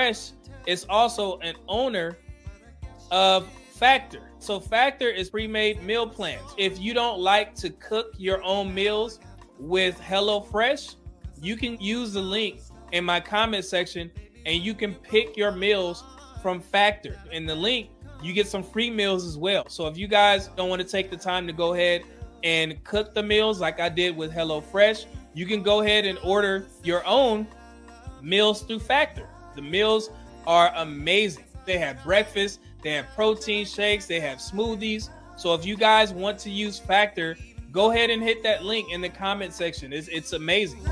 Fresh is also an owner of Factor. So Factor is pre-made meal plans. If you don't like to cook your own meals with HelloFresh, you can use the link in my comment section and you can pick your meals from Factor. In the link, you get some free meals as well. So if you guys don't want to take the time to go ahead and cook the meals like I did with HelloFresh, you can go ahead and order your own meals through Factor. The meals are amazing. They have breakfast, they have protein shakes, they have smoothies. So if you guys want to use Factor, go ahead and hit that link in the comment section. It's amazing.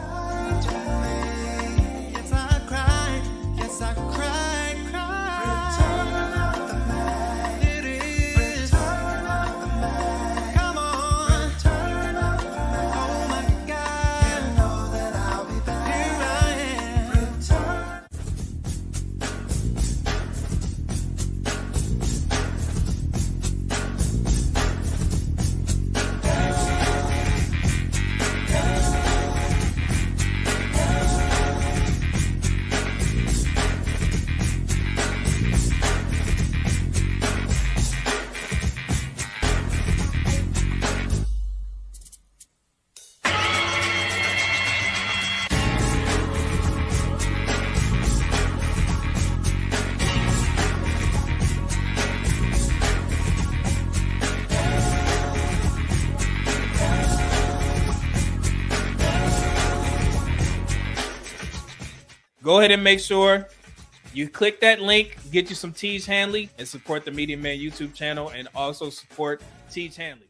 Go ahead and make sure you click that link, get you some Teej Hanley, and support the Media Man YouTube channel, and also support Teej Hanley.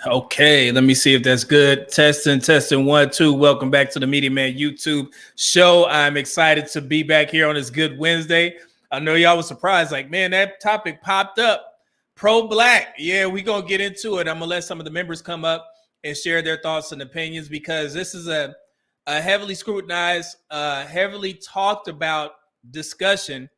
Okay, let me see if that's good. Testing 1, 2. Welcome back to the Media Man YouTube show. I'm excited to be back here on this good Wednesday. I know y'all was surprised, like, man, that topic popped up. Pro-black. Yeah, we're going to get into it. I'm going to let some of the members come up and share their thoughts and opinions, because this is a heavily scrutinized, heavily talked about discussion.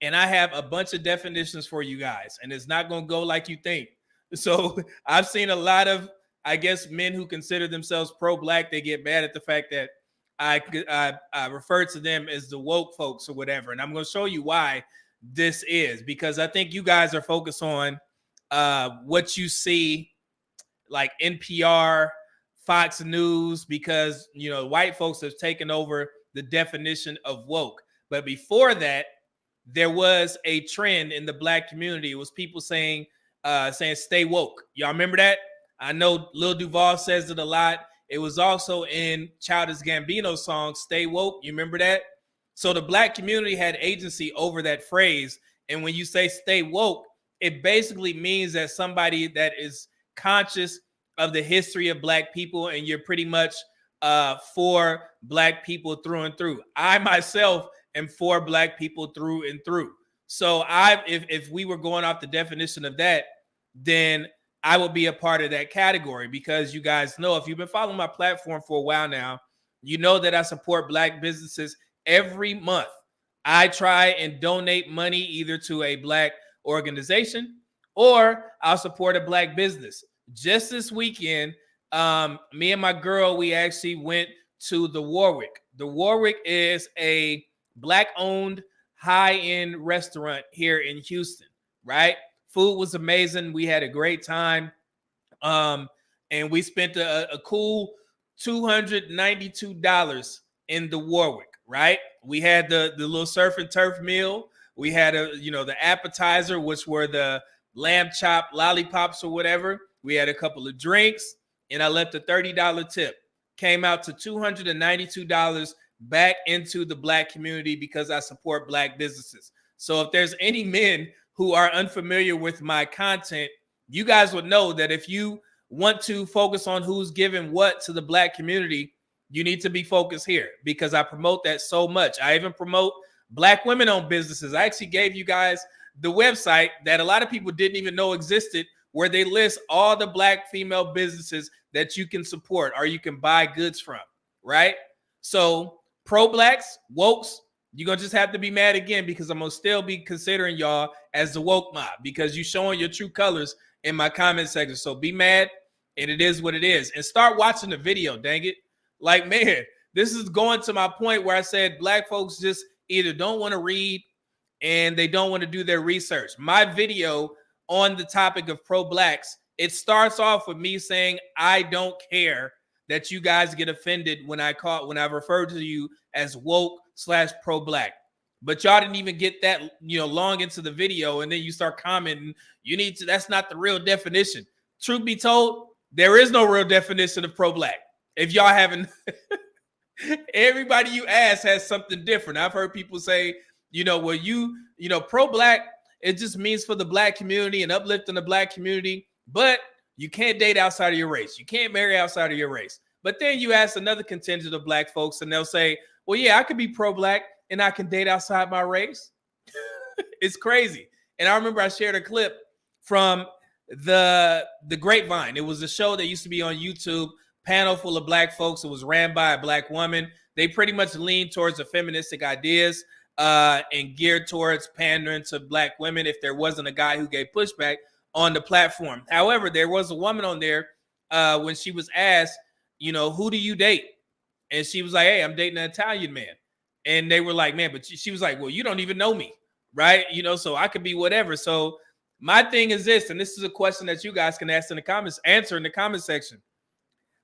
And I have a bunch of definitions for you guys, and it's not going to go like you think. So I've seen a lot of, I guess, men who consider themselves pro-black. They get mad at the fact that I refer to them as the woke folks or whatever. And I'm going to show you why this is, because I think you guys are focused on what you see like NPR, Fox News, because, you know, white folks have taken over the definition of woke. But before that, there was a trend in the black community. It was people saying stay woke. Y'all remember that? I know Lil Duval says it a lot. It was also in Childish Gambino's song, Stay Woke. You remember that? So the black community had agency over that phrase. And when you say stay woke, it basically means that somebody that is conscious of the history of black people, and you're pretty much for black people through and through. I myself am for black people through and through. So if we were going off the definition of that, then I would be a part of that category, because you guys know, if you've been following my platform for a while now, you know that I support black businesses every month. I try and donate money either to a black organization or I'll support a black business. Just this weekend, me and my girl, we actually went to the Warwick. The Warwick is a black-owned high-end restaurant here in Houston, right? Food was amazing. We had a great time. And we spent a cool $292 in the Warwick, right? We had the little surf and turf meal. We had the appetizer, which were the lamb chop lollipops or whatever. We had a couple of drinks, and I left a $30 tip. Came out to $292 back into the black community, because I support black businesses. So if there's any men who are unfamiliar with my content, you guys would know that if you want to focus on who's giving what to the black community, you need to be focused here, because I promote that so much. I even promote black women-owned businesses. I actually gave you guys the website that a lot of people didn't even know existed, where they list all the black female businesses that you can support or you can buy goods from, right? So pro-blacks, wokes, you're going to just have to be mad again, because I'm going to still be considering y'all as the woke mob, because you're showing your true colors in my comment section. So be mad, and it is what it is. And start watching the video, dang it. Like, man, this is going to my point where I said black folks just either don't want to read and they don't want to do their research. My video on the topic of pro-blacks, it starts off with me saying, I don't care that you guys get offended when I refer to you as woke/pro-black. But y'all didn't even get that, long into the video, and then you start commenting, that's not the real definition. Truth be told, there is no real definition of pro-black. If y'all haven't, everybody you ask has something different. I've heard people say, pro-black, it just means for the black community and uplifting the black community, but you can't date outside of your race. You can't marry outside of your race. But then you ask another contingent of black folks, and they'll say, well, yeah, I could be pro-black and I can date outside my race. It's crazy. And I remember I shared a clip from the Grapevine. It was a show that used to be on YouTube, panel full of black folks. It was ran by a black woman. They pretty much leaned towards the feministic ideas and geared towards pandering to black women if there wasn't a guy who gave pushback on the platform. However, there was a woman on there when she was asked, who do you date? And she was like, hey, I'm dating an Italian man. And they were like, man, but she was like, well, you don't even know me, right? So I could be whatever. So my thing is this, and this is a question that you guys can answer in the comment section.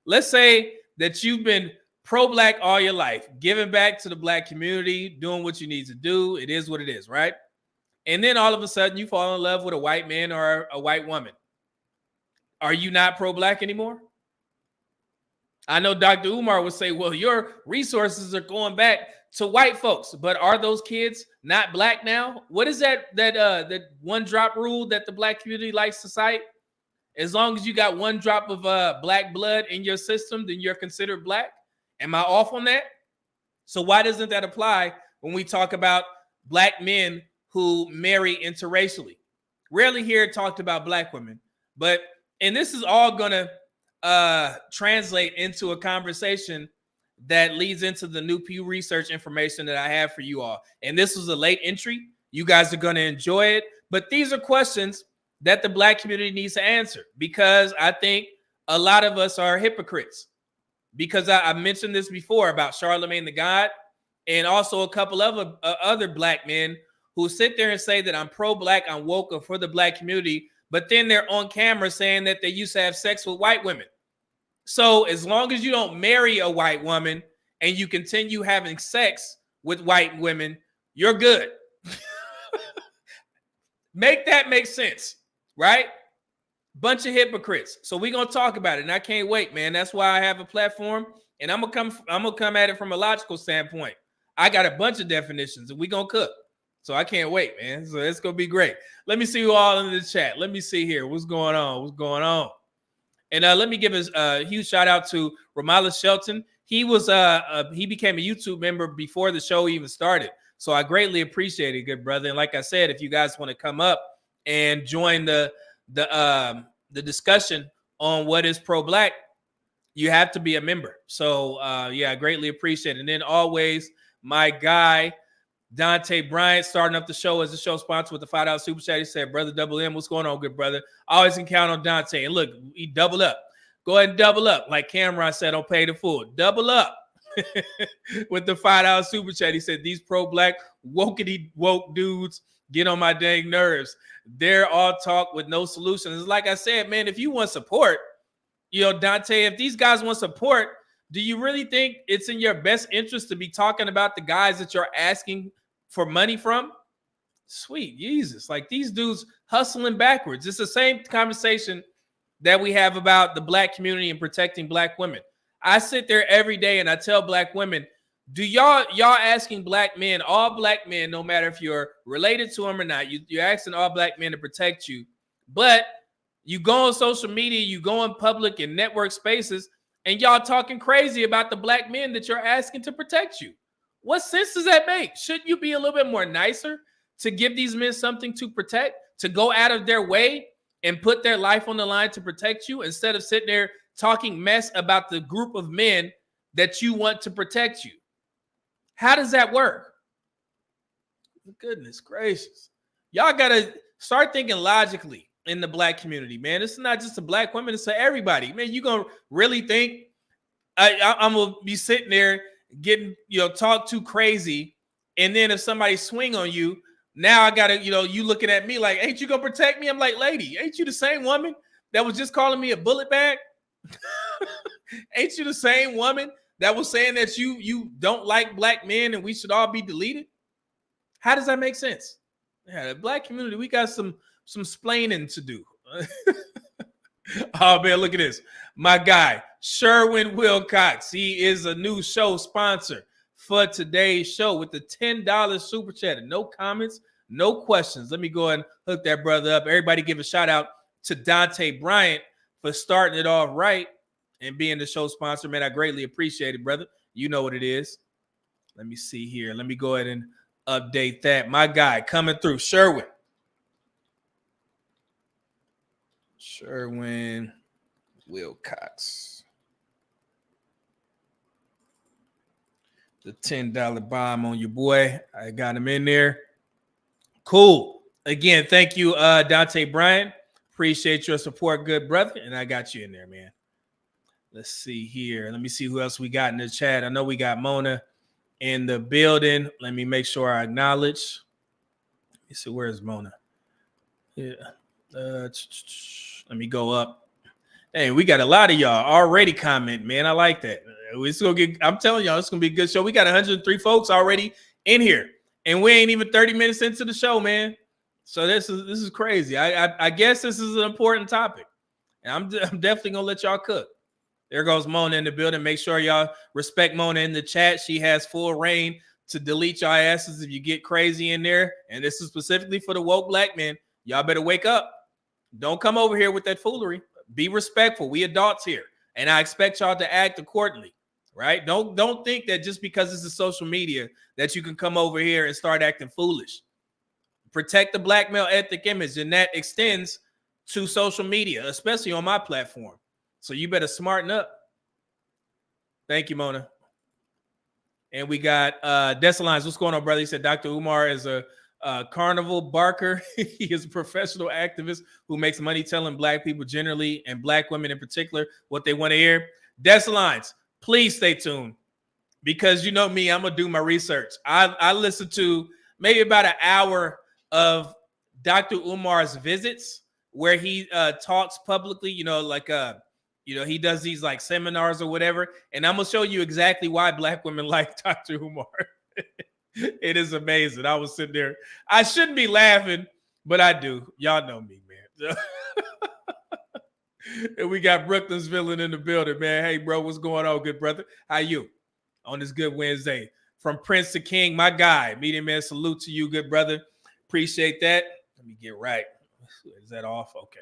Let's say that you've been pro-black all your life, giving back to the black community, doing what you need to do. It is what it is, right? And then all of a sudden you fall in love with a white man or a white woman. Are you not pro-black anymore? I know Dr. Umar would say, well, your resources are going back to white folks, but are those kids not black now? What is that one drop rule that the black community likes to cite? As long as you got one drop of black blood in your system, then you're considered black. Am I off on that? So why doesn't that apply when we talk about black men who marry interracially? Rarely hear it talked about black women, and this is all gonna, translate into a conversation that leads into the new Pew Research information that I have for you all. And this was a late entry. You guys are going to enjoy it. But these are questions that the Black community needs to answer, because I think a lot of us are hypocrites. Because I mentioned this before about Charlemagne the God, and also a couple of other Black men who sit there and say that I'm pro-Black, I'm woke, or for the Black community, but then they're on camera saying that they used to have sex with white women. So as long as you don't marry a white woman and you continue having sex with white women, you're good. Make that make sense, right? Bunch of hypocrites. So we're gonna talk about it, and I can't wait, man. That's why I have a platform, and I'm gonna come at it from a logical standpoint. I got a bunch of definitions, and we're gonna cook. So I can't wait, man. So it's gonna be great. Let me see you all in the chat. Let me see here. What's going on? What's going on? And let me give a huge shout out to Ramala Shelton. He became a YouTube member before the show even started. So I greatly appreciate it, good brother. And like I said, if you guys want to come up and join the discussion on what is pro-Black, you have to be a member. So yeah, I greatly appreciate it. And then always my guy, Dante Bryant, starting up the show as a show sponsor with the $5 super chat. He said, "Brother Double M, what's going on, good brother? Always can count on Dante." And look, he doubled up. Go ahead and double up. Like Cameron said, don't pay the fool. Double up with the $5 super chat. He said, "These pro-Black wokety woke dudes get on my dang nerves. They're all talk with no solutions." Like I said, man, if you want support, Dante, if these guys want support, do you really think it's in your best interest to be talking about the guys that you're asking for money from? Sweet Jesus. Like, these dudes hustling backwards. It's the same conversation that we have about the Black community and protecting Black women. I sit there every day and I tell Black women, do y'all asking Black men, all Black men, no matter if you're related to them or not, you're asking all Black men to protect you. But you go on social media, you go in public and network spaces, and y'all talking crazy about the Black men that you're asking to protect you. What sense does that make? Shouldn't you be a little bit more nicer to give these men something to protect, to go out of their way and put their life on the line to protect you, instead of sitting there talking mess about the group of men that you want to protect you? How does that work? Goodness gracious. Y'all got to start thinking logically in the Black community, man. It's not just to Black women, it's to everybody. Man, you going to really think I'm going to be sitting there getting, talk too crazy, and then if somebody swing on you, now I got to, you looking at me like, ain't you going to protect me? I'm like, lady, ain't you the same woman that was just calling me a bullet bag? Ain't you the same woman that was saying that you don't like Black men and we should all be deleted? How does that make sense? Yeah, the Black community, we got some splaining to do. Oh man, look at this. My guy, Sherwin Wilcox. He is a new show sponsor for today's show with the $10 super chat. No comments, no questions. Let me go ahead and hook that brother up. Everybody give a shout out to Dante Bryant for starting it off right and being the show sponsor. Man, I greatly appreciate it, brother. You know what it is. Let me see here. Let me go ahead and update that. My guy coming through, Sherwin Wilcox. The $10 bomb on your boy. I got him in there. Cool. Again, thank you, Dante Bryant. Appreciate your support, good brother. And I got you in there, man. Let's see here. Let me see who else we got in the chat. I know we got Mona in the building. Let me make sure I acknowledge. Let me see, where's Mona? Yeah. Let me go up. Hey, we got a lot of y'all already commenting, man. I like that. It's gonna get, I'm telling y'all, it's gonna be a good show. We got 103 folks already in here, and we ain't even 30 minutes into the show, man. So this is crazy. I guess this is an important topic, and I'm definitely gonna let y'all cook. There goes Mona in the building. Make sure y'all respect Mona in the chat. She has full reign to delete y'all asses if you get crazy in there. And this is specifically for the woke Black men. Y'all better wake up. Don't come over here with that foolery. Be respectful. We adults here, and I expect y'all to act accordingly, right? Don't think that just because this is social media that you can come over here and start acting foolish. Protect the Black male ethnic image, and that extends to social media, especially on my platform. So you better smarten up. Thank you, Mona. And we got Desalines. What's going on, brother? He said Dr. Umar is a carnival barker. He is a professional activist who makes money telling black people generally and black women in particular what they want to hear. Desalines, please stay tuned because you know me, I'm gonna do my research. I listened to maybe about an hour of Dr. Umar's visits where he talks publicly, you know, like he does these like seminars or whatever, and I'm gonna show you exactly why black women like Dr. Umar. It is amazing. I was sitting there. I shouldn't be laughing, but I do. Y'all know me, man. And we got Brooklyn's villain in the building, man. Hey, bro, what's going on, good brother? How you on this good Wednesday? From Prince to King, my guy. Media man, salute to you, good brother. Appreciate that. Let me get right. Is that off? Okay.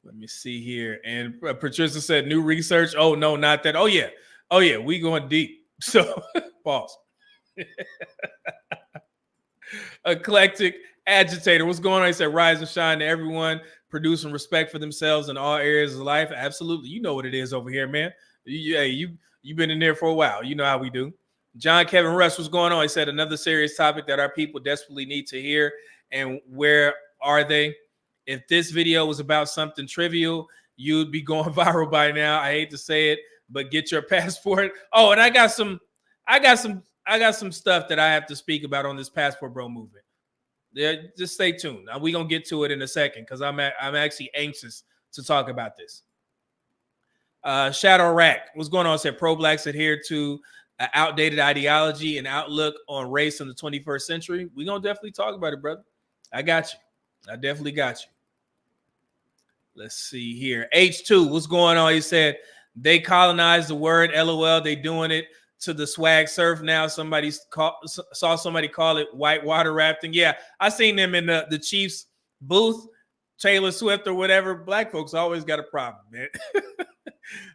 Let me see here. And Patricia said new research. Oh, no, not that. Oh, yeah. We going deep. So, pause. Eclectic agitator. What's going on? He said, rise and shine to everyone. Producing respect for themselves in all areas of life. Absolutely. You know what it is over here, man. You've been in there for a while. You know how we do. John Kevin Rush, what's going on? He said, another serious topic that our people desperately need to hear. And where are they? If this video was about something trivial, you'd be going viral by now. I hate to say it, but get your passport. Oh, and I got some stuff that I have to speak about on this Passport Bro movement. Yeah, just stay tuned. We're gonna get to it in a second because I'm actually anxious to talk about this. Shadow Rack, what's going on? Said pro-blacks adhere to an outdated ideology and outlook on race in the 21st century. We're gonna definitely talk about it, brother. I got you. I definitely got you. Let's see here. H2, what's going on? He said they colonized the word. LOL, they doing it to the swag surf now. Saw somebody call it white water rafting. Yeah, I seen them in the Chiefs booth, Taylor Swift or whatever. Black folks always got a problem, man.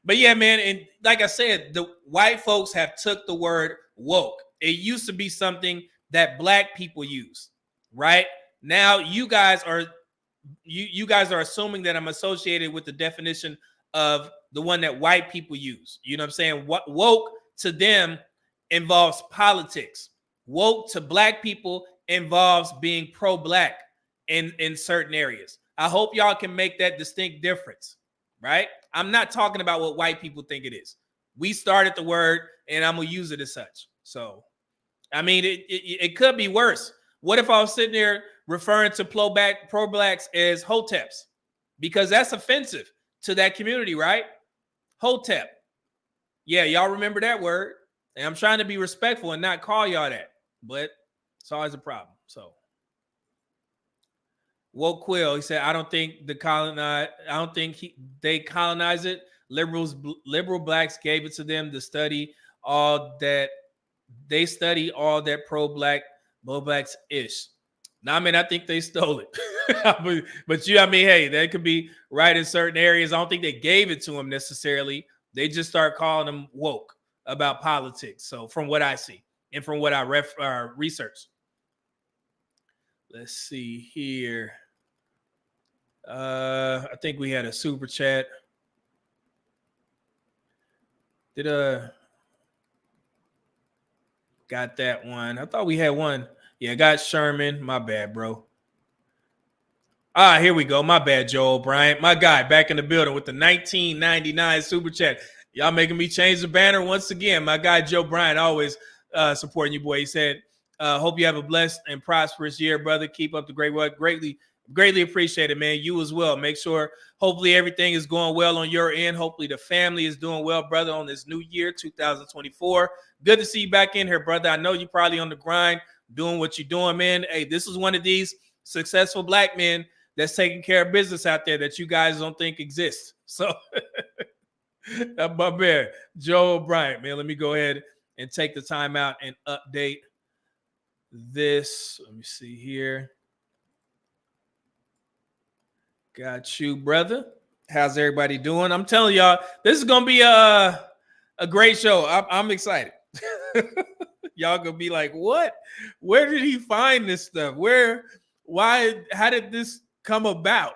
But yeah, man, and like I said, the white folks have took the word woke. It used to be something that black people use, right? Now you guys are assuming that I'm associated with the definition of the one that white people use. You know what I'm saying? What woke to them involves politics. Woke to black people involves being pro-black in certain areas. I hope y'all can make that distinct difference, right? I'm not talking about what white people think it is. We started the word, and I'm gonna use it as such. So, I mean, it could be worse. What if I was sitting there referring to pro-blacks as hoteps? Because that's offensive to that community, right? Hotep. Yeah, y'all remember that word. And I'm trying to be respectful and not call y'all that. But it's always a problem. So, Woke Quill, he said, I don't think they colonized it. Liberal blacks gave it to them to study all that. They study all that pro-black, blacks ish. Now, I mean, I think they stole it. but I mean, hey, that could be right in certain areas. I don't think they gave it to them necessarily. They just start calling them woke about politics. So from what I see and from what I research. Let's see here. I think we had a super chat. Got that one. I thought we had one. Yeah, got Sherman. My bad, bro. Here we go. My bad, Joe O'Brien. My guy back in the building with the 1999 super chat. Y'all making me change the banner once again. My guy, Joe Bryant, always supporting you, boy. He said, hope you have a blessed and prosperous year, brother. Keep up the great work. Greatly appreciate it, man. You as well. Make sure, hopefully, everything is going well on your end. Hopefully, the family is doing well, brother, on this new year, 2024. Good to see you back in here, brother. I know you're probably on the grind, doing what you're doing, man. Hey, this is one of these successful black men that's taking care of business out there that you guys don't think exists. So, my man, Joe O'Brien, man, let me go ahead and take the time out and update this. Let me see here. Got you, brother. How's everybody doing? I'm telling y'all, this is gonna be a great show. I'm excited. Y'all gonna be like, what? Where did he find this stuff? Why? How did this come about?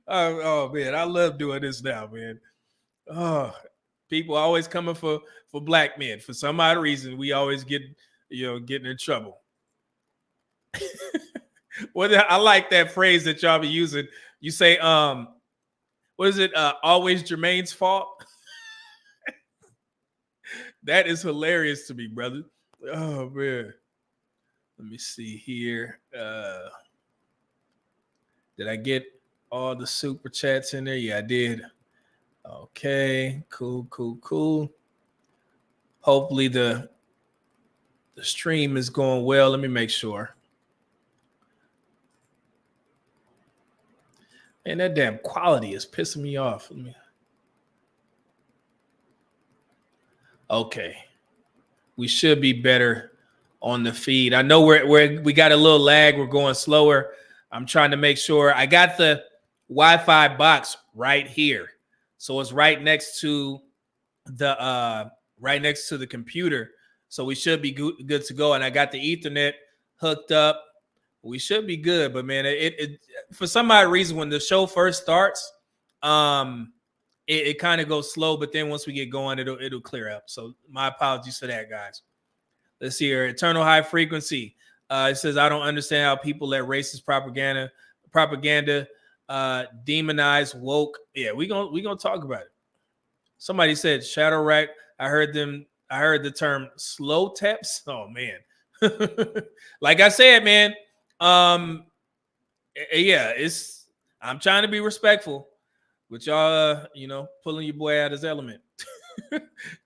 Oh man, I love doing this now, man. Oh, people always coming for black men for some odd reason. We always getting in trouble. Well, I like that phrase that y'all be using. You say, what is it? Always Jermaine's fault. That is hilarious to me, brother. Oh man. Let me see here. Did I get all the super chats in there? Yeah, I did. Okay, cool. Hopefully the stream is going well. Let me make sure. And that damn quality is pissing me off. Okay. We should be better on the feed. I know we got a little lag. We're going slower. I'm trying to make sure. I got the Wi-Fi box right here. So it's right next to the computer. So we should be good to go. And I got the Ethernet hooked up. We should be good. But man, it for some odd reason when the show first starts, it kind of goes slow, but then once we get going, it'll clear up. So my apologies for that, guys. Let's see here. Eternal High Frequency. It says, I don't understand how people let racist propaganda demonize woke. Yeah, we gonna talk about it. Somebody said Shadow Rack. I heard the term slow taps. Oh man. Like I said, man. Yeah, I'm trying to be respectful. But y'all, pulling your boy out of his element.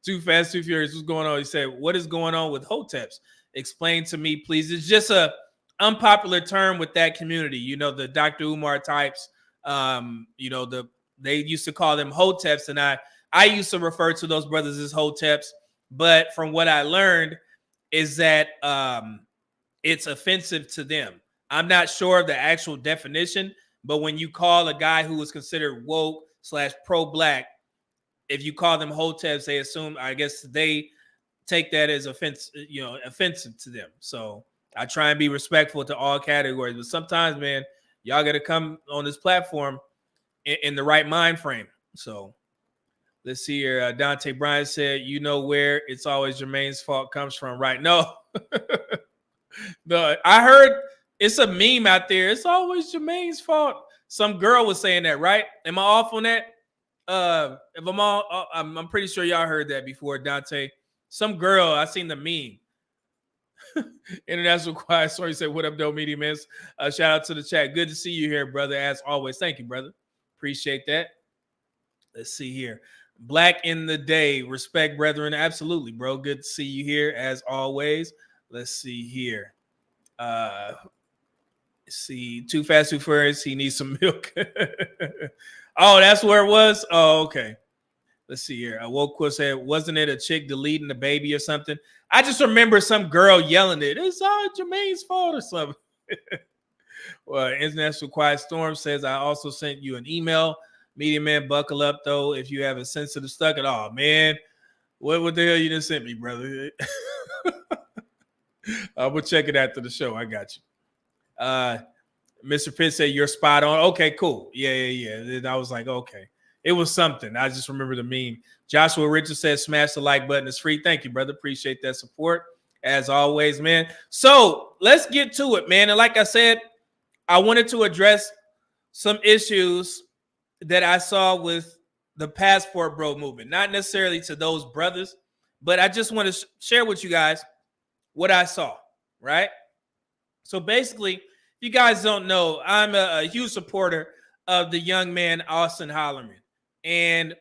Too Fast, Too Furious. What's going on? He said, what is going on with hoteps? Explain to me, please. It's just a unpopular term with that community. The Dr. Umar types, they used to call them hoteps. And I used to refer to those brothers as hoteps. But from what I learned is that it's offensive to them. I'm not sure of the actual definition. But when you call a guy who is considered woke / pro-black, if you call them hoteps, they assume, I guess they take that as offensive to them. So I try and be respectful to all categories. But sometimes, man, y'all got to come on this platform in the right mind frame. So let's see here. Dante Bryan said, where it's always Jermaine's fault comes from, right? No. No, I heard it's a meme out there. It's always Jermaine's fault. Some girl was saying that, right? Am I off on that? If I'm pretty sure y'all heard that before, Dante. Some girl, I seen the meme. International Quiet Story said, what up, though, media man? Shout out to the chat. Good to see you here, brother, as always. Thank you, brother. Appreciate that. Let's see here. Black in the day. Respect, brethren. Absolutely, bro. Good to see you here, as always. Let's see here. See, Too Fast, Too Furious. He needs some milk. Oh, that's where it was? Oh, okay. Let's see here. Woke said, wasn't it a chick deleting the baby or something? I just remember some girl yelling it. It's all Jermaine's fault or something. Well, International Quiet Storm says, I also sent you an email. Media man, buckle up, though, if you have a sensitive stuck at all. Man, what the hell you just sent me, brother? We'll check it after the show. I got you. Mr. Pitt said, you're spot on. Okay, cool. Yeah. I was like, okay. It was something. I just remember the meme. Joshua Richards said, smash the like button. It's free. Thank you, brother. Appreciate that support, as always, man. So let's get to it, man. And like I said, I wanted to address some issues that I saw with the Passport Bro movement. Not necessarily to those brothers, but I just want to share with you guys what I saw, right? So basically, if you guys don't know, I'm a huge supporter of the young man, Austin Hollerman. And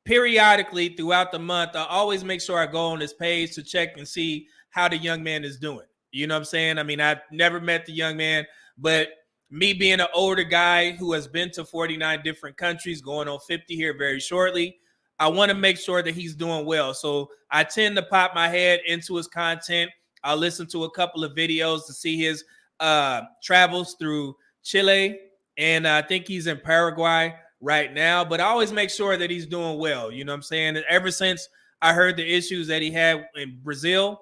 periodically throughout the month, I always make sure I go on his page to check and see how the young man is doing. You know what I'm saying? I mean, I've never met the young man, but me being an older guy who has been to 49 different countries, going on 50 here very shortly, I want to make sure that he's doing well. So I tend to pop my head into his content. I'll listen to a couple of videos to see his travels through Chile. And I think he's in Paraguay right now. But I always make sure that he's doing well. You know what I'm saying? And ever since I heard the issues that he had in Brazil,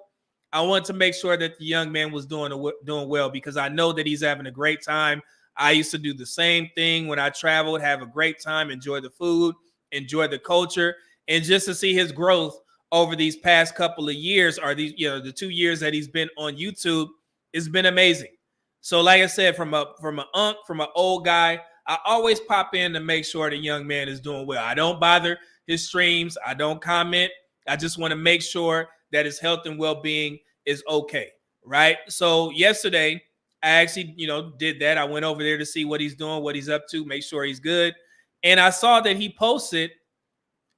I want to make sure that the young man was doing well because I know that he's having a great time I used to do the same thing when I traveled, have a great time, enjoy the food, enjoy the culture, and just to see his growth over these past couple of years, or these, the 2 years that he's been on YouTube, it's been amazing. So, like I said, from an old guy, I always pop in to make sure the young man is doing well. I don't bother his streams. I don't comment. I just want to make sure that his health and well-being is okay, right? So yesterday, I actually, did that. I went over there to see what he's doing, what he's up to, make sure he's good. And I saw that he posted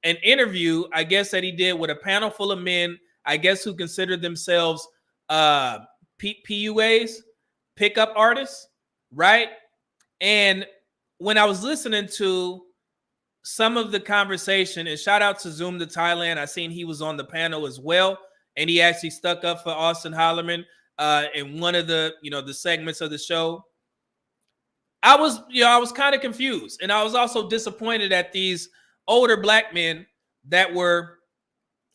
an interview, I guess, that he did with a panel full of men, I guess, who consider themselves PUAs, pickup artists, right? And when I was listening to some of the conversation, and shout out to Zoom to Thailand, I seen he was on the panel as well, and he actually stuck up for Austin Hollerman in one of the segments of the show. I was kind of confused, and I was also disappointed at these older black men that were,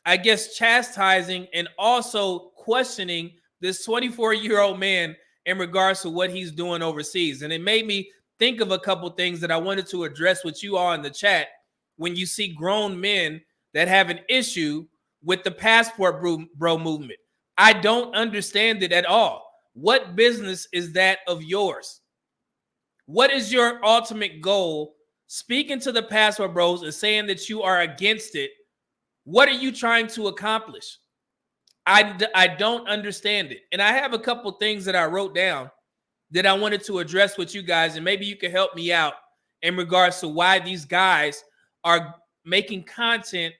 I guess, chastising and also questioning this 24-year-old man in regards to what he's doing overseas. And it made me think of a couple things that I wanted to address with you all in the chat. When you see grown men that have an issue with the passport bro movement, I don't understand it at all. What business is that of yours? What is your ultimate goal? Speaking to the passport bros and saying that you are against it, what are you trying to accomplish? I don't understand it. And I have a couple things that I wrote down that I wanted to address with you guys, and maybe you can help me out in regards to why these guys are making content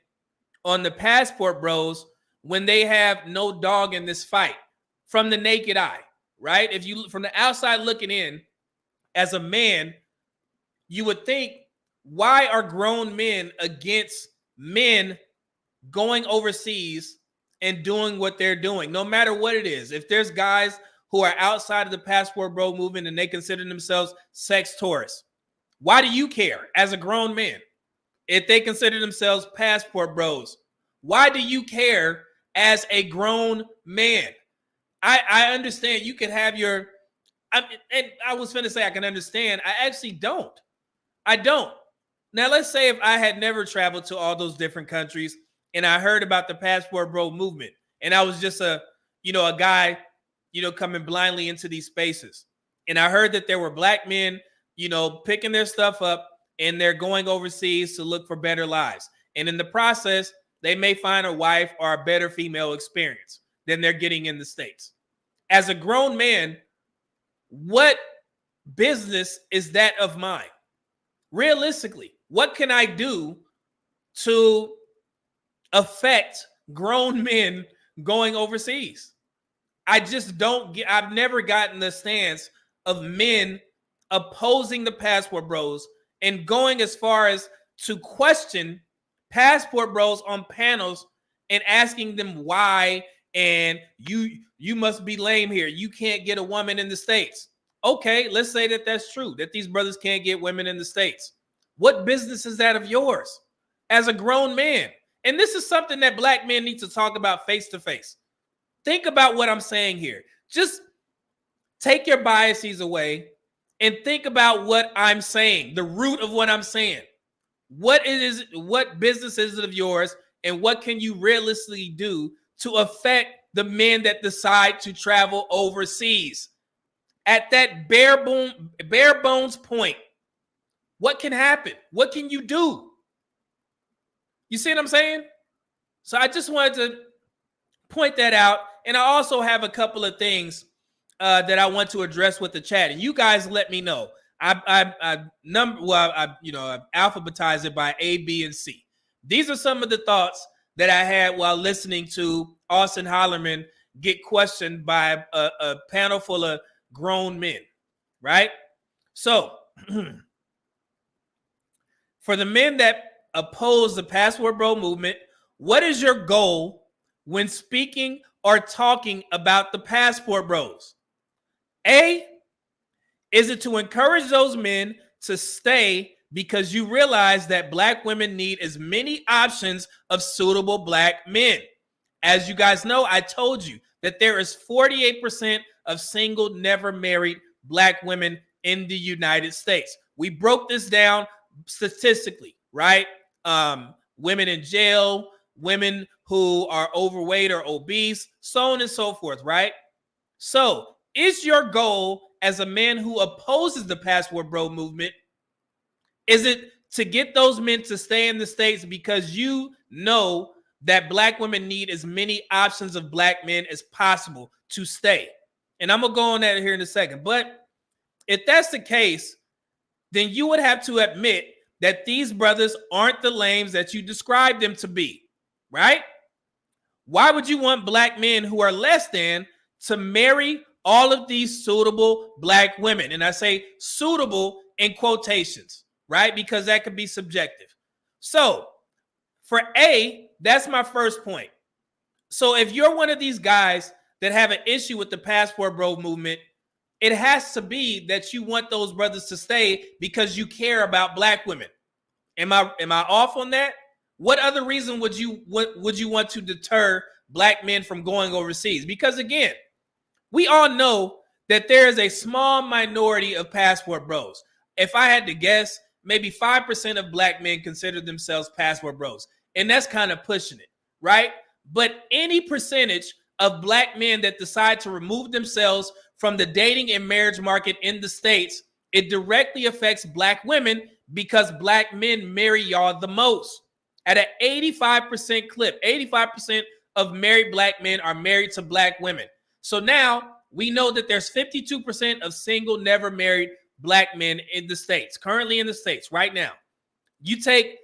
on the passport bros when they have no dog in this fight from the naked eye, right? If you look from the outside looking in as a man, you would think, why are grown men against men going overseas and doing what they're doing, no matter what it is? If there's guys who are outside of the passport bro movement and they consider themselves sex tourists, why do you care as a grown man? If they consider themselves passport bros, why do you care as a grown man? I understand you could have your, and I was going to say I can understand. I actually don't. I don't. Now, let's say if I had never traveled to all those different countries and I heard about the passport bro movement and I was just a guy, coming blindly into these spaces. And I heard that there were black men, picking their stuff up and they're going overseas to look for better lives. And in the process, they may find a wife or a better female experience than they're getting in the States. As a grown man, what business is that of mine? Realistically, what can I do to affect grown men going overseas? I just don't get, I've never gotten the stance of men opposing the passport bros and going as far as to question passport bros on panels and asking them why, and you must be lame here. You can't get a woman in the States. Okay, let's say that that's true, that these brothers can't get women in the States. What business is that of yours as a grown man? And this is something that black men need to talk about face to face. Think about what I'm saying here. Just take your biases away and think about what I'm saying, the root of what I'm saying. What business is it of yours, and what can you realistically do to affect the men that decide to travel overseas? At that bare bones point, what can happen? What can you do? You see what I'm saying? So I just wanted to point that out. And I also have a couple of things that I want to address with the chat. And you guys let me know. I've alphabetized it by A, B, and C. These are some of the thoughts that I had while listening to Austin Hollerman get questioned by a panel full of grown men, right? So for the men that oppose the passport bro movement, what is your goal when speaking or talking about the passport bros? A, is it to encourage those men to stay because you realize that black women need as many options of suitable black men? As you guys know, I told you that there is 48% of single, never married black women in the United States. We broke this down statistically, right? Women in jail, women who are overweight or obese, so on and so forth, right? So, is your goal as a man who opposes the Passport Bro movement, is it to get those men to stay in the States because you know that black women need as many options of black men as possible to stay? And I'm going to go on that here in a second. But if that's the case, then you would have to admit that these brothers aren't the lames that you described them to be, right? Why would you want black men who are less than to marry all of these suitable black women? And I say suitable in quotations, right? Because that could be subjective. So for A, that's my first point. So if you're one of these guys that have an issue with the Passport Bro movement, it has to be that you want those brothers to stay because you care about black women. Am I off on that? What other reason would you want to deter black men from going overseas? Because again, we all know that there is a small minority of Passport Bros. If I had to guess, maybe 5% of black men consider themselves Passport Bros. And that's kind of pushing it, right? But any percentage of black men that decide to remove themselves from the dating and marriage market in the States, it directly affects black women because black men marry y'all the most. At an 85% clip, 85% of married black men are married to black women. So now we know that there's 52% of single, never married black men in the States, currently in the States right now. You take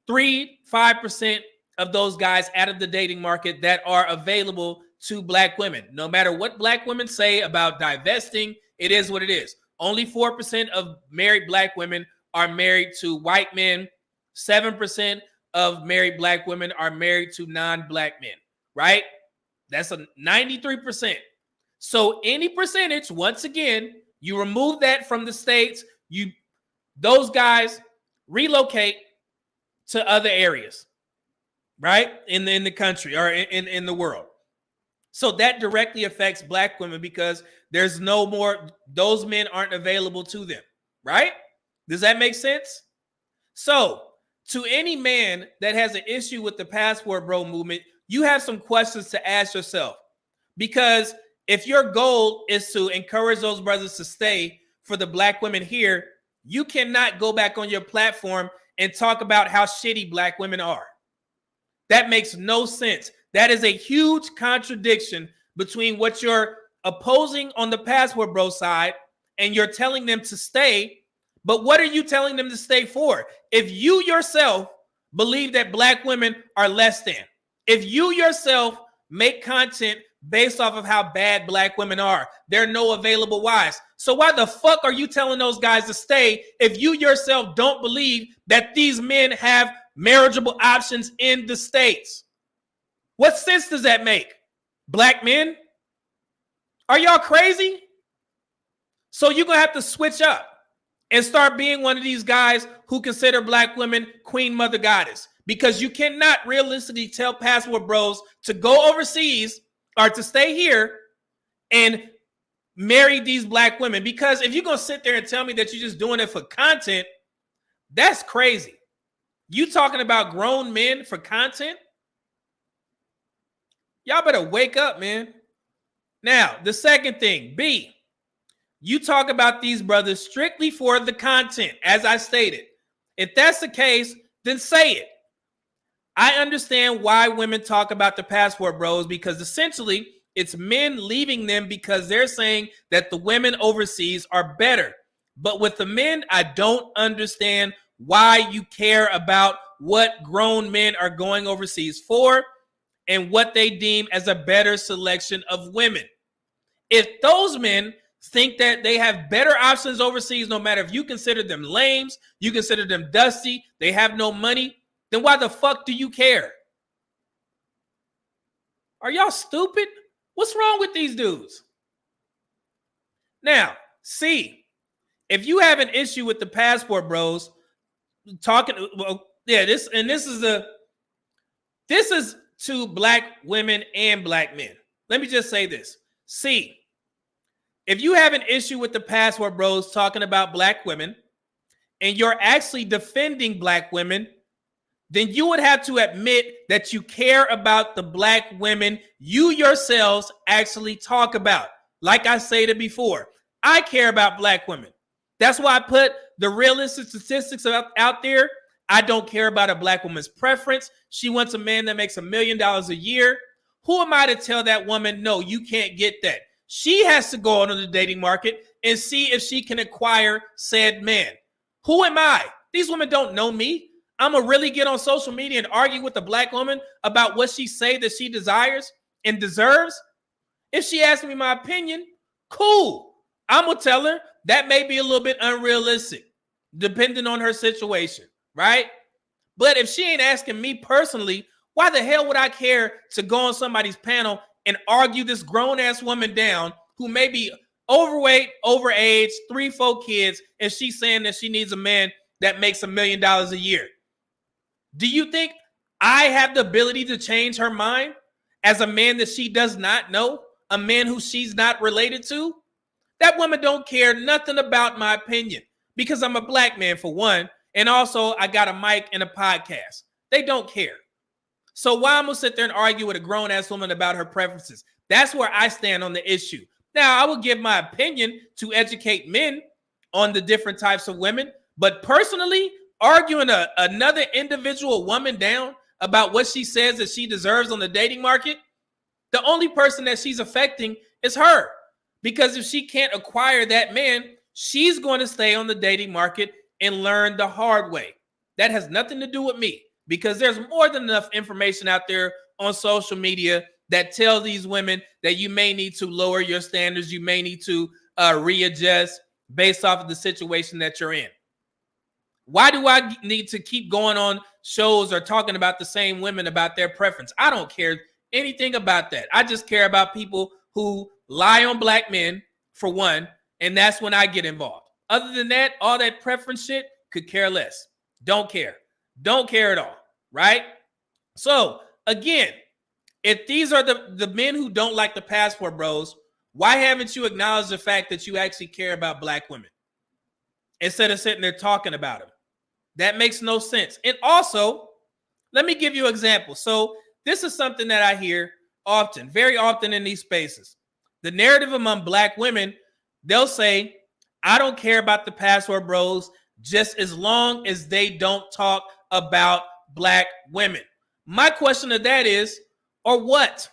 5% of those guys out of the dating market that are available to black women. No matter what black women say about divesting, it is what it is. Only 4% of married black women are married to white men. 7% of married black women are married to non-black men, right? That's a 93%. So any percentage, once again, you remove that from the States, those guys relocate to other areas, right? In the country or in the world. So that directly affects black women because there's no more, those men aren't available to them, right? Does that make sense? So to any man that has an issue with the Passport Bro movement, you have some questions to ask yourself. Because if your goal is to encourage those brothers to stay for the black women here, you cannot go back on your platform and talk about how shitty black women are. That makes no sense. That is a huge contradiction between what you're opposing on the Passport Bro side and you're telling them to stay. But what are you telling them to stay for? If you yourself believe that black women are less than, if you yourself make content based off of how bad black women are, there are no available wives. So why the fuck are you telling those guys to stay if you yourself don't believe that these men have marriageable options in the States? What sense does that make? Black men? Are y'all crazy? So you're going to have to switch up and start being one of these guys who consider black women queen, mother, goddess, because you cannot realistically tell Passport Bros to go overseas or to stay here and marry these black women. Because if you're going to sit there and tell me that you're just doing it for content, that's crazy. You talking about grown men for content? Y'all better wake up, man. Now, the second thing, B, you talk about these brothers strictly for the content, as I stated. If that's the case, then say it. I understand why women talk about the Passport Bros because essentially it's men leaving them because they're saying that the women overseas are better. But with the men, I don't understand why you care about what grown men are going overseas for and what they deem as a better selection of women. If those men think that they have better options overseas, no matter if you consider them lames, you consider them dusty, they have no money, then why the fuck do you care? Are y'all stupid? What's wrong with these dudes? Now, C, if you have an issue with the Passport Bros talking, well, yeah, this is to black women and black men. Let me just say this. C, If you have an issue with the Password Bros talking about black women and you're actually defending black women, then you would have to admit that you care about the black women you yourselves actually talk about. Like I stated before, I care about black women. That's why I put the realistic statistics out there. I don't care about a black woman's preference. She wants a man that makes $1 million a year. Who am I to tell that woman, no, you can't get that? She has to go onto the dating market and see if she can acquire said man. Who am I? These women don't know me. I'm going to really get on social media and argue with a black woman about what she say that she desires and deserves. If she asks me my opinion, cool. I'm going to tell her that may be a little bit unrealistic, depending on her situation, right? But if she ain't asking me personally, why the hell would I care to go on somebody's panel and argue this grown-ass woman down who may be overweight, overage, 3-4 kids, and she's saying that she needs a man that makes $1 million a year? Do you think I have the ability to change her mind as a man that she does not know, a man who she's not related to? That woman don't care nothing about my opinion because I'm a black man, for one, and also I got a mic and a podcast. They don't care. So why I'm going to sit there and argue with a grown-ass woman about her preferences? That's where I stand on the issue. Now, I will give my opinion to educate men on the different types of women, but personally, arguing another individual woman down about what she says that she deserves on the dating market, the only person that she's affecting is her. Because if she can't acquire that man, she's going to stay on the dating market and learn the hard way. That has nothing to do with me, because there's more than enough information out there on social media that tells these women that you may need to lower your standards. You may need to readjust based off of the situation that you're in. Why do I need to keep going on shows or talking about the same women about their preference? I don't care anything about that. I just care about people who lie on black men, for one, and that's when I get involved. Other than that, all that preference shit, could care less. Don't care. Don't care at all, right? So, again, if these are the men who don't like the Passport Bros, why haven't you acknowledged the fact that you actually care about black women instead of sitting there talking about them? That makes no sense. And also, let me give you an example. So this is something that I hear often, very often in these spaces. The narrative among black women, they'll say, I don't care about the Passport Bros just as long as they don't talk about black women. My question to that is, or what?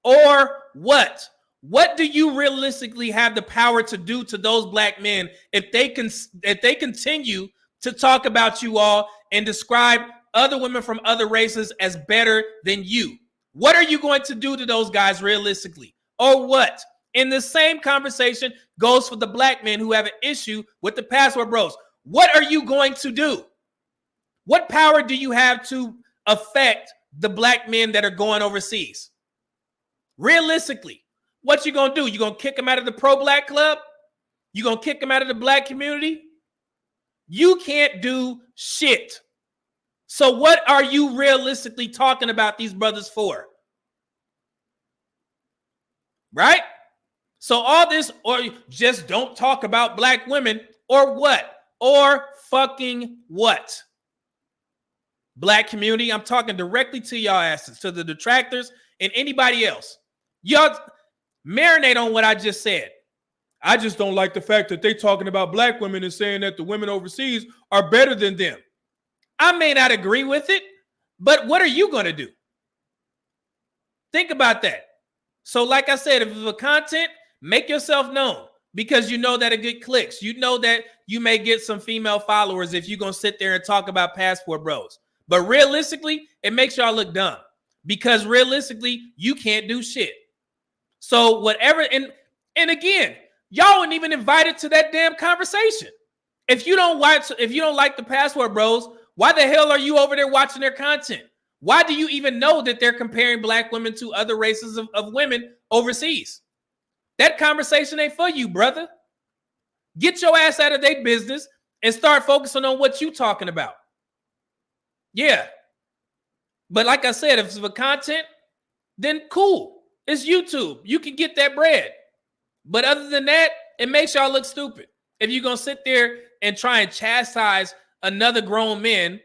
Or what? What do you realistically have the power to do to those black men if they continue to talk about you all and describe other women from other races as better than you? What are you going to do to those guys realistically? Or what? In the same conversation goes for the black men who have an issue with the Passport Bros. What are you going to do? What power do you have to affect the black men that are going overseas? Realistically, what you going to do? You going to kick them out of the pro-black club? You going to kick them out of the black community? You can't do shit. So what are you realistically talking about these brothers for? Right? So all this, or just don't talk about black women, or what? Or fucking what? Black community, I'm talking directly to y'all asses, to the detractors and anybody else. Y'all marinate on what I just said. I just don't like the fact that they talking about black women and saying that the women overseas are better than them. I may not agree with it, but what are you going to do? Think about that. So like I said, if it's a content, make yourself known, because you know that it get clicks. You know that you may get some female followers if you're going to sit there and talk about Passport Bros. But realistically, it makes y'all look dumb, because realistically, you can't do shit. So whatever, and again, y'all weren't even invited to that damn conversation. If you don't like the Passport Bros, why the hell are you over there watching their content? Why do you even know that they're comparing black women to other races of women overseas? That conversation ain't for you, brother. Get your ass out of their business and start focusing on what you talking about. Yeah. But like I said, if it's for content, then cool. It's YouTube. You can get that bread. But other than that, it makes y'all look stupid. If you're going to sit there and try and chastise another grown man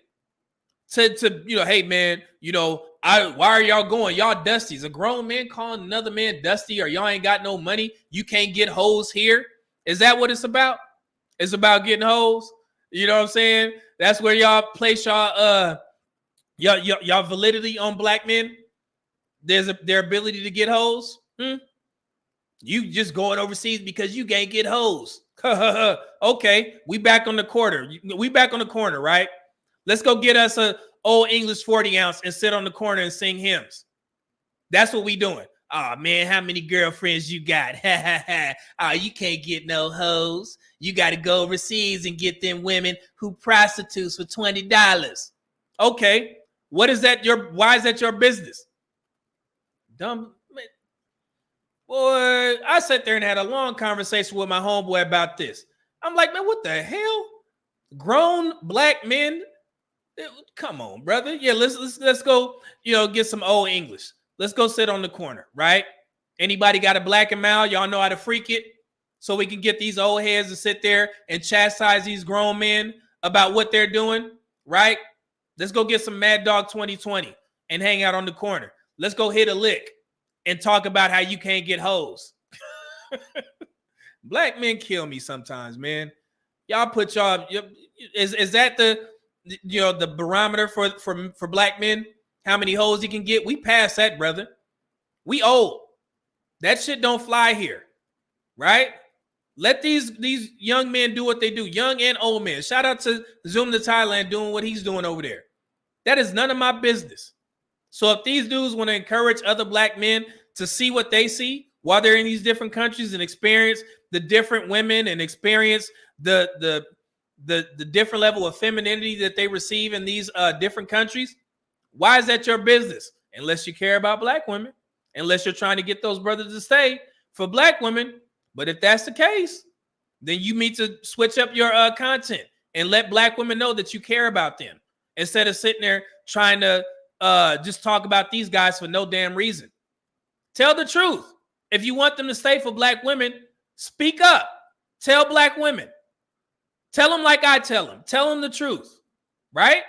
to hey, man, why are y'all going? Y'all dusties. A grown man calling another man dusty, or y'all ain't got no money. You can't get hoes here. Is that what it's about? It's about getting hoes. You know what I'm saying? That's where y'all place y'all validity on black men. Their ability to get hoes. You just going overseas because you can't get hoes. Okay, we back on the corner, right? Let's go get us a old English 40 ounce and sit on the corner and sing hymns. That's what we doing. Oh man, how many girlfriends you got? Oh, you can't get no hoes. You got to go overseas and get them women who prostitutes for $20. Okay, why is that your business? Dumb. Boy, I sat there and had a long conversation with my homeboy about this. I'm like, man, what the hell? Grown black men? Come on, brother. Yeah, let's go, get some old English. Let's go sit on the corner, right? Anybody got a black and mild? Y'all know how to freak it? So we can get these old heads to sit there and chastise these grown men about what they're doing, right? Let's go get some Mad Dog 2020 and hang out on the corner. Let's go hit a lick and talk about how you can't get hoes. Black men kill me sometimes, man. Y'all put y'all is that the barometer for black men? How many hoes you can get? We past that, brother. We old. That shit don't fly here, right? Let these young men do what they do, young and old men. Shout out to Zoom to Thailand doing what he's doing over there. That is none of my business. So if these dudes want to encourage other black men to see what they see while they're in these different countries and experience the different women and experience the different level of femininity that they receive in these different countries, why is that your business? Unless you care about black women, unless you're trying to get those brothers to stay for black women. But if that's the case, then you need to switch up your content and let black women know that you care about them instead of sitting there trying to just talk about these guys for no damn reason. Tell the truth. If you want them to stay for black women, speak up. Tell black women. Tell them like I tell them. Tell them the truth, right?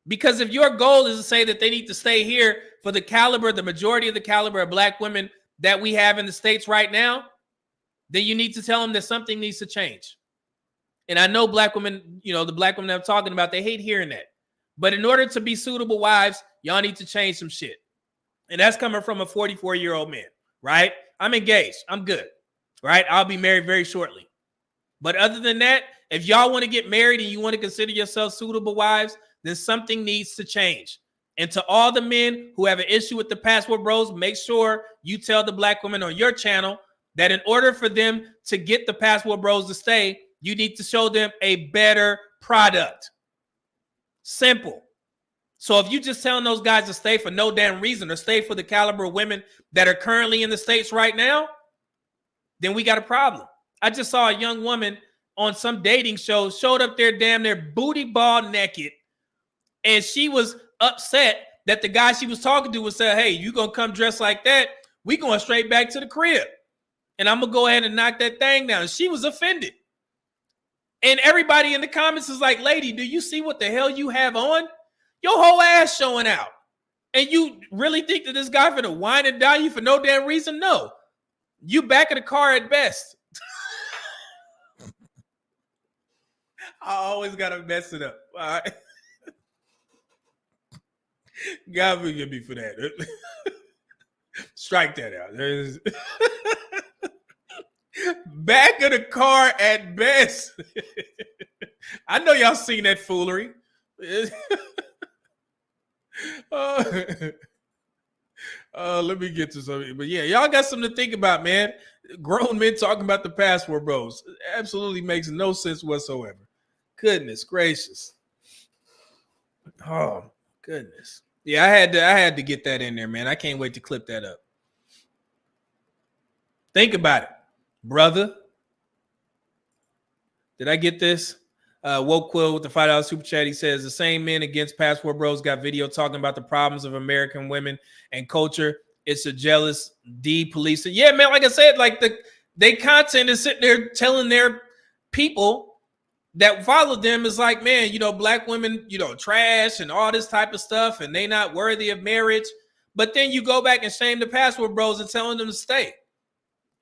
Because if your goal is to say that they need to stay here for the majority of the caliber of black women that we have in the States right now, then you need to tell them that something needs to change. And I know black women, the black women I'm talking about, they hate hearing that. But in order to be suitable wives, y'all need to change some shit. And that's coming from a 44-year-old man, right? I'm engaged. I'm good, right? I'll be married very shortly. But other than that, if y'all want to get married and you want to consider yourself suitable wives, then something needs to change. And to all the men who have an issue with the Passport Bros, make sure you tell the black women on your channel that in order for them to get the Passport Bros to stay, you need to show them a better product. Simple. So if you just telling those guys to stay for no damn reason or stay for the caliber of women that are currently in the States right now, then we got a problem. I just saw a young woman on some dating show showed up there damn near booty ball naked, and she was upset that the guy she was talking to was saying, hey, you gonna come dressed like that, we going straight back to the crib, and I'm gonna go ahead and knock that thing down. She was offended. And everybody in the comments is like, lady, do you see what the hell you have on? Your whole ass showing out. And you really think that this guy finna wine and dine you for no damn reason? No. You back of the car at best. I always gotta mess it up. All right. God forgive me for that. Strike that out. Back of the car at best. I know y'all seen that foolery. Let me get to something. But yeah, y'all got something to think about, man. Grown men talking about the Passport Bros. It absolutely makes no sense whatsoever. Goodness gracious. Oh, goodness. Yeah, I had to get that in there, man. I can't wait to clip that up. Think about it, brother. Did I get this? Woke Quill with the $5 super chat. He says the same men against Passport Bros got video talking about the problems of American women and culture. It's a jealous D-policing. Yeah, man. Like I said, like They content is sitting there telling their people that follow them is like, man, black women, trash and all this type of stuff, and they not worthy of marriage. But then you go back and shame the Password Bros and telling them to stay.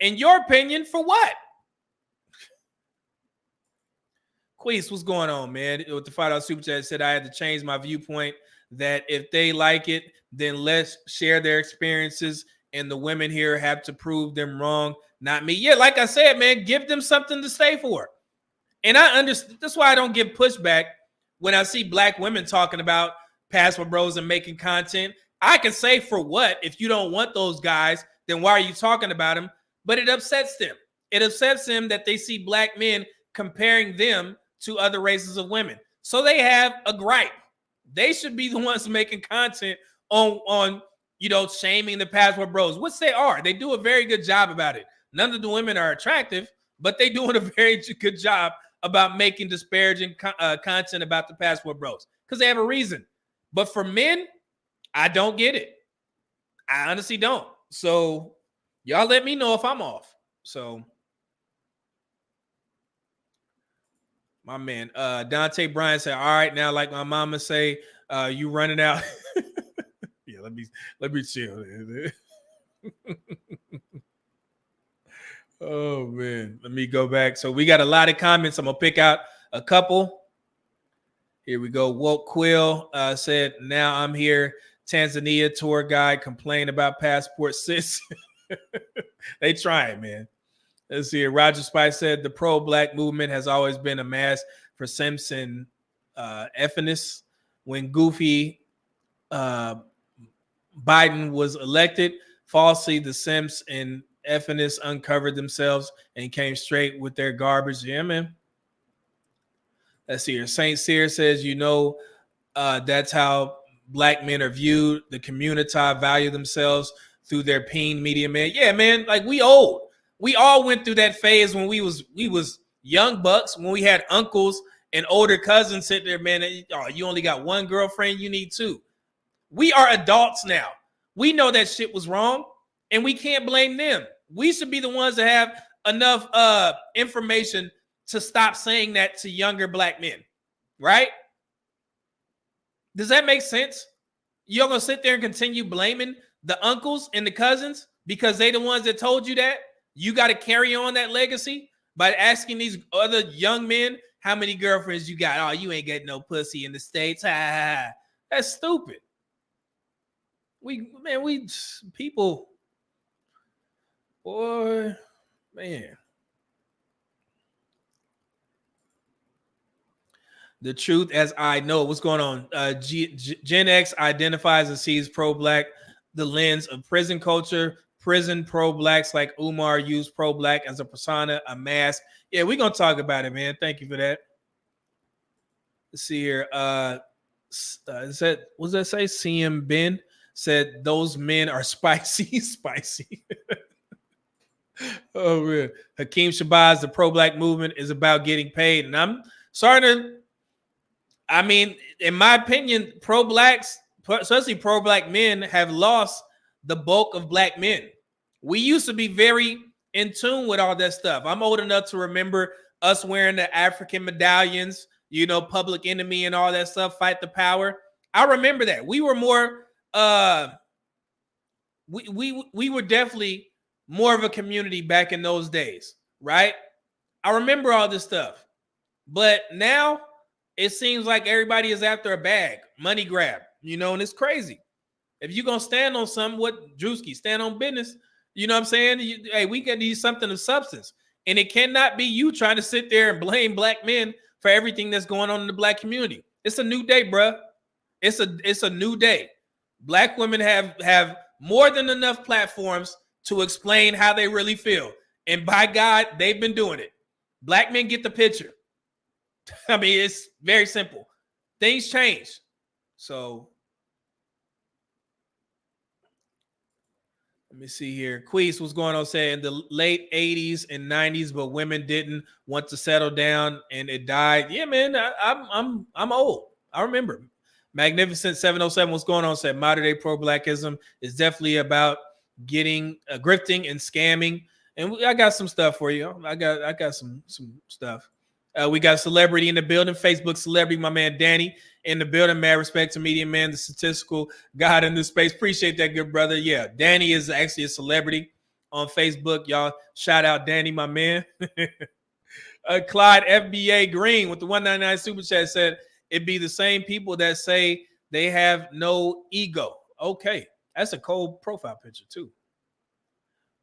In your opinion, for what? Queese, what's going on, man? With the $5 super chat, said I had to change my viewpoint that if they like it, then let's share their experiences, and the women here have to prove them wrong, not me. Yeah, like I said, man, give them something to stay for. And I understand. That's why I don't give pushback when I see black women talking about Password Bros and making content. I can say, for what? If you don't want those guys, then why are you talking about them? But it upsets them. It upsets them that they see black men comparing them to other races of women. So they have a gripe. They should be the ones making content on shaming the Password Bros, which they are. They do a very good job about it. None of the women are attractive, but they doing a very good job about making disparaging content about the Password Bros because they have a reason. But for men, I don't get it. I honestly don't. So y'all let me know if I'm off. So my man, Dante Bryan said, all right, now, like my mama say, you running out. Yeah, let me chill. Oh man, let me go back. So we got a lot of comments. I'm gonna pick out a couple. Here we go. Woke Quill said, now I'm here. Tanzania tour guide complain about passport sis. They trying, man. Let's see. Roger Spice said the pro-black movement has always been a mask for Simpson effiness. When Goofy Biden was elected, falsely the Simps and effiness uncovered themselves and came straight with their garbage. Yeah, man. Let's see here. Saint Cyr says, that's how black men are viewed. The community value themselves through their peen media, man. Yeah, man. Like, we old. We all went through that phase when we was young bucks, when we had uncles and older cousins sit there, man. Oh, you only got one girlfriend, you need two. We are adults now. We know that shit was wrong, and we can't blame them. We should be the ones that have enough information to stop saying that to younger black men, right? Does that make sense? You're going to sit there and continue blaming the uncles and the cousins because they the ones that told you that? You got to carry on that legacy by asking these other young men how many girlfriends you got. Oh, you ain't getting no pussy in the States. That's stupid. People, boy, man. The truth as I know. What's going on? Gen X identifies and sees pro-black the lens of prison culture. Prison pro-blacks like Umar use pro-black as a persona, a mask. Yeah, we're going to talk about it, man. Thank you for that. Let's see here. What does that say? CM Ben said those men are spicy. Oh, man. Hakeem Shabazz, the pro-black movement is about getting paid. And I'm starting to, in my opinion, pro-blacks, especially pro-black men, have lost the bulk of black men. We used to be very in tune with all that stuff. I'm old enough to remember us wearing the African medallions, Public Enemy and all that stuff, Fight the Power. I remember that. We were more we were definitely more of a community back in those days, right? I remember all this stuff. But now it seems like everybody is after a bag, money grab, and it's crazy. If you're going to stand on something, what Drewski, stand on business, you know what I'm saying? Hey, we can need something of substance. And it cannot be you trying to sit there and blame black men for everything that's going on in the black community. It's a new day, bruh. It's a new day. Black women have more than enough platforms to explain how they really feel. And by God, they've been doing it. Black men get the picture. It's very simple. Things change. So let me see here. Queese, what's going on? Saying the late 80s and 90s, but women didn't want to settle down and it died. Yeah, man, I'm old. I remember. Magnificent 707, what's going on? Said modern day pro-blackism is definitely about getting grifting and scamming And I got some stuff for you. I got some stuff. We got celebrity in the building, Facebook celebrity, my man Danny in the building. Mad respect to Media Man, the statistical god in this space. Appreciate that, good brother. Yeah, Danny is actually a celebrity on Facebook. Y'all shout out Danny, my man. Clyde FBA Green with the 199 super chat said it'd be the same people that say they have no ego. Okay, that's a cold profile picture too.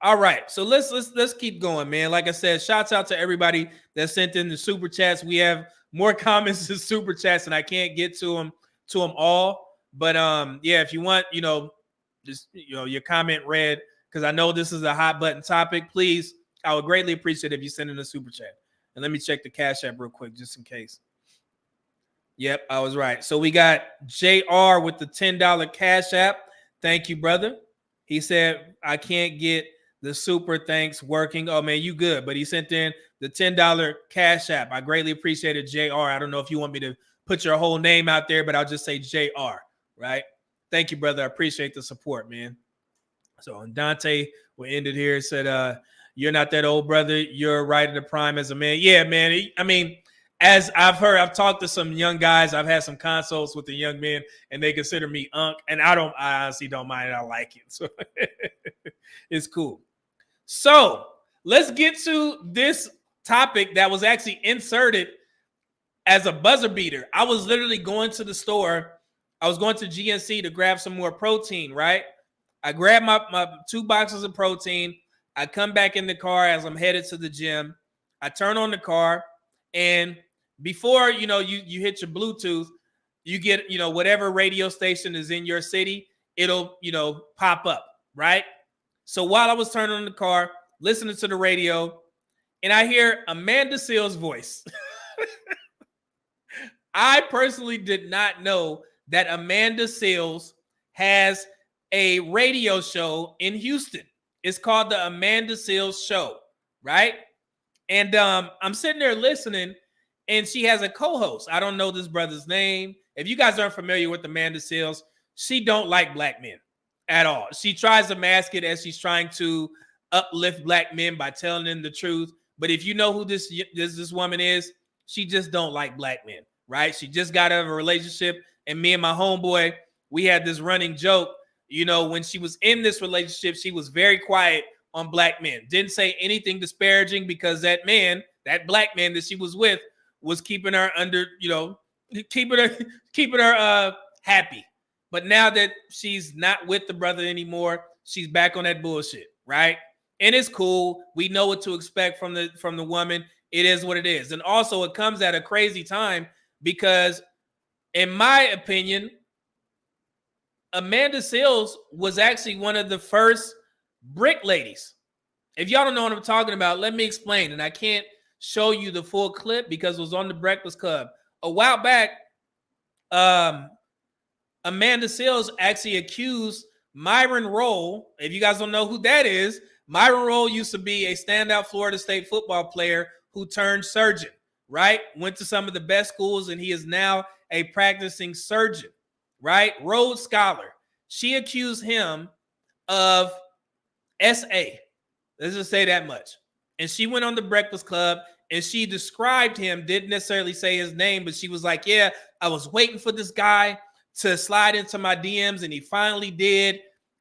All right, so let's keep going, man. Like I said, shouts out to everybody that sent in the super chats. We have more comments than super chats, and I can't get to them all. But yeah, if you want, just your comment read, because I know this is a hot button topic. Please, I would greatly appreciate it if you send in a super chat. And let me check the Cash App real quick, just in case. Yep, I was right. So we got JR with the $10 Cash App. Thank you, brother. He said, I can't get the super thanks working. Oh, man, you good. But he sent in the $10 Cash App. I greatly appreciate it, JR. I don't know if you want me to put your whole name out there, but I'll just say JR, right? Thank you, brother. I appreciate the support, man. So, and Dante will end it here. Said, you're not that old, brother. You're right in the prime as a man. Yeah, man. I mean, as I've heard, I've talked to some young guys. I've had some consults with the young men, and they consider me unk. And I honestly don't mind it. I like it. So it's cool. So let's get to this topic that was actually inserted as a buzzer beater. I was literally going to the store. I was going to GNC to grab some more protein, right? I grabbed my 2 boxes of protein. I come back in the car as I'm headed to the gym. I turn on the car, and before you hit your Bluetooth, you get whatever radio station is in your city, it'll pop up, right? So while I was turning on the car, listening to the radio, and I hear Amanda Seales' voice. I personally did not know that Amanda Seales has a radio show in Houston. It's called the Amanda Seales Show, right? And I'm sitting there listening, and she has a co-host. I don't know this brother's name. If you guys aren't familiar with Amanda Seales, she don't like black men at all. She tries to mask it as she's trying to uplift black men by telling them the truth. But if you know who this woman is, she just don't like black men, right? She just got out of a relationship, and me and my homeboy, we had this running joke. When she was in this relationship, she was very quiet on black men. Didn't say anything disparaging because that black man that she was with was keeping her under, keeping her happy. But now that she's not with the brother anymore, she's back on that bullshit, right? And it's cool. We know what to expect from the woman. It is what it is. And also it comes at a crazy time because, in my opinion, Amanda Seales was actually one of the first brick ladies. If y'all don't know what I'm talking about, let me explain. And I can't show you the full clip because it was on the Breakfast Club. A while back, Amanda Seales actually accused Myron Rolle. If you guys don't know who that is, Myron Rolle used to be a standout Florida State football player who turned surgeon, right? Went to some of the best schools, and he is now a practicing surgeon, right? Rhodes Scholar. She accused him of SA. Let's just say that much. And she went on the Breakfast Club, and she described him, didn't necessarily say his name, but she was like, yeah, I was waiting for this guy to slide into my DMs, and he finally did.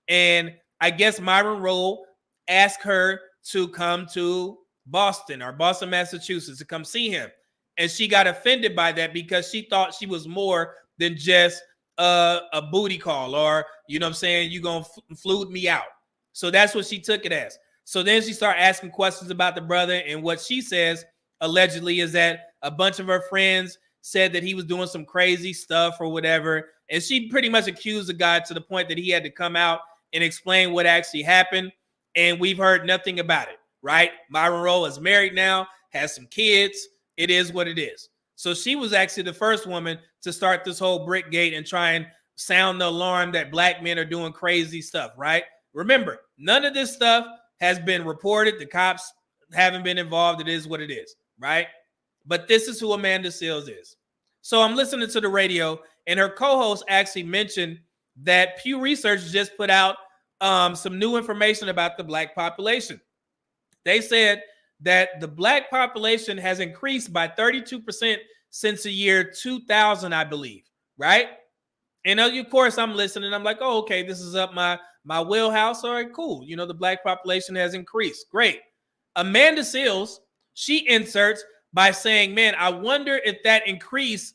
And I guess Myron Rolle asked her to come to Boston, Massachusetts, to come see him. And she got offended by that because she thought she was more than just a booty call, or, you know what I'm saying, you gonna flute me out. So that's what she took it as. So then she started asking questions about the brother, and what she says allegedly is that a bunch of her friends said that he was doing some crazy stuff or whatever, and she pretty much accused the guy to the point that he had to come out and explain what actually happened, and we've heard nothing about it, right? Myron Rolle is married now, has some kids. It is what it is. So she was actually the first woman to start this whole brick gate and try and sound the alarm that black men are doing crazy stuff, right? Remember, none of this stuff has been reported. The cops haven't been involved. It is what it is, right? But this is who Amanda Seales is. So I'm listening to the radio, and her co-host actually mentioned that Pew Research just put out some new information about the black population. They said that the black population has increased by 32% since the year 2000, I believe, right? And of course, I'm listening. I'm like, oh, okay, this is up my wheelhouse. All right, cool. You know, the black population has increased. Great. Amanda Seales, she inserts by saying, man, I wonder if that increase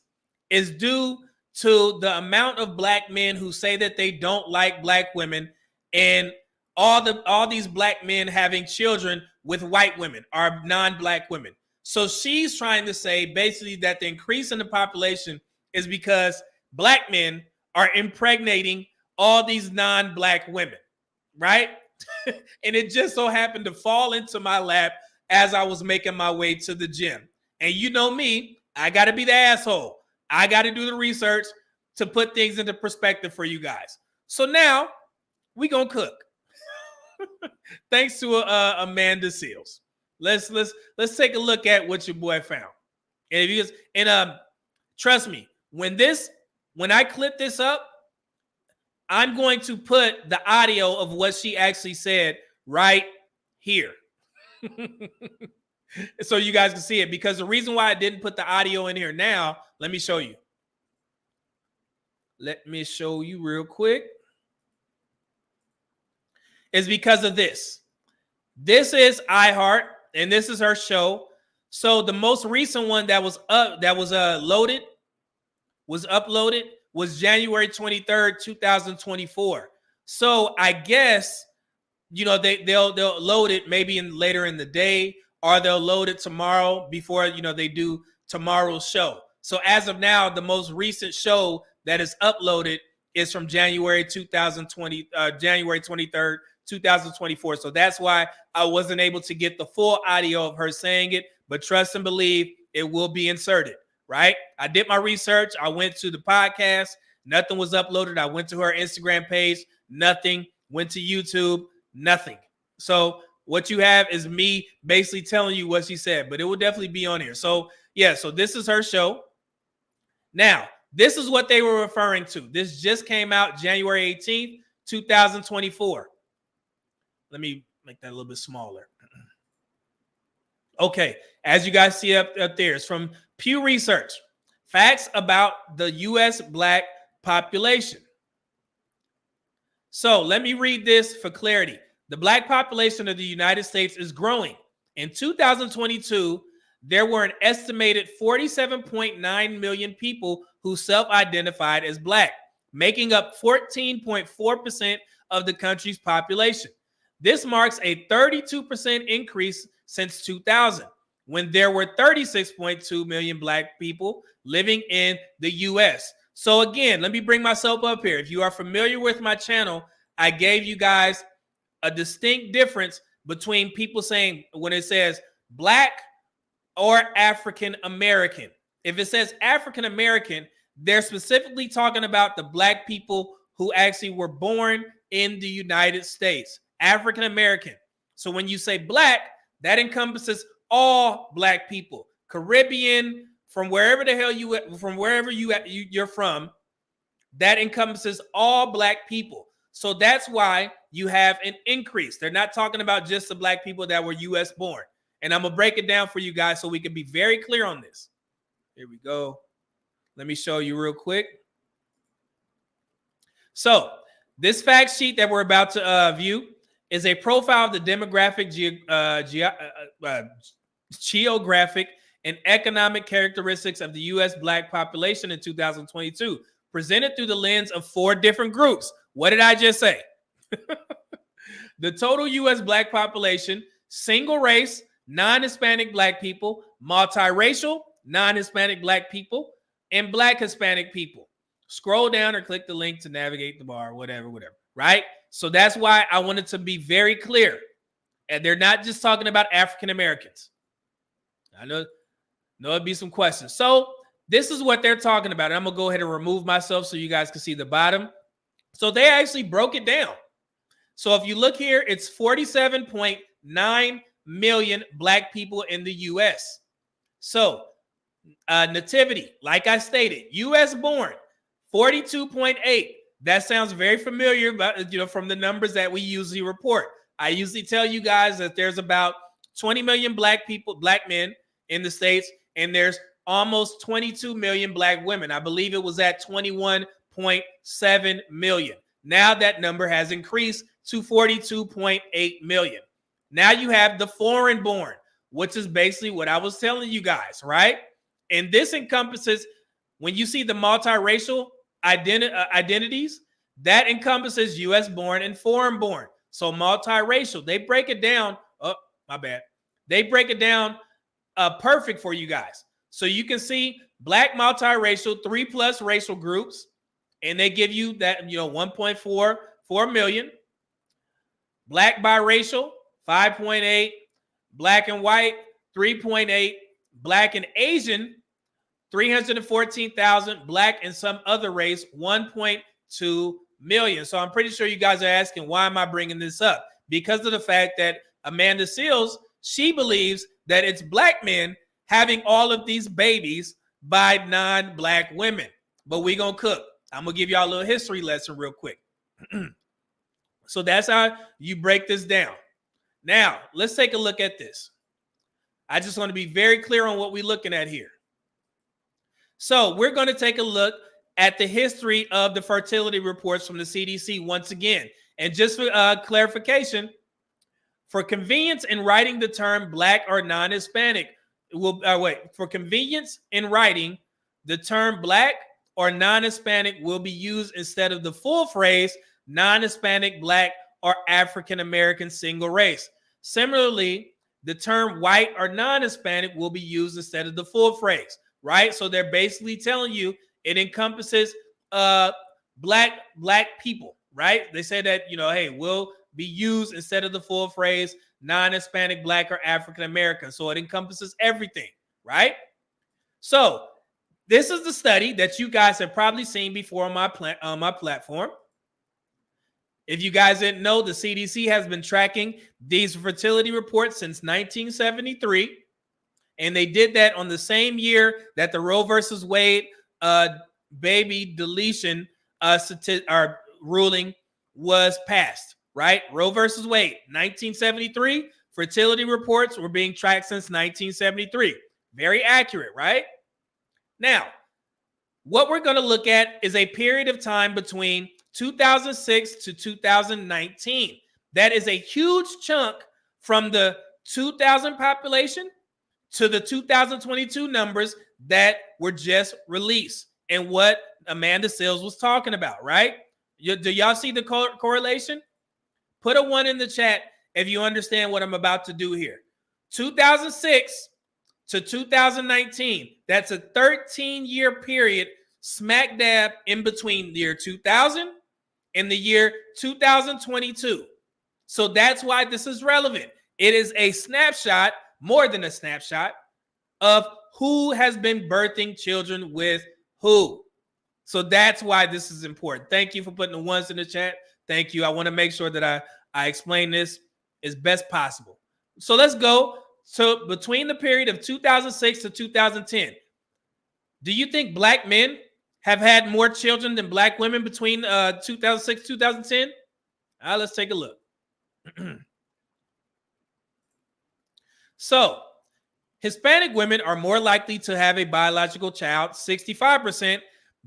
is due to the amount of black men who say that they don't like black women and all these black men having children with white women or non-black women. So she's trying to say basically that the increase in the population is because black men are impregnating all these non-black women, right? And it just so happened to fall into my lap as I was making my way to the gym. And you know me, I got to be the asshole. I got to do the research to put things into perspective for you guys. So now we gonna cook. Thanks to Amanda Seales. Let's take a look at what your boy found. And if you guys, trust me, when I clip this up, I'm going to put the audio of what she actually said right here. So you guys can see it, because the reason why I didn't put the audio in here now, let me show you. Let me show you real quick. Is because of this. This is iHeart, and this is her show. So the most recent one that was uploaded was January 23rd, 2024. So I guess, you know, they'll load it maybe later in the day, or they'll load it tomorrow before, you know, they do tomorrow's show. So as of now, the most recent show that is uploaded is from January 23rd, 2024. So that's why I wasn't able to get the full audio of her saying it, but trust and believe it will be inserted, right? I did my research. I went to the podcast. Nothing was uploaded. I went to her Instagram page. Nothing. Went to YouTube. Nothing. So what you have is me basically telling you what she said, but it will definitely be on here. So yeah, so this is her show. Now, this is what they were referring to. This just came out January 18th, 2024. Let me make that a little bit smaller. Okay, as you guys see up there, it's from Pew Research. Facts about the U.S. black population. So let me read this for clarity. The black population of the United States is growing. In 2022, there were an estimated 47.9 million people who self-identified as black, making up 14.4% of the country's population. This marks a 32% increase since 2000, when there were 36.2 million black people living in the U.S. So again, let me bring myself up here. If you are familiar with my channel, I gave you guys a distinct difference between people saying when it says black or African American. If it says African American, they're specifically talking about the black people who actually were born in the United States. African American. So when you say black, that encompasses all black people, Caribbean, from wherever the hell you're from, that encompasses all black people. So that's why you have an increase. They're not talking about just the black people that were U.S. born. And I'm going to break it down for you guys so we can be very clear on this. Here we go. Let me show you real quick. So this fact sheet that we're about to view is a profile of the demographic, geographic, and economic characteristics of the U.S. black population in 2022, presented through the lens of 4 different groups. What did I just say? The total U.S. black population, single race, non-Hispanic black people, multiracial, non-Hispanic black people, and black Hispanic people. Scroll down or click the link to navigate the bar, whatever, right? So that's why I wanted to be very clear. And they're not just talking about African Americans. I know it'd be some questions. So this is what they're talking about. I'm going to go ahead and remove myself so you guys can see the bottom. So they actually broke it down. So if you look here, it's 47.9 million black people in the U.S. So nativity, like I stated, U.S. born, 42.8. That sounds very familiar, but from the numbers that we usually report. I usually tell you guys that there's about 20 million black men in the States, and there's almost 22 million black women. I believe it was at 21.7 million. Now that number has increased to 42.8 million. Now you have the foreign born, which is basically what I was telling you guys, right? And this encompasses, when you see the multiracial identities, that encompasses U.S. born and foreign born. So multiracial, they break it down. Oh, my bad. They break it down perfect for you guys. So you can see black multiracial, 3+ racial groups, and they give you that, 1.44 million. Black biracial, 5.8. Black and white, 3.8. Black and Asian, 314,000. Black and some other race, 1.2 million. So I'm pretty sure you guys are asking, why am I bringing this up? Because of the fact that Amanda Seales, she believes that it's black men having all of these babies by non-black women. But we gonna cook. I'm gonna give y'all a little history lesson real quick. So that's how you break this down. Now, let's take a look at this. I just want to be very clear on what we're looking at here. So we're going to take a look at the history of the fertility reports from the CDC once again. And just for clarification, for convenience in writing the term black or non-Hispanic, for convenience in writing, the term black or non-Hispanic will be used instead of the full phrase non-Hispanic, black, or African American single race. Similarly, the term white or non-Hispanic will be used instead of the full phrase, right? So they're basically telling you it encompasses black people, right? They say that, hey, will be used instead of the full phrase non-Hispanic, black, or African American. So it encompasses everything, right? So this is the study that you guys have probably seen before on my platform. If you guys didn't know, the CDC has been tracking these fertility reports since 1973. And they did that on the same year that the Roe versus Wade baby deletion ruling was passed, right? Roe versus Wade, 1973. Fertility reports were being tracked since 1973. Very accurate, right? Now, what we're going to look at is a period of time between 2006 to 2019. That is a huge chunk from the 2000 population to the 2022 numbers that were just released and what Amanda Seales was talking about, right? Do y'all see the correlation? Put a 1 in the chat if you understand what I'm about to do here. 2006 to 2019, that's a 13-year period smack dab in between the year 2000 and the year 2022. So that's why this is relevant. It is a snapshot, more than a snapshot, of who has been birthing children with who. So that's why this is important. Thank you for putting the 1s in the chat. Thank you. I want to make sure that I explain this as best possible. So let's go. So between the period of 2006 to 2010, do you think black men have had more children than black women between 2006 2010? Let's take a look. So, Hispanic women are more likely to have a biological child, 65%,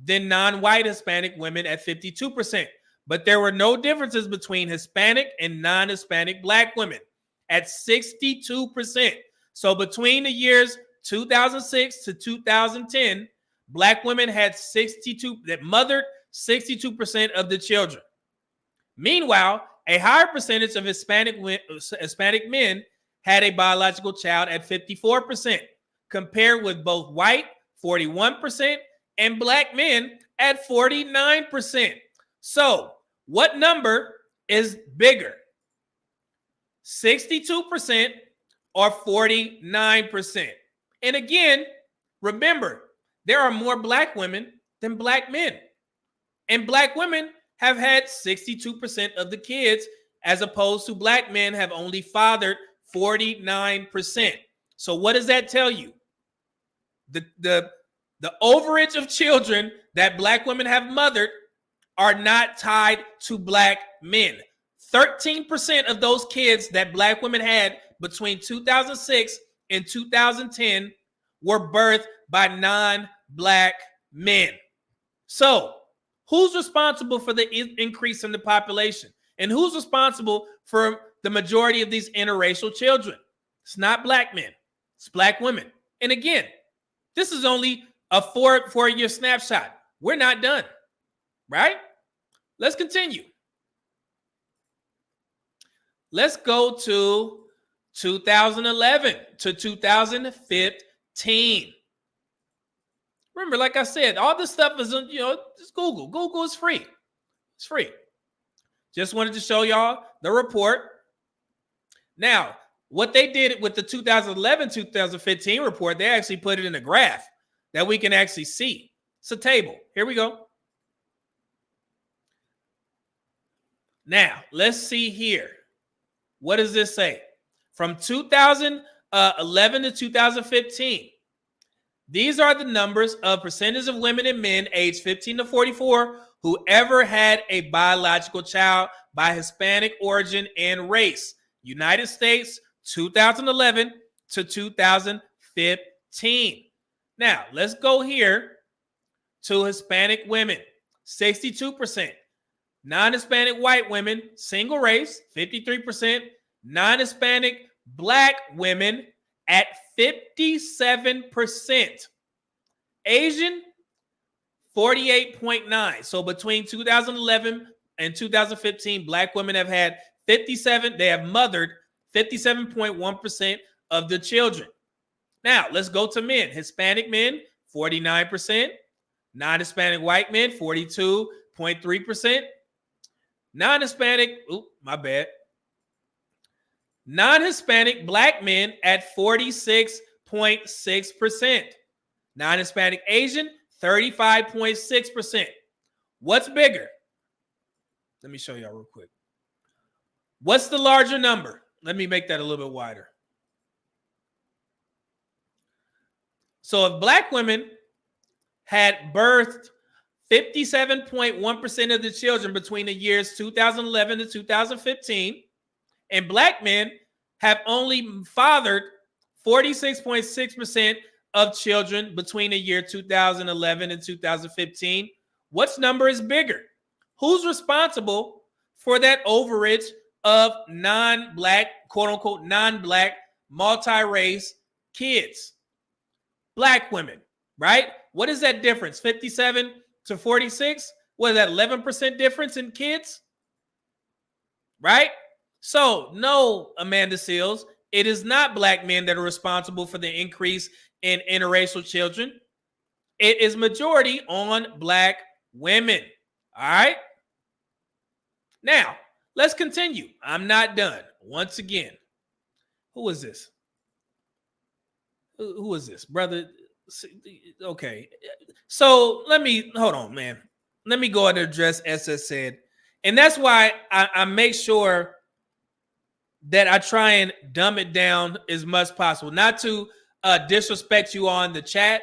than non-white Hispanic women at 52%. But there were no differences between Hispanic and non-Hispanic black women at 62%. So between the years 2006 to 2010, black women had mothered 62% of the children. Meanwhile, a higher percentage of Hispanic men had a biological child at 54%, compared with both white, 41%, and black men at 49%. So, what number is bigger? 62% or 49%? And again, remember, there are more black women than black men. And black women have had 62% of the kids, as opposed to black men have only fathered 49%. So what does that tell you? The overage of children that black women have mothered are not tied to black men. 13% of those kids that black women had between 2006 and 2010 were birthed by non-Black men. So, who's responsible for the increase in the population? And who's responsible for the majority of these interracial children? It's not Black men. It's Black women. And again, this is only a four-year snapshot. We're not done, right? Let's continue. Let's go to 2011 to 2015. Remember, like I said, all this stuff is, just Google. Google is free. It's free. Just wanted to show y'all the report. Now, what they did with the 2011-2015 report, they actually put it in a graph that we can actually see. It's a table. Here we go. Now, let's see here. What does this say? From 2011 to 2015, these are the numbers of percentage of women and men aged 15 to 44 who ever had a biological child by Hispanic origin and race. United States, 2011 to 2015. Now, let's go here to Hispanic women, 62%. Non-Hispanic white women, single race, 53%. Non-Hispanic Black women at 57%. Asian, 48.9. So between 2011 and 2015, Black women have had 57. They have mothered 57.1% of the children. Now, let's go to men. Hispanic men, 49%. Non-Hispanic white men, 42.3%. Non-Hispanic, non-Hispanic Black men at 46.6%. Non-Hispanic Asian, 35.6%. What's bigger? Let me show y'all real quick. What's the larger number? Let me make that a little bit wider. So if Black women had birthed 57.1% of the children between the years 2011 to 2015, and Black men have only fathered 46.6% of children between the year 2011 and 2015. Which number is bigger? Who's responsible for that overage of non-Black, quote unquote, non-Black, multi-race kids? Black women, right? What is that difference? 57 to 46? What is that, 11% difference in kids? Right? So, no, Amanda Seals, it is not Black men that are responsible for the increase in interracial children. It is majority on Black women. All right? Now, let's continue. I'm not done. Once again, who is this? Who is this, brother? Okay. So hold on, man. Let me go ahead and address SS said. And that's why I make sure that I try and dumb it down as much as possible. Not to disrespect you on the chat,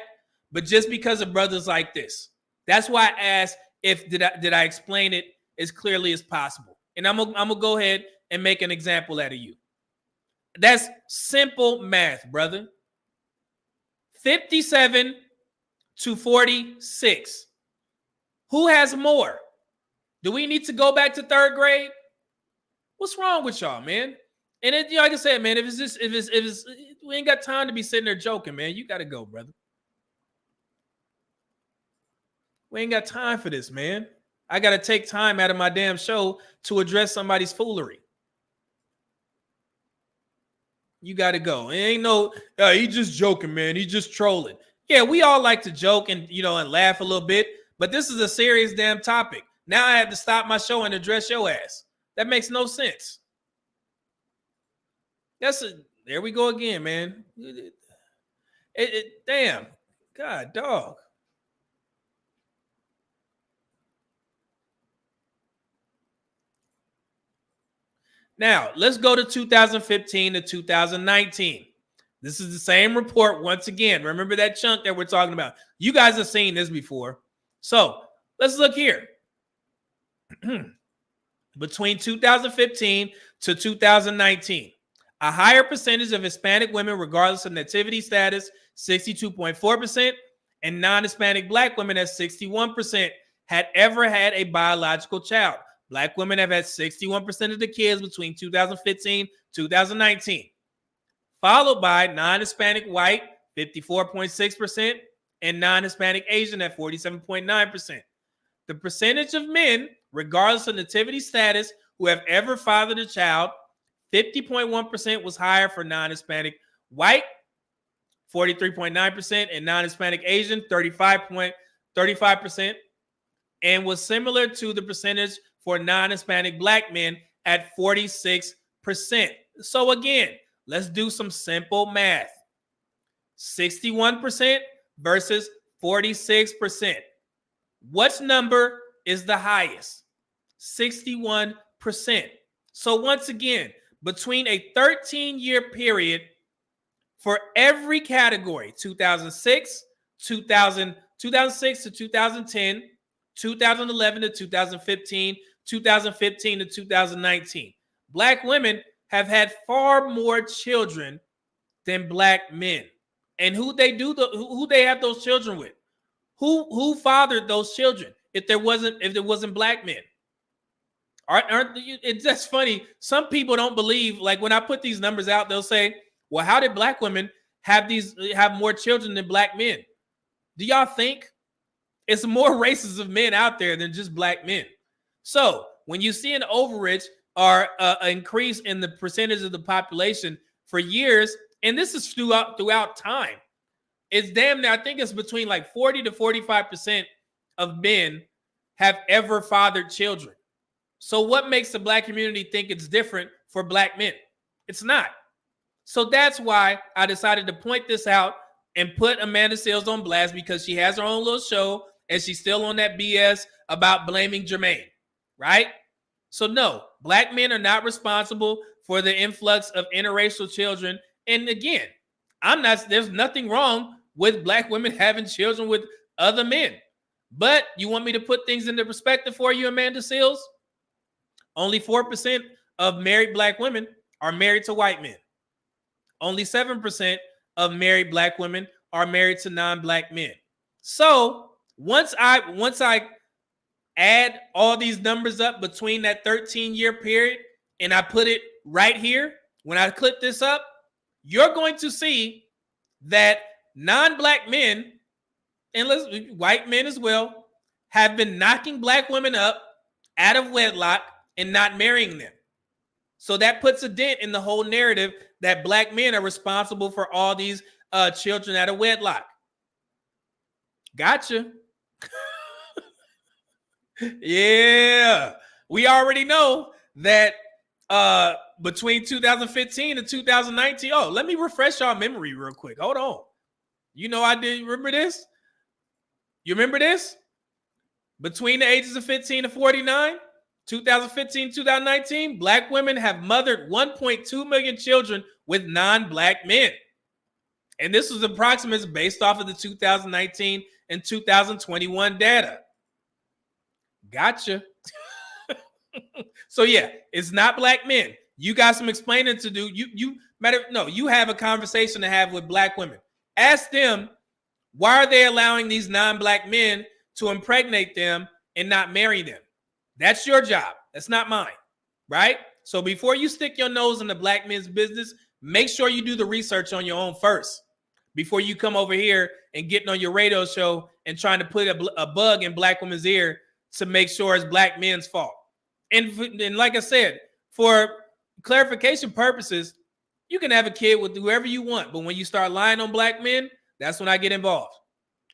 but just because of brothers like this. That's why I asked did I explain it as clearly as possible. And I'm gonna go ahead and make an example out of you. That's simple math, brother. 57 to 46. Who has more? Do we need to go back to third grade? What's wrong with y'all, man? And it, like I said, man, if it's we ain't got time to be sitting there joking, man. You gotta go, brother. We ain't got time for this, man. I gotta take time out of my damn show to address somebody's foolery. You got to go. It ain't no, he just joking, man. He just trolling. Yeah, we all like to joke and, and laugh a little bit, but this is a serious damn topic. Now I have to stop my show and address your ass. That makes no sense. There we go again, man. Damn. God, dog. Now, let's go to 2015 to 2019. This is the same report once again. Remember that chunk that we're talking about. You guys have seen this before. So let's look here. Between 2015 to 2019, A higher percentage of Hispanic women, regardless of nativity status, 62.4%, and non-Hispanic Black women at 61%, had ever had a biological child. Black women have had 61% of the kids between 2015 2019, followed by non-Hispanic white, 54.6%, and non-Hispanic Asian at 47.9%. The percentage of men, regardless of nativity status, who have ever fathered a child, 50.1% was higher for non-Hispanic white, 43.9%, and non-Hispanic Asian, 35%, and was similar to the percentage for non-Hispanic Black men at 46%. So again, let's do some simple math. 61% versus 46%. What number is the highest? 61%. So once again, between a 13-year period for every category, 2006 to 2010, 2011 to 2015, 2015 to 2019, Black women have had far more children than Black men. And who they have those children with? Who fathered those children if there wasn't Black men? It's just funny. Some people don't believe, like when I put these numbers out, they'll say, well, how did Black women have more children than Black men? Do y'all think it's more races of men out there than just Black men? So when you see an overage or an increase in the percentage of the population for years, and this is throughout time, it's damn near, I think it's between like 40 to 45% of men have ever fathered children. So what makes the Black community think it's different for Black men? It's not. So that's why I decided to point this out and put Amanda Seales on blast, because she has her own little show and she's still on that BS about blaming Jermaine, right? So no, Black men are not responsible for the influx of interracial children. And again, there's nothing wrong with Black women having children with other men. But you want me to put things into perspective for you, Amanda Seales? Only 4% of married Black women are married to white men. Only 7% of married Black women are married to non-Black men. So once I add all these numbers up between that 13-year period and I put it right here, when I clip this up, you're going to see that non-Black men, and white men as well, have been knocking Black women up out of wedlock and not marrying them. So that puts a dent in the whole narrative that Black men are responsible for all these children out of wedlock. Gotcha. Yeah. We already know that between 2015 and 2019, let me refresh y'all memory real quick. Hold on. You know I did. Remember this? You remember this? Between the ages of 15 to 49, 2015, 2019, Black women have mothered 1.2 million children with non-Black men. And this was approximates based off of the 2019 and 2021 data. Gotcha. So yeah, it's not Black men. You got some explaining to do. You have a conversation to have with Black women. Ask them, why are they allowing these non-Black men to impregnate them and not marry them? That's your job. That's not mine, right? So before you stick your nose in the Black men's business, make sure you do the research on your own first before you come over here and getting on your radio show and trying to put a bug in Black women's ear to make sure it's Black men's fault. And like I said, for clarification purposes, you can have a kid with whoever you want, but when you start lying on Black men, that's when I get involved.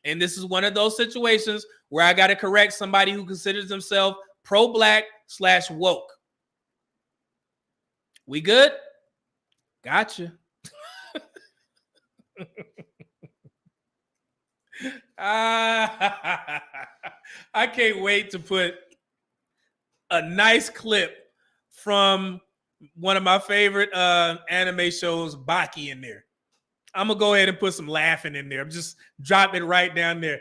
And this is one of those situations where I got to correct somebody who considers themselves pro-Black / woke. We good? Gotcha. I can't wait to put a nice clip from one of my favorite anime shows, Baki, in there. I'm gonna go ahead and put some laughing in there. I'm just drop it right down there.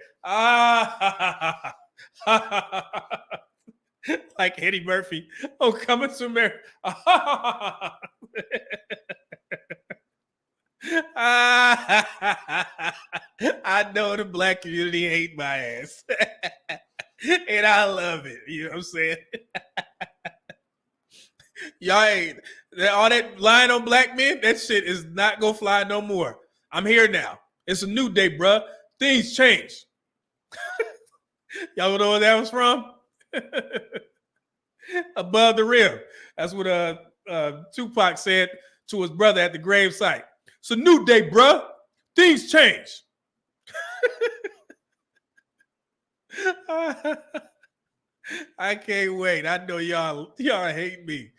Like Eddie Murphy. Oh, coming to America. I know the black community hate my ass. And I love it. You know what I'm saying? Y'all ain't all that lying on black men, that shit is not gonna fly no more. I'm here now. It's a new day, bruh. Things change. Y'all know where that was from? Above the rim. That's what Tupac said to his brother at the gravesite. It's a new day, bruh. Things change. I can't wait. I know y'all hate me.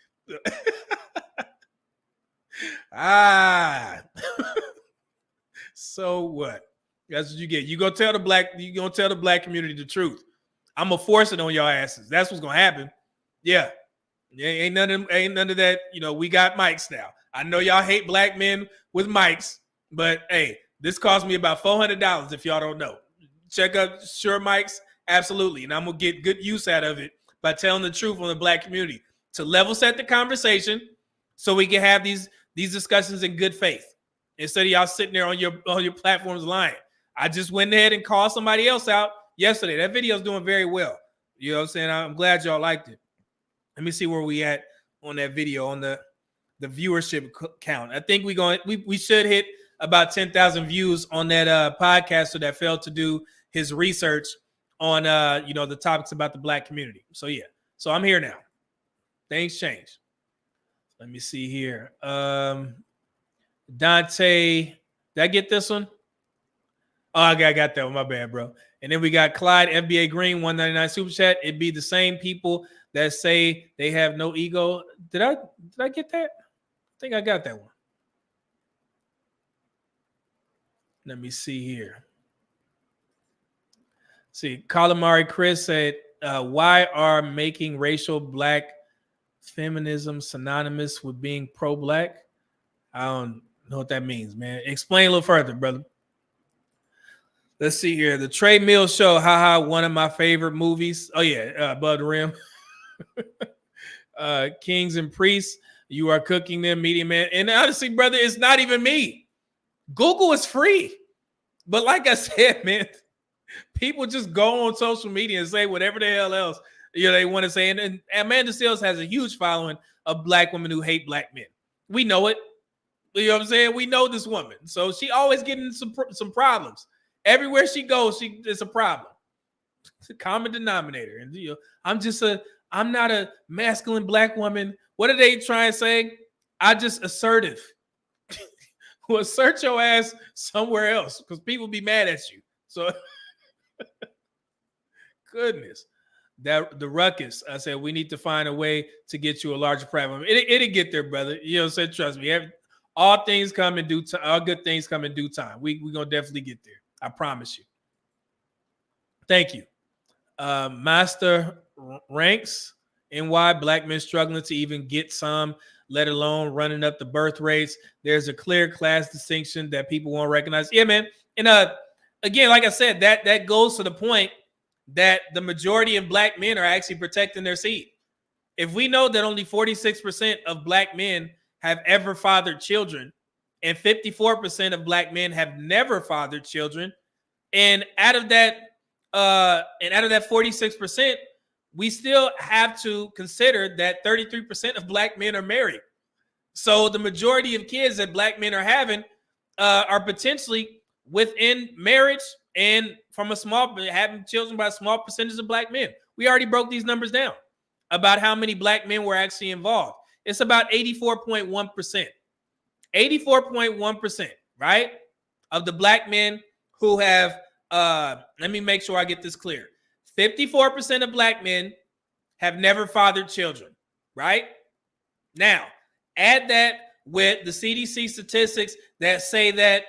So what? That's what you get. You gonna tell the black community the truth. I'm gonna force it on y'all asses. That's what's gonna happen. Yeah. Ain't none of that. You know, we got mics now. I know y'all hate black men with mics, but hey, this cost me about $400 if y'all don't know. Check out Shure Mics, absolutely. And I'm gonna get good use out of it by telling the truth on the black community to level set the conversation so we can have these discussions in good faith. Instead of y'all sitting there on your platforms lying. I just went ahead and called somebody else out yesterday. That video is doing very well. You know what I'm saying? I'm glad y'all liked it. Let me see where we at on that video on the viewership count. I think we should hit about 10,000 views on that podcaster that failed to do his research on the topics about the black community. So yeah. So I'm here now. Things change. Let me see here. Dante, did I get this one? Oh, I got that one. My bad, bro. And then we got Clyde FBA Green 199 super chat. It'd be the same people that say they have no ego. Did I get that? I think I got that one. Let me see here. See, Calamari Chris said, why are making racial black feminism synonymous with being pro-black? I don't know what that means, man. Explain a little further, brother. Let's see here. The Trey Mills Show, haha, one of my favorite movies. Oh, yeah, Above the Rim. Kings and Priests, you are cooking them, Media Man. And honestly, brother, it's not even me. Google is free. But like I said, man, people just go on social media and say whatever the hell else they want to say. And Amanda Seales has a huge following of black women who hate black men. We know it. You know what I'm saying? We know this woman. So she always getting some problems. Everywhere she goes, it's a problem. It's a common denominator. And I'm not a masculine black woman. What are they trying to say? I'm just assertive. Well, assert your ass somewhere else because people be mad at you. So, goodness. The ruckus. I said, we need to find a way to get you a larger platform. It'll get there, brother. You know what I'm saying? Trust me. All things come in due time. All good things come in due time. We're going to definitely get there. I promise you. Thank you. Master Ranks, NY, black men struggling to even get some, let alone running up the birth rates. There's a clear class distinction that people won't recognize. Yeah, man. And again, like I said, that goes to the point that the majority of black men are actually protecting their seed. If we know that only 46% of black men have ever fathered children, and 54% of black men have never fathered children, and out of that 46%, we still have to consider that 33% of black men are married. So the majority of kids that black men are having are potentially within marriage and having children by a small percentage of black men. We already broke these numbers down about how many black men were actually involved. It's about 84.1%. 84.1%, right, of the black men who have, let me make sure I get this clear. 54% of black men have never fathered children, right? Now, add that with the CDC statistics that say that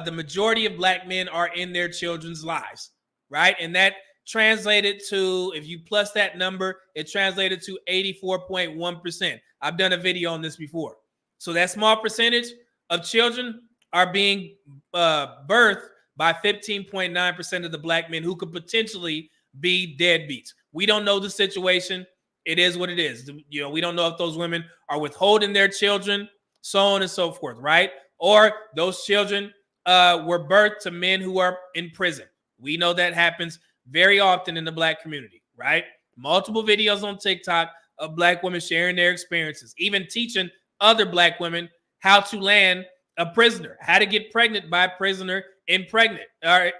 the majority of black men are in their children's lives, right? And that translated to, if you plus that number, it translated to 84.1%. I've done a video on this before. So that small percentage of children are being birthed by 15.9% of the black men who could potentially be deadbeats. We don't know the situation. It is what it is. We don't know if those women are withholding their children, so on and so forth, right? or those children were birthed to men who are in prison. We know that happens very often in the Black community, right? Multiple videos on TikTok of Black women sharing their experiences, even teaching other Black women how to land a prisoner, how to get pregnant by a prisoner impregnant, or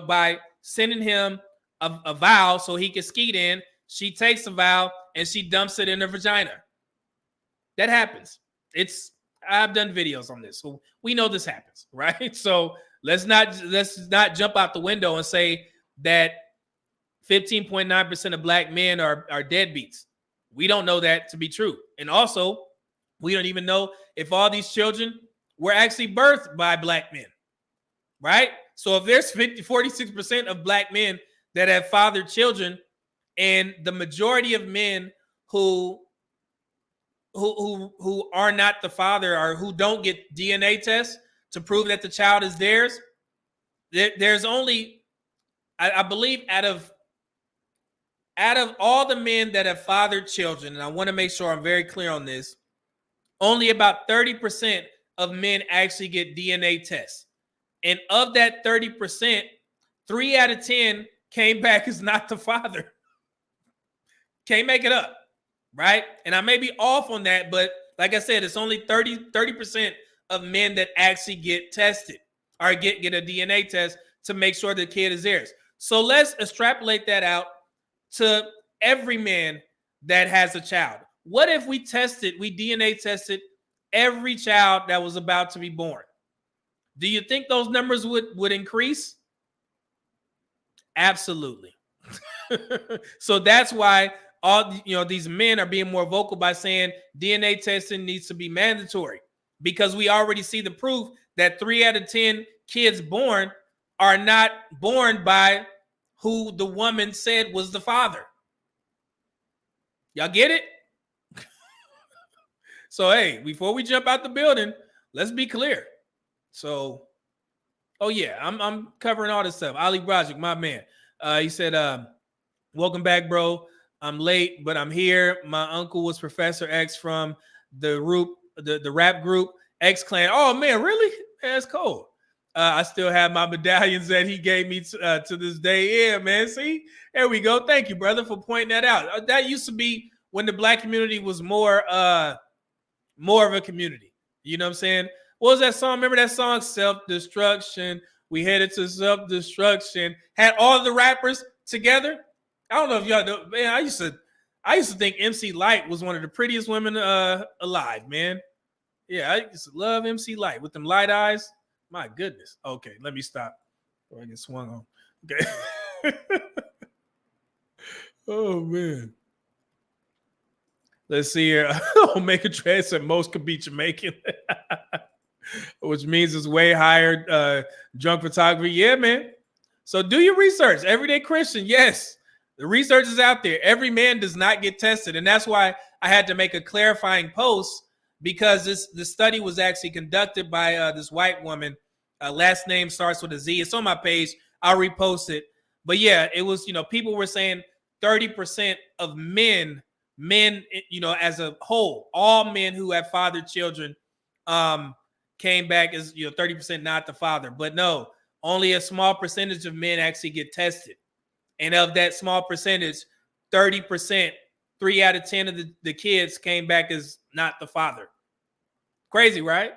by sending him a vial so he can skeet in. She takes a vial and she dumps it in her vagina. That happens. I've done videos on this, so we know this happens, right? So let's not jump out the window and say that 15.9% of Black men are deadbeats. We don't know that to be true. And also, we don't even know if all these children were actually birthed by Black men, right? So if there's 46% of Black men that have fathered children, and the majority of men who are not the father or who don't get DNA tests to prove that the child is theirs, there's only, I believe, out of all the men that have fathered children, and I want to make sure I'm very clear on this, only about 30% of men actually get DNA tests. And of that 30%, 3 out of 10 came back as not the father. Can't make it up, right? And I may be off on that, but like I said, it's only 30% of men that actually get tested or get a DNA test to make sure the kid is theirs. So let's extrapolate that out to every man that has a child. What if we DNA tested every child that was about to be born? Do you think those numbers would increase? Absolutely. So that's why these men are being more vocal by saying DNA testing needs to be mandatory, because we already see the proof that 3 out of 10 kids born are not born by who the woman said was the father. Y'all get it? So, hey, before we jump out the building, let's be clear. So, oh yeah, I'm covering all this stuff. Ali Brajic, my man. He said, welcome back, bro. I'm late, but I'm here. My uncle was Professor X from the rap group X Clan. Oh man, really? That's cool. I still have my medallions that he gave me to this day. Yeah, man. See, there we go. Thank you, brother, for pointing that out. That used to be when the Black community was more of a community. You know what I'm saying? What was that song? Remember that song, Self-Destruction? We headed to self-destruction. Had all the rappers together. I don't know if y'all know, man. I used to think MC Lyte was one of the prettiest women alive, man. Yeah, I used to love MC Lyte with them light eyes. My goodness. Okay, let me stop before I get swung on. Okay. Oh man. Let's see here. Omega Trade said most could be Jamaican, which means it's way higher drunk photography. Yeah, man. So do your research. Everyday Christian, yes. The research is out there. Every man does not get tested. And that's why I had to make a clarifying post, because the study was actually conducted by this white woman. Last name starts with a Z. It's on my page. I'll repost it. But yeah, it was, people were saying 30% of men, as a whole, all men who have fathered children came back as, 30% not the father. But no, only a small percentage of men actually get tested. And of that small percentage, 30%, 3 out of 10 of the kids came back as not the father. Crazy, right?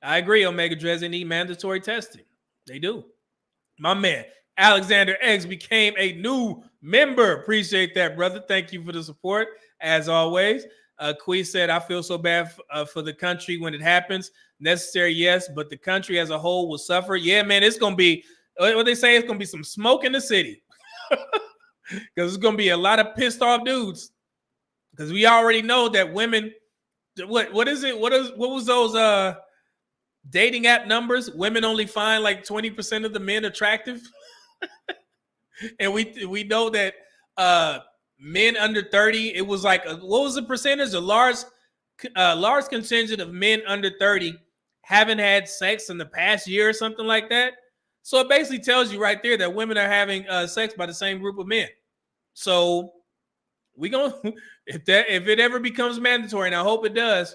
I agree, Omega Drez, they need mandatory testing. They do. My man, Alexander X became a new member. Appreciate that, brother. Thank you for the support, as always. Quee said, I feel so bad for the country when it happens. Necessary, yes, but the country as a whole will suffer. Yeah, man, it's going to be, what they say, it's going to be some smoke in the city. Because there's going to be a lot of pissed off dudes. Because we already know that women, what is it? What was those dating app numbers? Women only find like 20% of the men attractive. And we know that men under 30, it was like, what was the percentage? A large contingent of men under 30 haven't had sex in the past year or something like that. So it basically tells you right there that women are having sex by the same group of men. So we gonna if it ever becomes mandatory, and I hope it does,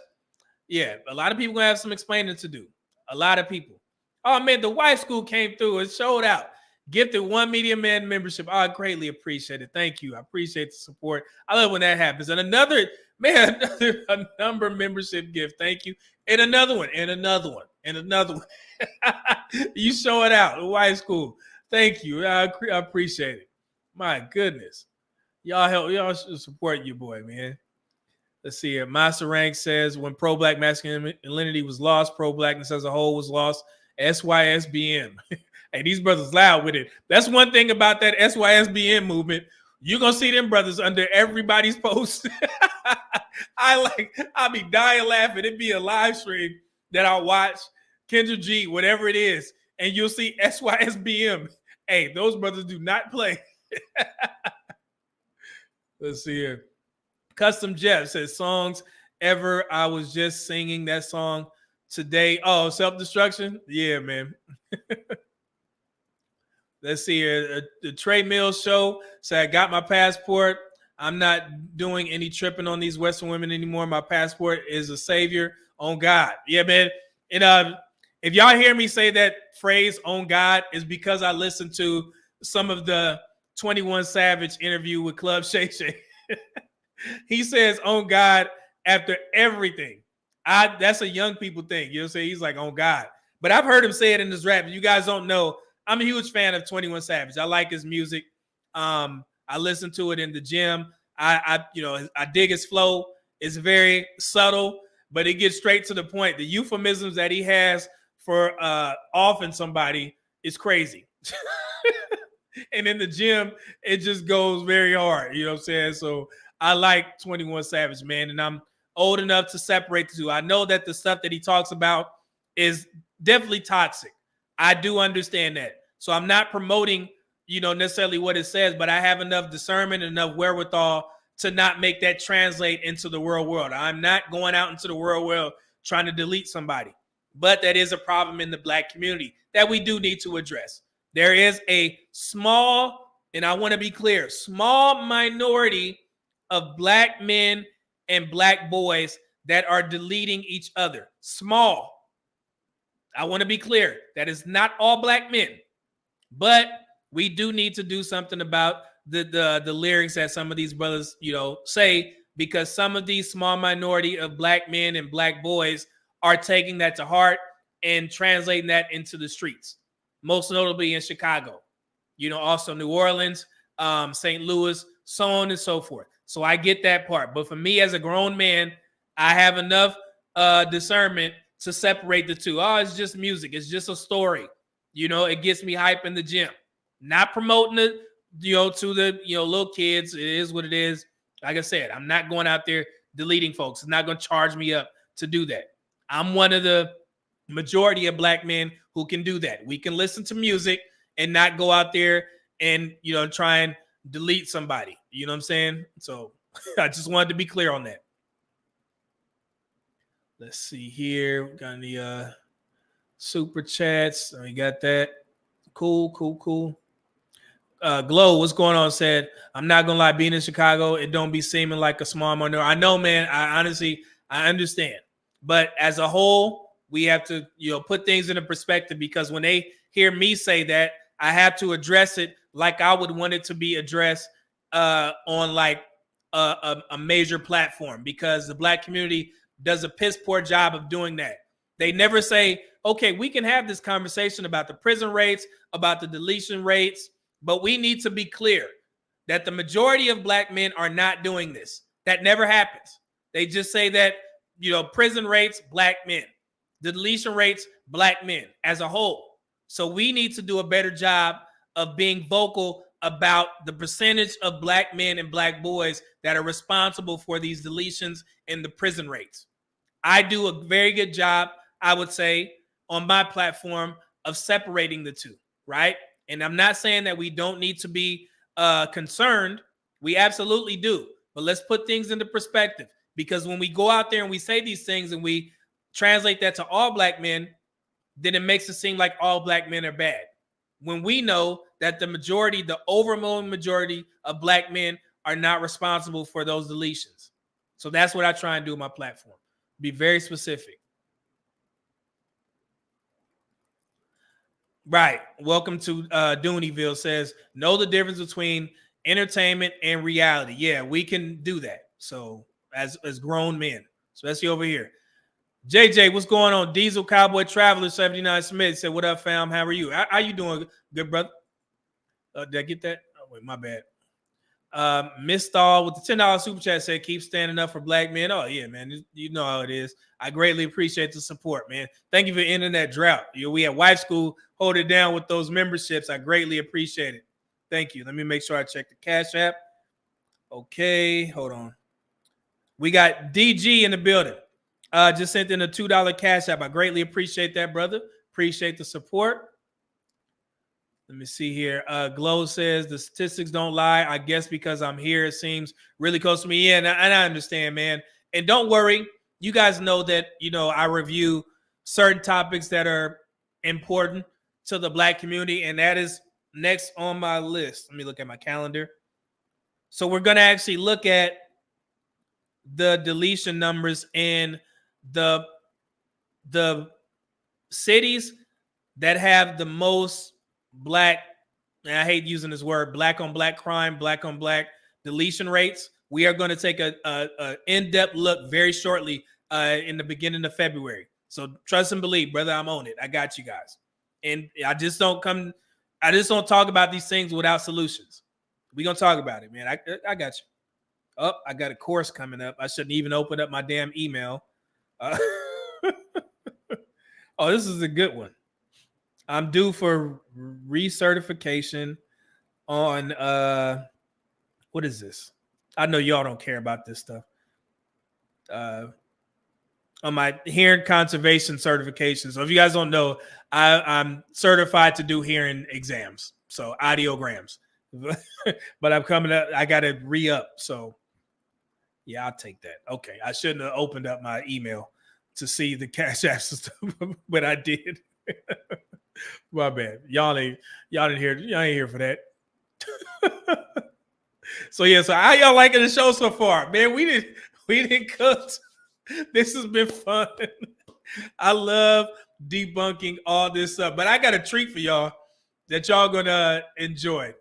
Yeah, a lot of people gonna have some explaining to do. A lot of people. Oh man, the wife school came through and showed out. Gifted one Media Man membership. Oh, I greatly appreciate it. Thank you. I appreciate the support. I love when that happens. And another man, a number membership gift. Thank you. And another one, and another one, and another one. You show it out. The wife school. Thank you. I appreciate it. My goodness. Y'all help. Y'all should support your boy, man. Let's see here. Master Rank says when pro-black masculinity was lost, pro-blackness as a whole was lost. SYSBM. Hey, these brothers loud with it. That's one thing about that SYSBM movement. You're gonna see them brothers under everybody's post. I'll be dying laughing. It'd be a live stream that I'll watch, Kendra G, whatever it is, and you'll see SYSBM. Hey, those brothers do not play. Let's see here. Custom Jeff says songs ever. I was just singing that song today. Oh, self-destruction? Yeah, man. Let's see here. The Trey Mills show said, I got my passport. I'm not doing any tripping on these Western women anymore. My passport is a savior on God. Yeah, man. And if y'all hear me say that phrase on God, is because I listened to some of the 21 Savage interview with Club Shay Shay. He says on God after everything. That's a young people thing. You know what I'm saying? He's like on God. But I've heard him say it in his rap. You guys don't know. I'm a huge fan of 21 Savage. I like his music. I listen to it in the gym. I dig his flow. It's very subtle, but it gets straight to the point. The euphemisms that he has for offing somebody is crazy. And in the gym, it just goes very hard. You know what I'm saying? So I like 21 Savage, man, and I'm old enough to separate the two. I know that the stuff that he talks about is definitely toxic. I do understand that. So I'm not promoting, necessarily what it says, but I have enough discernment, enough wherewithal to not make that translate into the real world. I'm not going out into the real world trying to delete somebody. But that is a problem in the Black community that we do need to address. There is a small, and I want to be clear, small minority of Black men and Black boys that are deleting each other. Small. I want to be clear. That is not all Black men. But we do need to do something about the lyrics that some of these brothers, say, because some of these small minority of Black men and Black boys are taking that to heart and translating that into the streets, most notably in Chicago, also New Orleans, St. Louis, so on and so forth. So I get that part. But for me as a grown man, I have enough discernment to separate the two. Oh, it's just music. It's just a story. It gets me hype in the gym. Not promoting it, to the, little kids. It is what it is. Like I said, I'm not going out there deleting folks. It's not going to charge me up to do that. I'm one of the majority of Black men who can do that. We can listen to music and not go out there and, try and delete somebody. You know what I'm saying? So I just wanted to be clear on that. Let's see here. We got any super chats. We got that. Cool. Glow, what's going on? Said, I'm not gonna lie, being in Chicago, it don't be seeming like a small minority. I know, man. I understand. But as a whole, we have to, put things into perspective, because when they hear me say that, I have to address it like I would want it to be addressed on like a major platform, because the Black community does a piss poor job of doing that. They never say, okay, we can have this conversation about the prison rates, about the deletion rates, but we need to be clear that the majority of Black men are not doing this. That never happens. They just say that, prison rates, Black men, the deletion rates, Black men as a whole. So we need to do a better job of being vocal about the percentage of Black men and Black boys that are responsible for these deletions and the prison rates. I do a very good job, I would say, on my platform of separating the two, right? And I'm not saying that we don't need to be concerned. We absolutely do. But let's put things into perspective, because when we go out there and we say these things and we translate that to all Black men, then it makes it seem like all Black men are bad. When we know that the overwhelming majority of Black men are not responsible for those deletions. So that's what I try and do on my platform. Be very specific. Right. Welcome to Dooneyville says, know the difference between entertainment and reality. Yeah, we can do that. So as grown men, especially over here. JJ, what's going on? Diesel Cowboy Traveler 79 Smith said, what up, fam? How are you? How you doing, good brother? Did I get that? Oh, wait, my bad. Miss Stahl with the $10 super chat said, keep standing up for black men. Oh, yeah, man. You know how it is. I greatly appreciate the support, man. Thank you for ending that drought. We at Wife School hold it down with those memberships. I greatly appreciate it. Thank you. Let me make sure I check the Cash App. Okay, hold on. We got DG in the building. Just sent in a $2 Cash App. I greatly appreciate that, brother. Appreciate the support. Let me see here. Glow says the statistics don't lie. I guess because I'm here, it seems really close to me. Yeah, and I understand, man. And don't worry. You guys know that, I review certain topics that are important to the black community, and that is next on my list. Let me look at my calendar. So we're going to actually look at the deletion numbers in the cities that have the most black, and I hate using this word, black on black crime, black on black deletion rates. We are going to take a in-depth look very shortly in the beginning of February. So trust and believe, brother, I'm on it. I got you guys. And I just don't talk about these things without solutions. We're going to talk about it, man. I got you. Oh, I got a course coming up. I shouldn't even open up my damn email. Oh, this is a good one. I'm due for recertification on what is this? I know y'all don't care about this stuff. On my hearing conservation certification. So if you guys don't know, I'm certified to do hearing exams, so audiograms. But I'm coming up. I got to re-up. So yeah, I'll take that. Okay, I shouldn't have opened up my email to see the Cash Apps and stuff, but I did. My bad. Y'all ain't here for that. So yeah, so how y'all liking the show so far? Man, we didn't cook. This has been fun. I love debunking all this stuff, but I got a treat for y'all that y'all gonna enjoy.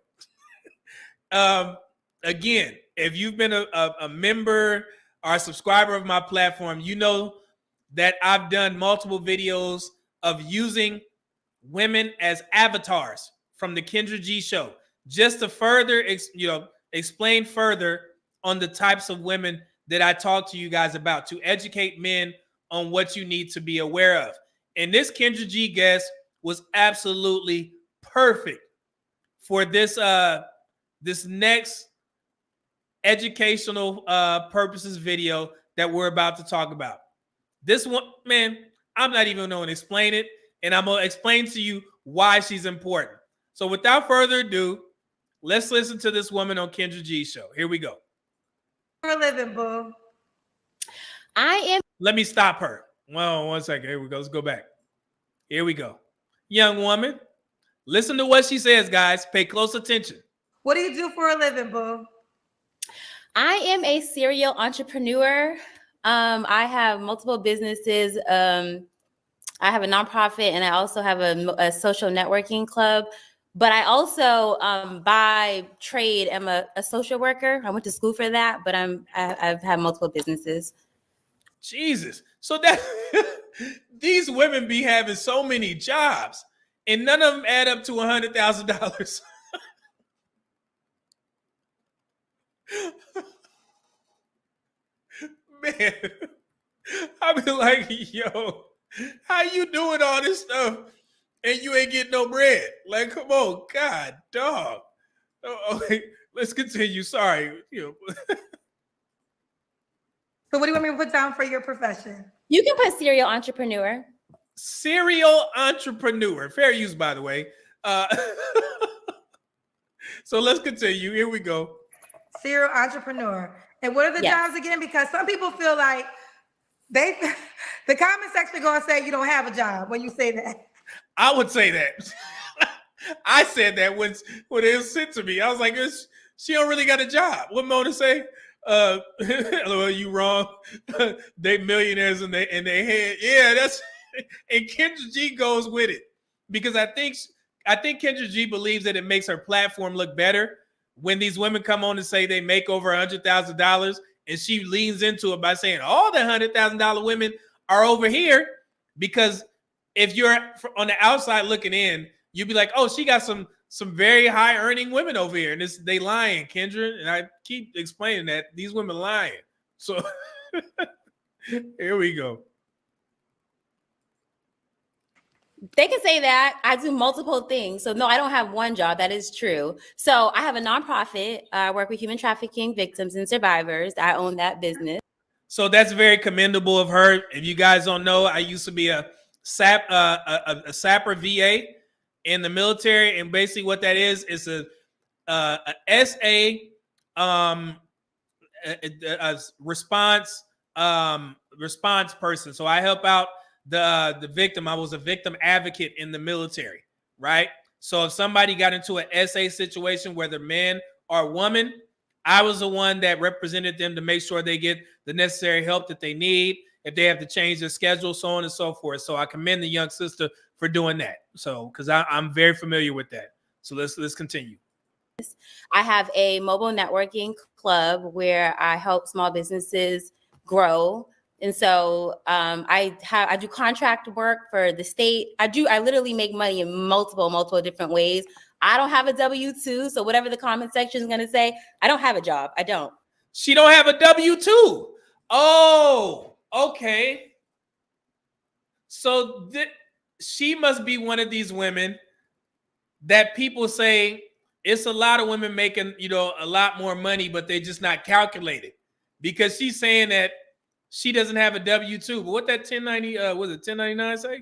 Again, if you've been a member or a subscriber of my platform, you know that I've done multiple videos of using women as avatars from the Kendra G show, just to further, explain further on the types of women that I talk to you guys about, to educate men on what you need to be aware of. And this Kendra G guest was absolutely perfect for this this next educational purposes video that we're about to talk about. This one, man, I'm not even going to explain it, and I'm going to explain to you why she's important. So without further ado, let's listen to this woman on Kendra G show. Here we go. For a living, boo. Let me stop her. Well, 1 second. Here we go. Let's go back. Here we go. Young woman, listen to what she says, guys. Pay close attention. What do you do for a living, boo? I am a serial entrepreneur. I have multiple businesses. I have a nonprofit, and I also have a social networking club. But I also, by trade, am a social worker. I went to school for that, but I've had multiple businesses. Jesus. So that these women be having so many jobs, and none of them add up to $100,000. Man, I be like, yo, how you doing all this stuff and you ain't getting no bread? Like, come on, God, dog. Okay, let's continue. Sorry. So what do you want me to put down for your profession? You can put serial entrepreneur. Serial entrepreneur. Fair use, by the way. So let's continue. Here we go. Serial entrepreneur. And what are the jobs again? Because some people feel like the comment section going to say you don't have a job when you say that. I would say that. I said that when it was sent to me. I was like, she don't really got a job. What Mona say? Well, you wrong. They millionaires in they head. Yeah, that's and Kendra G goes with it because I think Kendra G believes that it makes her platform look better when these women come on and say they make over $100,000, and she leans into it by saying all the $100,000 women are over here, because if you're on the outside looking in, you'd be like, oh, she got some very high earning women over here, and they lying, Kendra. And I keep explaining that these women lying. So here we go. They can say that. I do multiple things. So no, I don't have one job. That is true. So I have a nonprofit. I work with human trafficking victims and survivors. I own that business. So that's very commendable of her. If you guys don't know, I used to be a SAPR VA in the military, and basically what that is a SA a response person. So I help out the victim. I was a victim advocate in the military, right? So if somebody got into an SA situation, whether man or woman, I was the one that represented them to make sure they get the necessary help that they need, if they have to change their schedule, so on and so forth. So I commend the young sister for doing that. So, because I'm very familiar with that. So let's continue. I have a mobile networking club where I help small businesses grow. And so I do contract work for the state. I literally make money in multiple different ways. I don't have a W-2, so whatever the comment section is going to say, I don't have a job. I don't. She don't have a W-2. Oh, okay. So she must be one of these women that people say it's a lot of women making, a lot more money, but they're just not calculated, because she's saying that she doesn't have a W-2. But what that 1099 say?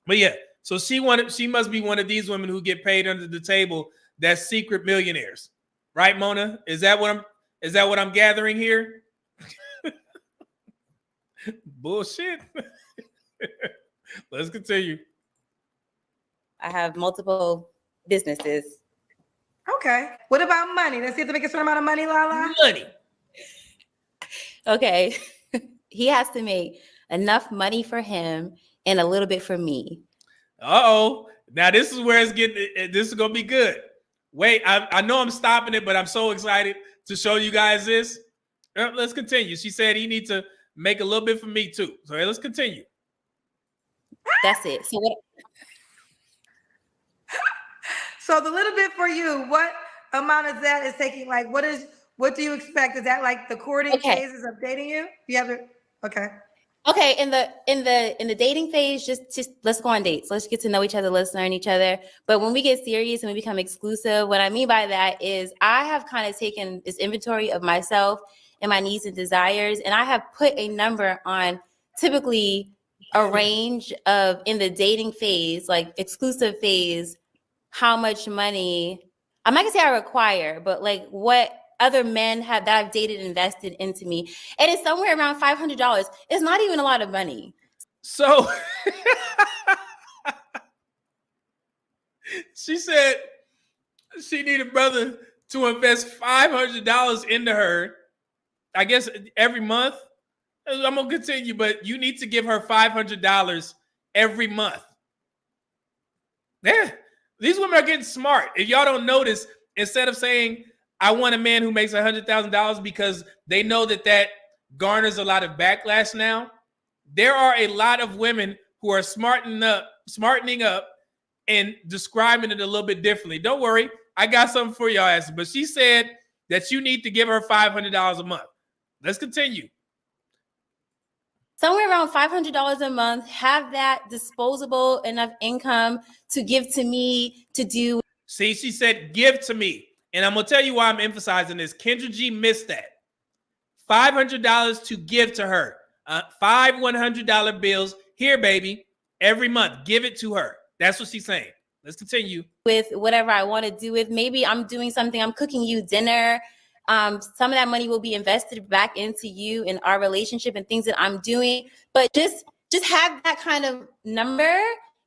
But yeah, so she must be one of these women who get paid under the table, that's secret millionaires, right, Mona? Is that what I'm gathering here? Bullshit. Let's continue. I have multiple businesses. Okay. What about money? Does he have to make a certain amount of money, Lala? Money. Okay. He has to make enough money for him and a little bit for me. Uh-oh. Now this is where this is going to be good. Wait, I know I'm stopping it, but I'm so excited to show you guys this. Let's continue. She said he needs to make a little bit for me too. So let's continue. That's it. So what? So the little bit for you, what amount of that is taking? Like, what do you expect? Is that like the courting phases of dating you? You have it. Okay. Okay. In the dating phase, just let's go on dates. Let's get to know each other. Let's learn each other. But when we get serious and we become exclusive, what I mean by that is I have kind of taken this inventory of myself and my needs and desires, and I have put a number on typically a range of, in the dating phase, like exclusive phase, how much money, I'm not gonna say I require, but like what other men have that I've dated invested into me. And it's somewhere around $500. It's not even a lot of money. So she said she needed brother to invest $500 into her, I guess every month. I'm going to continue, but you need to give her $500 every month. Yeah, these women are getting smart. If y'all don't notice, instead of saying, I want a man who makes $100,000 because they know that garners a lot of backlash now, there are a lot of women who are smartening up and describing it a little bit differently. Don't worry, I got something for y'all asses. But she said that you need to give her $500 a month. Let's continue. Somewhere around $500 a month, have that disposable enough income to give to me to do. See, she said, give to me. And I'm going to tell you why I'm emphasizing this. Kendra G missed that. $500 to give to her. 5 $100 bills. Here, baby, every month. Give it to her. That's what she's saying. Let's continue. With whatever I want to do with. Maybe I'm doing something. I'm cooking you dinner. Some of that money will be invested back into you and our relationship and things that I'm doing. But just have that kind of number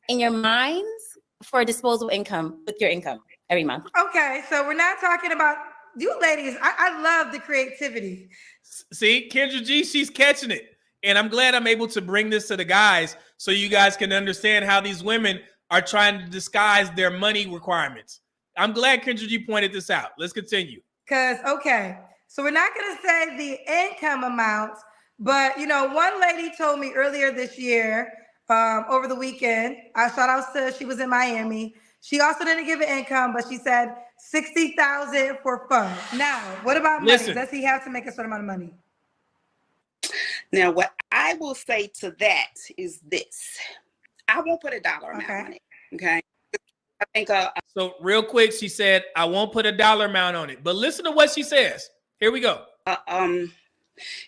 in your minds for disposable income with your income every month. Okay, so we're not talking about you ladies, I love the creativity. See, Kendra G, she's catching it. And I'm glad I'm able to bring this to the guys so you guys can understand how these women are trying to disguise their money requirements. I'm glad Kendra G pointed this out. Let's continue. Because, okay, so we're not going to say the income amounts, but, you know, one lady told me earlier this year, over the weekend, shout out to, she was in Miami. She also didn't give an income, but she said $60,000 for fun. Now, what about money? Listen. Does he have to make a certain amount of money? Now, what I will say to that is this. I won't put a dollar amount on it, okay? I think so real quick, she said, I won't put a dollar amount on it. But listen to what she says. Here we go.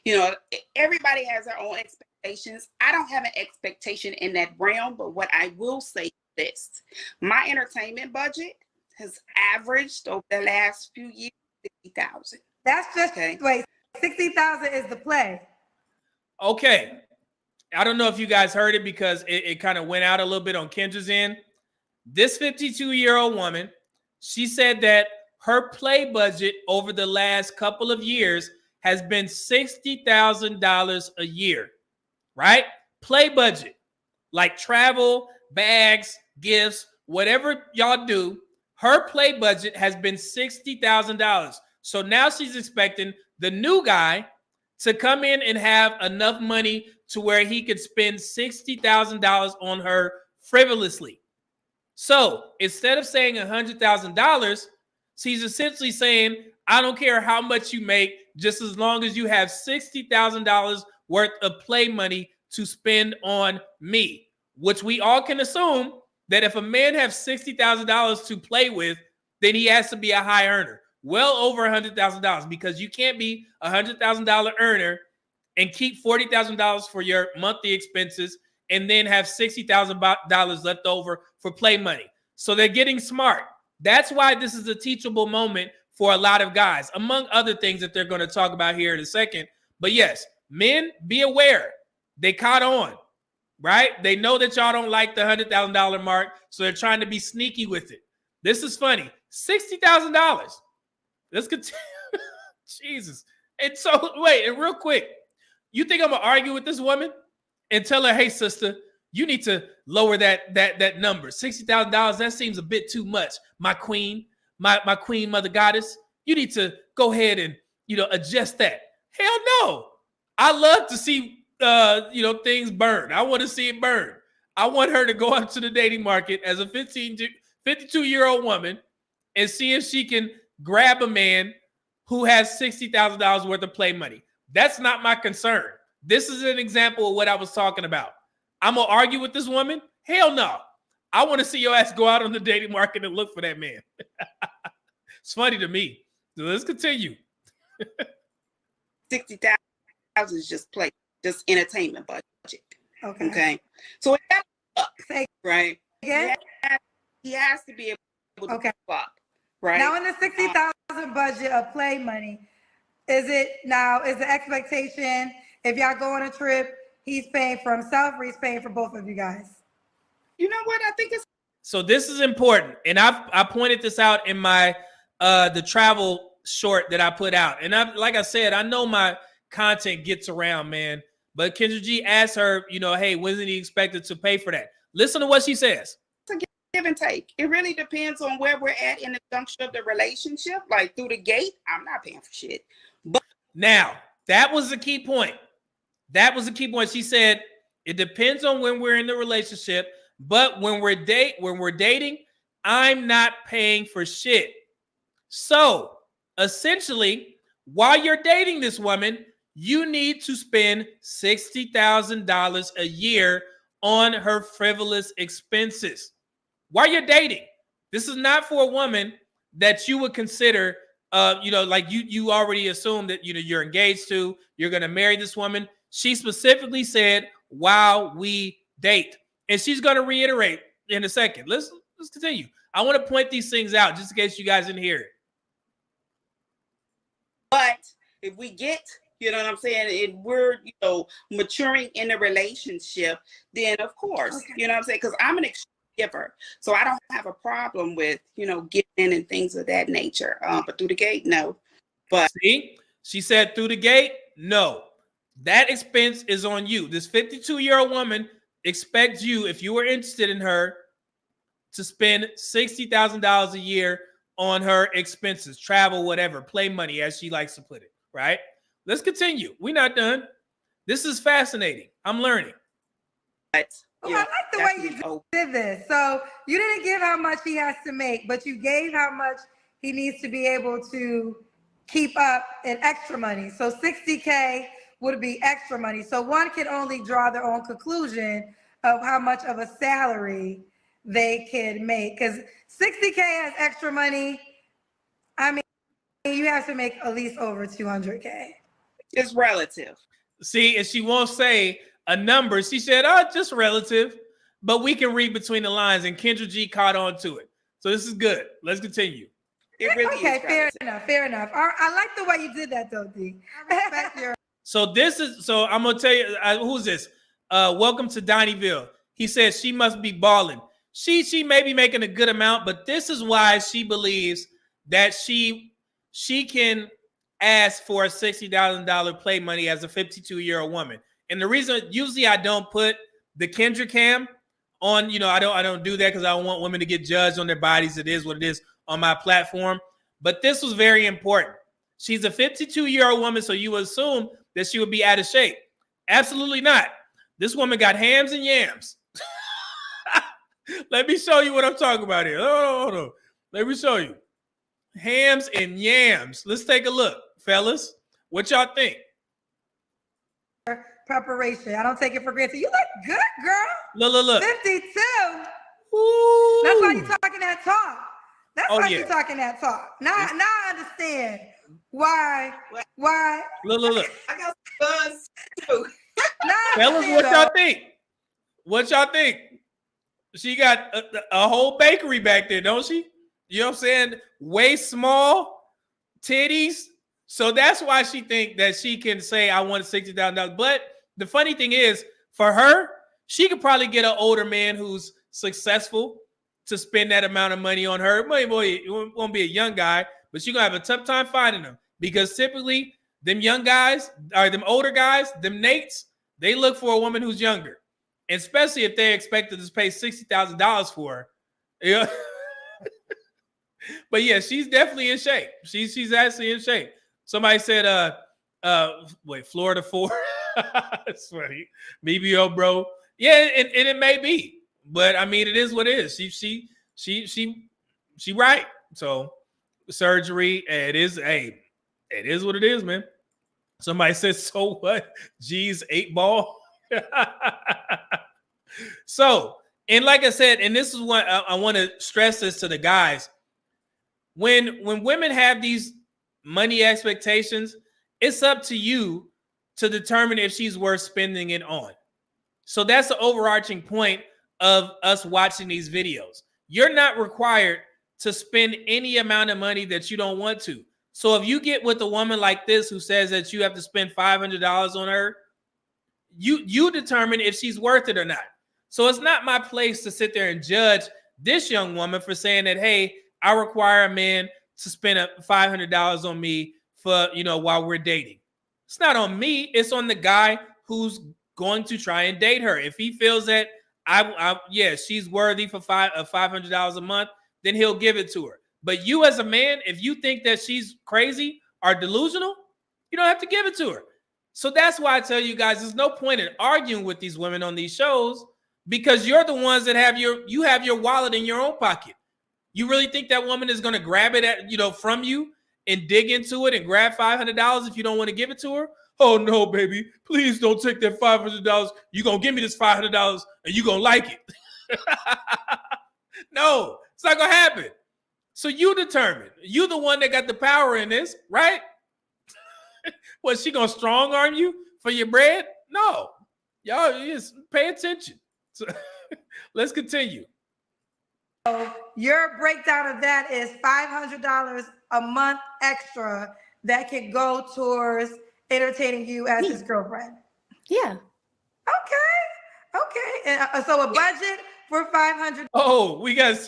You know, everybody has their own expectations. I don't have an expectation in that realm, but what I will say is this. My entertainment budget has averaged over the last few years $60,000. That's just, wait, $60,000 is the play. Okay. I don't know if you guys heard it because it kind of went out a little bit on Kendra's end. This 52-year-old woman, she said that her play budget over the last couple of years has been $60,000 a year, right? Play budget, like travel, bags, gifts, whatever y'all do, her play budget has been $60,000. So now she's expecting the new guy to come in and have enough money to where he could spend $60,000 on her frivolously. So instead of saying $100,000, she's essentially saying, I don't care how much you make, just as long as you have $60,000 worth of play money to spend on me, which we all can assume that if a man has $60,000 to play with, then he has to be a high earner, well over $100,000, because you can't be a $100,000 earner and keep $40,000 for your monthly expenses and then have $60,000 left over for play money. So they're getting smart. That's why this is a teachable moment for a lot of guys, among other things that they're going to talk about here in a second. But yes, men, be aware. They caught on, right? They know that y'all don't like the $100,000 mark, so they're trying to be sneaky with it. This is funny. $60,000. Let's continue. Jesus. And so, wait, and real quick, you think I'm going to argue with this woman and tell her, hey, sister, you need to lower that number. $60,000, that seems a bit too much. My queen, my queen, mother goddess, you need to go ahead and, adjust that. Hell no. I love to see, things burn. I want to see it burn. I want her to go out to the dating market as a 52-year-old woman and see if she can grab a man who has $60,000 worth of play money. That's not my concern. This is an example of what I was talking about. I'm going to argue with this woman? Hell no. I want to see your ass go out on the dating market and look for that man. It's funny to me. So let's continue. 60,000 is just play, just entertainment budget. Okay. So it got up, Say right? again? He has to be able to Okay. up, right? Now in the $60,000 budget of play money, is the expectation if y'all go on a trip, he's paying for himself or he's paying for both of you guys? You know what? I think it's so this is important. And I pointed this out in my the travel short that I put out. And like I said, I know my content gets around, man. But Kendra G asked her, hey, when is he expected to pay for that? Listen to what she says. a give and take. It really depends on where we're at in the junction of the relationship. Like through the gate, I'm not paying for shit. But now, that was the key point. That was the key point. She said, it depends on when we're in the relationship, but when we're dating, I'm not paying for shit. So essentially, while you're dating this woman, you need to spend $60,000 a year on her frivolous expenses. While you're dating, this is not for a woman that you would consider, like you already assume that, you're engaged to, you're going to marry this woman. She specifically said, while we date. And she's going to reiterate in a second. Let's continue. I want to point these things out just in case you guys didn't hear it. But if we get, you know what I'm saying, and we're, maturing in a relationship, then of course, okay. You know what I'm saying? Because I'm an extreme giver. So I don't have a problem with, giving and things of that nature. But through the gate, no. But see, she said through the gate, no. That expense is on you. This 52-year-old woman expects you, if you were interested in her, to spend $60,000 a year on her expenses, travel, whatever, play money, as she likes to put it, right? Let's continue. We're not done. This is fascinating. I'm learning. I like the way you did this. So you didn't give how much he has to make, but you gave how much he needs to be able to keep up in extra money. So 60K would be extra money. So one can only draw their own conclusion of how much of a salary they can make. Because 60K as extra money, I mean, you have to make at least over 200K. It's relative. See, and she won't say a number. She said, oh, just relative. But we can read between the lines, and Kendra G caught on to it. So this is good. Let's continue. It really okay, is fair enough. Fair enough. I like the way you did that, though, D. I respect your. So I'm gonna tell you, who's this? Welcome to Donnieville. He says she must be balling. She may be making a good amount, but this is why she believes that she can ask for $60,000 play money as a 52-year-old woman. And the reason, usually I don't put the Kendra cam on, I don't do that because I don't want women to get judged on their bodies. It is what it is on my platform. But this was very important. She's a 52-year-old woman, so you assume that she would be out of shape. Absolutely not. This woman got hams and yams. Let me show you what I'm talking about here. Hold on. Let me show you. Hams and yams. Let's take a look, fellas. What y'all think? Preparation. I don't take it for granted. You look good, girl. Look. 52. Ooh. That's why you're talking that talk. That's why yeah. you're talking that talk. Now I understand why. Look. I got buzz too. Fellas, what y'all think? She got a whole bakery back there, don't she? You know what I'm saying? Waist small, titties. So that's why she think that she can say, I want $60,000. But the funny thing is, for her, she could probably get an older man who's successful to spend that amount of money on her. It won't be a young guy, but she's going to have a tough time finding them. Because typically, them young guys, or them older guys, them Nates, they look for a woman who's younger. Especially if they're expected to pay $60,000 for her. Yeah. But yeah, she's definitely in shape. She's actually in shape. Somebody said, Florida 4. That's funny. BBO, bro. Yeah, and it may be. But I mean, it is what it is. She right. So surgery, it is what it is, man. Somebody says, so what? G's 8 ball. So, and like I said, and this is what I want to stress this to the guys. When women have these money expectations, it's up to you to determine if she's worth spending it on. So that's the overarching point of us watching these videos. You're not required to spend any amount of money that you don't want to. So if you get with a woman like this who says that you have to spend $500 on her, you determine if she's worth it or not. So it's not my place to sit there and judge this young woman for saying that, hey, I require a man to spend $500 on me for, while we're dating. It's not on me. It's on the guy who's going to try and date her. If he feels that she's worthy for $500 a month, then he'll give it to her. But you as a man, if you think that she's crazy or delusional, you don't have to give it to her. So that's why I tell you guys, there's no point in arguing with these women on these shows because you're the ones that have your wallet in your own pocket. You really think that woman is going to grab it from you and dig into it and grab $500 if you don't want to give it to her? Oh no, baby, please don't take that $500. You're going to give me this $500 and you're going to like it. No, it's not going to happen. So you determine. You the one that got the power in this, right? What, she gonna strong arm you for your bread? No. Y'all just pay attention. So, let's continue. So your breakdown of that is $500 a month extra that can go towards entertaining you as his girlfriend. Yeah. Okay. And so a budget for $500. Oh, we got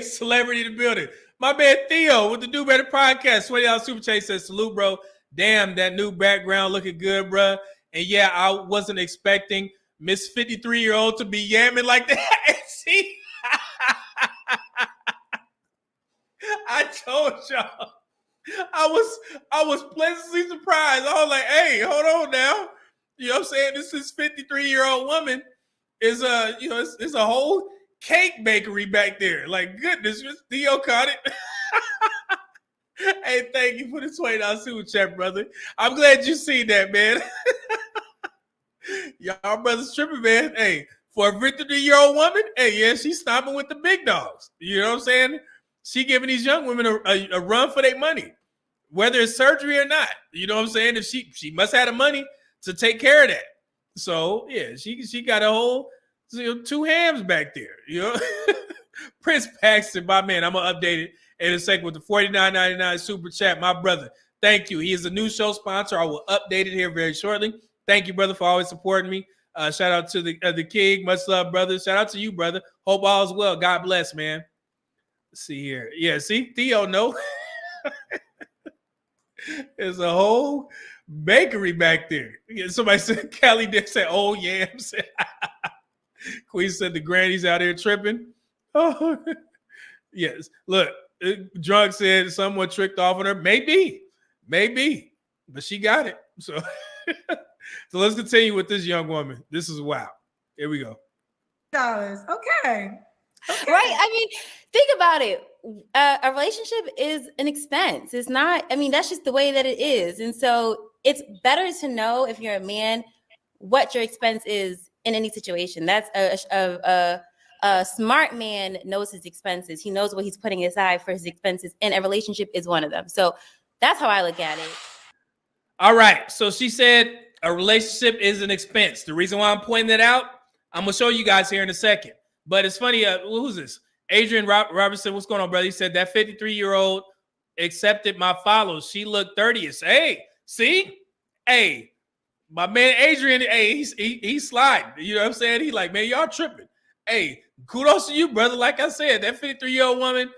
celebrity in the building. My man Theo with the Do Better podcast, $20 super chat says, salute, bro. Damn, that new background looking good, bro. And yeah, I wasn't expecting Miss 53-year-old to be yamming like that. See, I told y'all. I was pleasantly surprised. I was like, hey, hold on now. You know what I'm saying? This is 53-year-old woman is it's a whole cake bakery back there. Like, goodness, Theo caught it. Hey, thank you for the $20 super chat, brother. I'm glad you seen that, man. Y'all brothers tripping, man. Hey, for a 53-year-old woman, hey, yeah, she's stopping with the big dogs. You know what I'm saying? She giving these young women a run for their money, whether it's surgery or not. You know what I'm saying? If she must have the money to take care of that. So yeah, she got a whole two hams back there. You know, Prince Paxton, my man. I'm gonna update it in a second with the $49.99 super chat, my brother. Thank you. He is a new show sponsor. I will update it here very shortly. Thank you, brother, for always supporting me. Shout out to the King. Much love, brother. Shout out to you, brother. Hope all is well. God bless, man. Let's see here. Yeah, see, Theo, no. There's a whole bakery back there. Yeah, somebody said, Callie did say, oh, yams. Queen said the granny's out here tripping. Oh, yes. Look, Drunk said someone tricked off on her. Maybe. But she got it. So, so let's continue with this young woman. This is wild. Here we go. Okay. Right. I mean, think about it. A relationship is an expense. It's not, I mean, that's just the way that it is. And so it's better to know, if you're a man, what your expense is in any situation. That's a smart man knows his expenses. He knows what he's putting aside for his expenses, and a relationship is one of them. So that's how I look at it. All right. So she said a relationship is an expense. The reason why I'm pointing that out, I'm going to show you guys here in a second. But it's funny. Who's this? Adrian Robertson. What's going on, brother? He said that 53-year-old accepted my follows. She looked 30th. Hey, see? Hey, my man Adrian, hey, he's sliding. You know what I'm saying? He like, man, y'all tripping. Hey, kudos to you, brother. Like I said, that 53-year-old woman,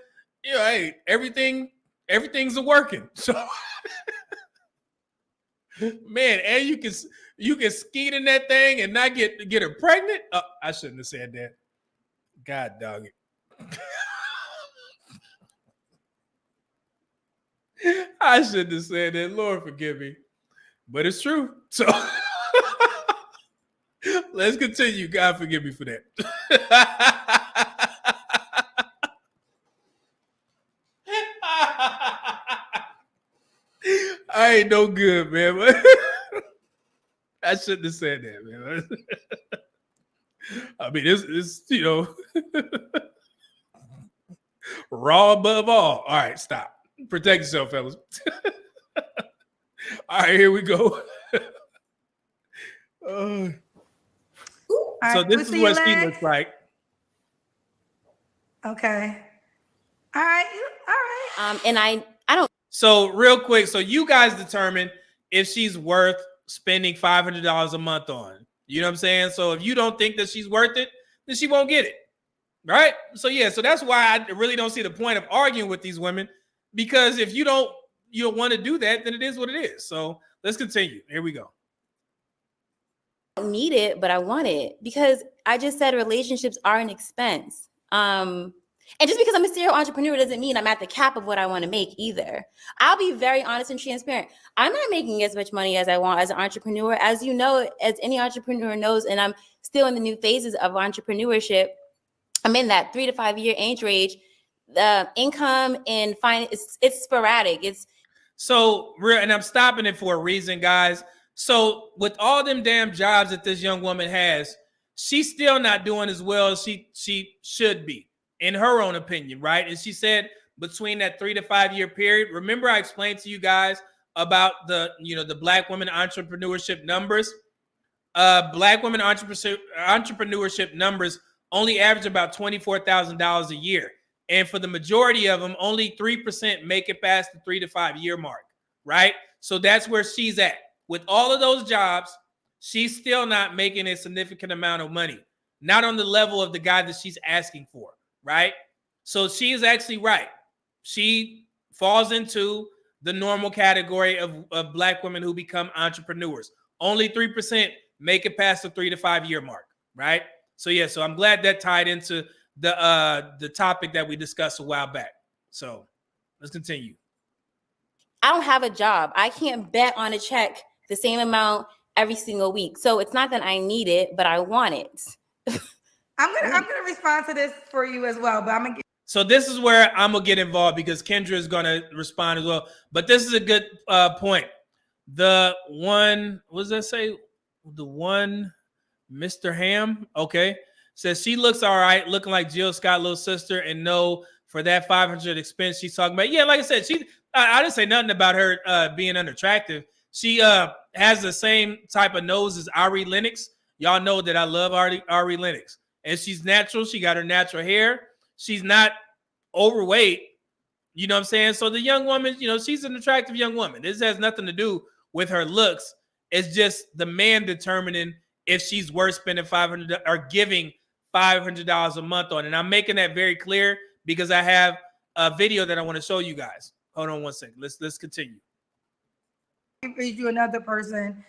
you know, hey, everything's working. So, man, and you can skeet in that thing and not get her pregnant. I shouldn't have said that. God dog it. I shouldn't have said that. Lord forgive me. But it's true. So let's continue. God forgive me for that. I ain't no good, man. I shouldn't have said that, man. I mean, it's you know, raw above all. All right, stop. Protect yourself, fellas. All right, here we go. So this is what she looks like. Okay. All right. And I don't. So real quick, so you guys determine if she's worth spending $500 a month on. You know what I'm saying? So if you don't think that she's worth it, then she won't get it. Right? So yeah, so that's why I really don't see the point of arguing with these women, because if you don't want to do that, then it is what it is. So let's continue. Here we go. I don't need it, but I want it, because I just said relationships are an expense. And just because I'm a serial entrepreneur doesn't mean I'm at the cap of what I want to make either. I'll be very honest and transparent. I'm not making as much money as I want as an entrepreneur. As you know, as any entrepreneur knows, and I'm still in the new phases of entrepreneurship, I'm in that 3 to 5 year age range. The income and finance, it's sporadic. It's so real, and I'm stopping it for a reason, guys. So with all them damn jobs that this young woman has, she's still not doing as well as she should be, in her own opinion, right? And she said between that 3 to 5 year period, remember I explained to you guys about the Black women entrepreneurship numbers. Black women entrepreneurship numbers only average about $24,000 a year. And for the majority of them, only 3% make it past the 3 to 5 year mark, right? So that's where she's at. With all of those jobs, she's still not making a significant amount of money, not on the level of the guy that she's asking for, right? So she is actually right. she falls into the normal category of Black women who become entrepreneurs. Only 3% make it past the 3 to 5 year mark, right? So yeah, so I'm glad that tied into the topic that we discussed a while back. So let's continue. I don't have a job. I can't bet on a check the same amount every single week. So it's not that I need it, but I want it. I'm gonna respond to this for you as well, but I'm gonna. So this is where I'm gonna get involved because Kendra is gonna respond as well. But this is a good point. The one, what does that say? The one, Mr. Ham, okay, says she looks all right, looking like Jill Scott, little sister, and no, for that 500 expense she's talking about. Yeah, like I said, I didn't say nothing about her being unattractive. She has the same type of nose as Ari Lennox. Y'all know that I love Ari Lennox, and she's natural. She got her natural hair. She's not overweight. You know what I'm saying? So the young woman, you know, she's an attractive young woman. This has nothing to do with her looks. It's just the man determining if she's worth spending $500 or giving $500 a month on. And I'm making that very clear because I have a video that I want to show you guys. Hold on one second. Let's continue. Read you another person.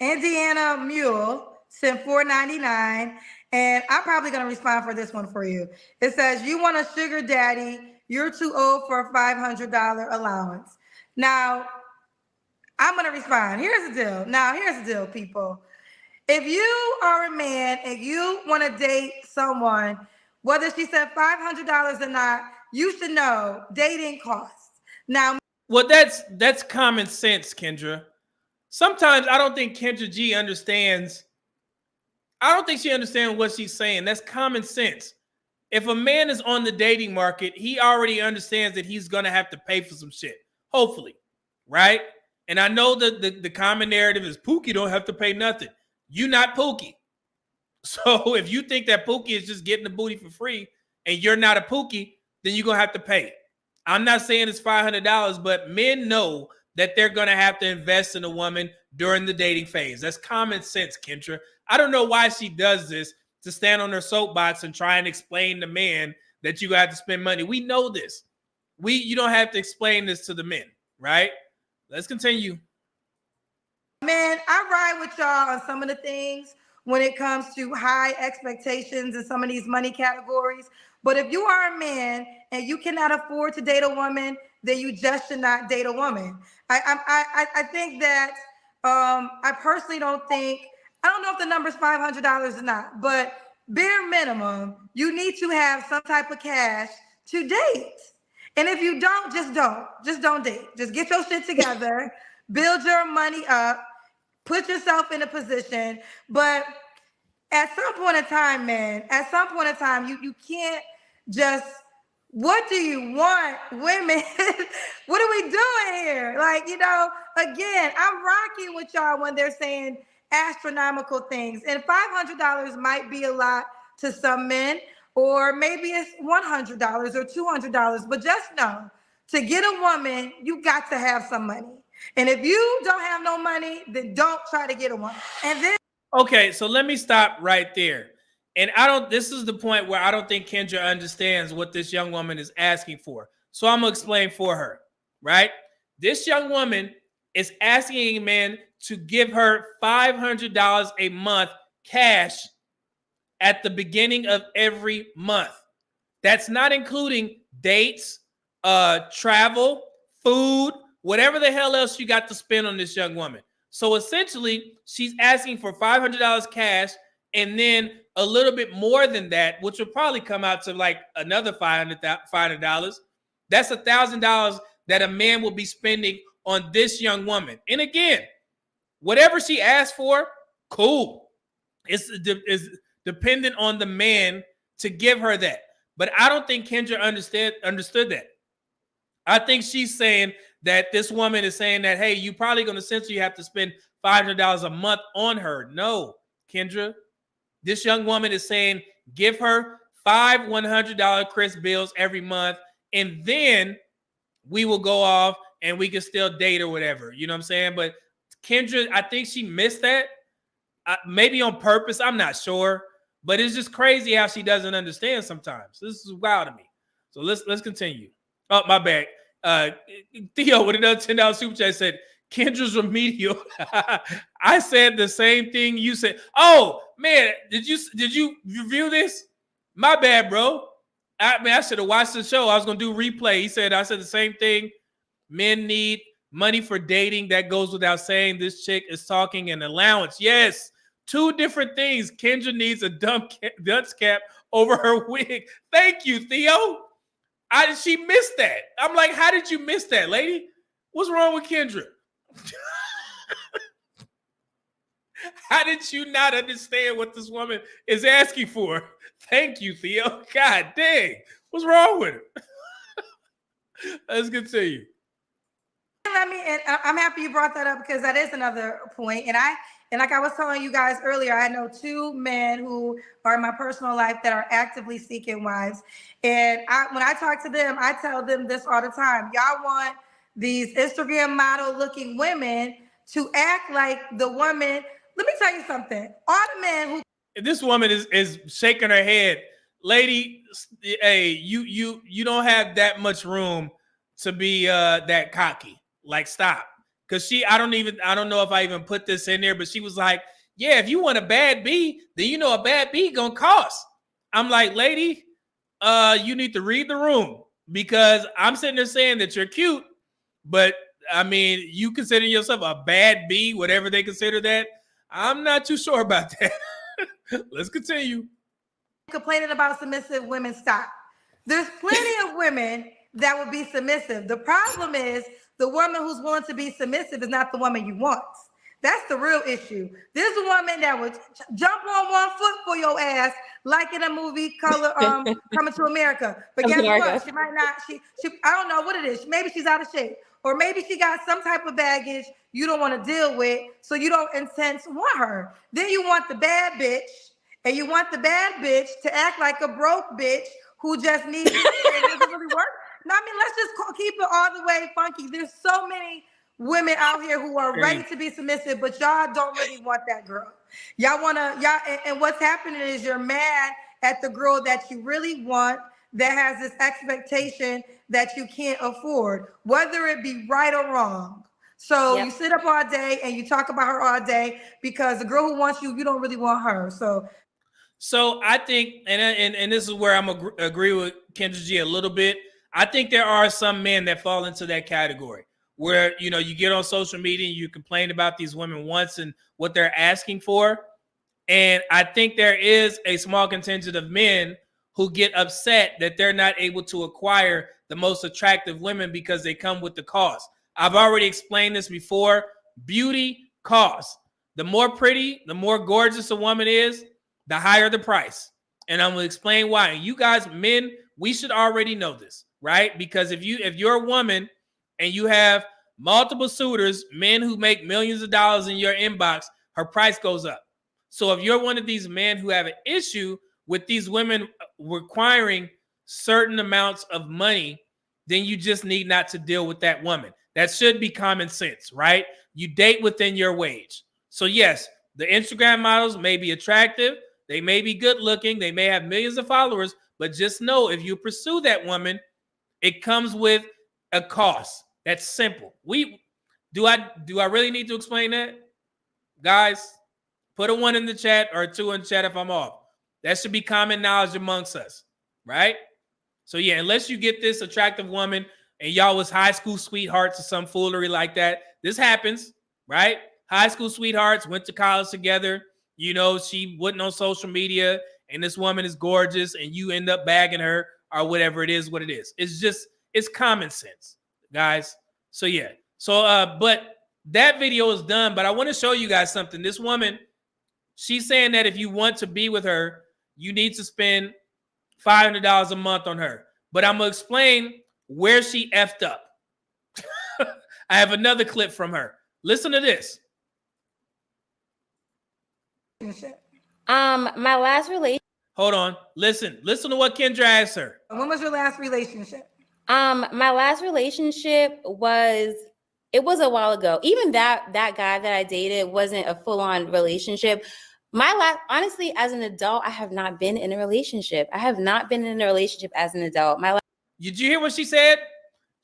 Indiana Mule sent $4.99, and I'm probably gonna respond for this one for you. It says, "You want a sugar daddy? You're too old for a $500 allowance." Now, I'm gonna respond. Here's the deal, people. If you are a man and you want to date someone, whether she said $500 or not, you should know dating costs. Now, well, that's common sense, Kendra. Sometimes I don't think Kendra G understands. I don't think she understands what she's saying. That's common sense. If a man is on the dating market, he already understands that he's going to have to pay for some shit. Hopefully, right? And I know that the common narrative is Pookie don't have to pay nothing. You not Pookie. So if you think that Pookie is just getting the booty for free and you're not a Pookie, then you're going to have to pay. I'm not saying it's $500, but men know that they're going to have to invest in a woman during the dating phase. That's common sense, Kendra. I don't know why she does this to stand on her soapbox and try and explain to men that you have to spend money. We know this. You don't have to explain this to the men, right? Let's continue. man, I ride with y'all on some of the things when it comes to high expectations and some of these money categories. But if you are a man and you cannot afford to date a woman, then you just should not date a woman. I think that I personally don't think, I don't know if the number's $500 or not, but bare minimum, you need to have some type of cash to date. And if you don't, just don't date. Just get your shit together, build your money up, put yourself in a position. But at some point in time, man, you can't just, what do you want, women? What are we doing here? Like, again, I'm rocking with y'all when they're saying astronomical things. And $500 might be a lot to some men, or maybe it's $100 or $200. But just know, to get a woman, you got to have some money. And if you don't have no money, then don't try to get a woman. And then, okay, so let me stop right there. And this is the point where I don't think Kendra understands what this young woman is asking for. So I'm going to explain for her, right? This young woman is asking a man to give her $500 a month cash at the beginning of every month. That's not including dates, travel, food, whatever the hell else you got to spend on this young woman. So essentially, she's asking for $500 cash and then a little bit more than that, which will probably come out to like another $500. That's $1,000 that a man will be spending on this young woman. And again, whatever she asked for, cool. It's dependent on the man to give her that. But I don't think Kendra understood that. I think she's saying that this woman is saying that, hey, you probably going to essentially have to spend $500 a month on her. No, Kendra. This young woman is saying, give her 5 $100 crisp bills every month, and then we will go off and we can still date or whatever. You know what I'm saying? But Kendra, I think she missed that. Maybe on purpose. I'm not sure. But it's just crazy how she doesn't understand sometimes. This is wild to me. So let's continue. Oh, my bad. Theo with another $10 super chat said, Kendra's remedial. I said the same thing you said. Oh man, did you review this? My bad, bro. I should have watched the show. I was gonna do replay. I said the same thing. Men need money for dating. That goes without saying. This chick is talking an allowance. Yes, two different things. Kendra needs a dunce cap over her wig. Thank you, Theo. She missed that. I'm like, how did you miss that, lady? What's wrong with Kendra? How did you not understand what this woman is asking for? Thank you, Theo. God dang. What's wrong with her? Let's continue. And I'm happy you brought that up because that is another point. And like I was telling you guys earlier, I know two men who are in my personal life that are actively seeking wives. And when I talk to them, I tell them this all the time. Y'all want these Instagram model looking women to act like the woman. Let me tell you something. All the men who this woman is shaking her head. Lady, hey, you don't have that much room to be that cocky. Like, stop. Because I don't know if I even put this in there, but she was like, yeah, if you want a bad B, then you know a bad B gonna cost. I'm like, lady, you need to read the room, because I'm sitting there saying that you're cute, but I mean, you consider yourself a bad B, whatever they consider that. I'm not too sure about that. Let's continue. Complaining about submissive women, stop. There's plenty of women that would be submissive. The problem is the woman who's willing to be submissive is not the woman you want. That's the real issue. There's a woman that would jump on one foot for your ass, like in a movie Color Coming to America. But guess what? She might not. She I don't know what it is. Maybe she's out of shape, or maybe she got some type of baggage you don't want to deal with, so you don't intend to want her. Then you want the bad bitch, and you want the bad bitch to act like a broke bitch who just needs you. It doesn't really work. No, I mean, let's just keep it all the way funky. There's so many women out here who are ready to be submissive, but y'all don't really want that girl. And what's happening is you're mad at the girl that you really want, that has this expectation that you can't afford, whether it be right or wrong. So you sit up all day and you talk about her all day because the girl who wants you, you don't really want her. So I think, and this is where I'm agree with Kendra G a little bit. I think there are some men that fall into that category where, you know, you get on social media and you complain about these women once and what they're asking for. And I think there is a small contingent of men who get upset that they're not able to acquire the most attractive women because they come with the cost. I've already explained this before. Beauty costs. The more pretty, the more gorgeous a woman is, the higher the price. And I'm going to explain why. And you guys, men, we should already know this, right? Because if you're a woman and you have multiple suitors, men who make millions of dollars in your inbox, her price goes up. So if you're one of these men who have an issue with these women requiring certain amounts of money, then you just need not to deal with that woman. That should be common sense, right? You date within your wage. So yes, the Instagram models may be attractive. They may be good looking. They may have millions of followers, but just know if you pursue that woman, it comes with a cost. That's simple. Do I really need to explain that? Guys, put a 1 in the chat or a 2 in the chat if I'm off. That should be common knowledge amongst us, right? So yeah, unless you get this attractive woman and y'all was high school sweethearts or some foolery like that, this happens, right? High school sweethearts, went to college together. You know, she wasn't on social media and this woman is gorgeous and you end up bagging her or whatever it is, what it is. It's common sense, guys. So yeah. So, but that video is done, but I want to show you guys something. This woman, she's saying that if you want to be with her, you need to spend $500 a month on her. But I'm going to explain where she effed up. I have another clip from her. Listen to this. My last relationship. Hold on. Listen to what Kendra asked her. When was your last relationship? My last relationship was a while ago. Even that guy that I dated wasn't a full-on relationship. Honestly, as an adult, I have not been in a relationship. I have not been in a relationship as an adult. Did you hear what she said?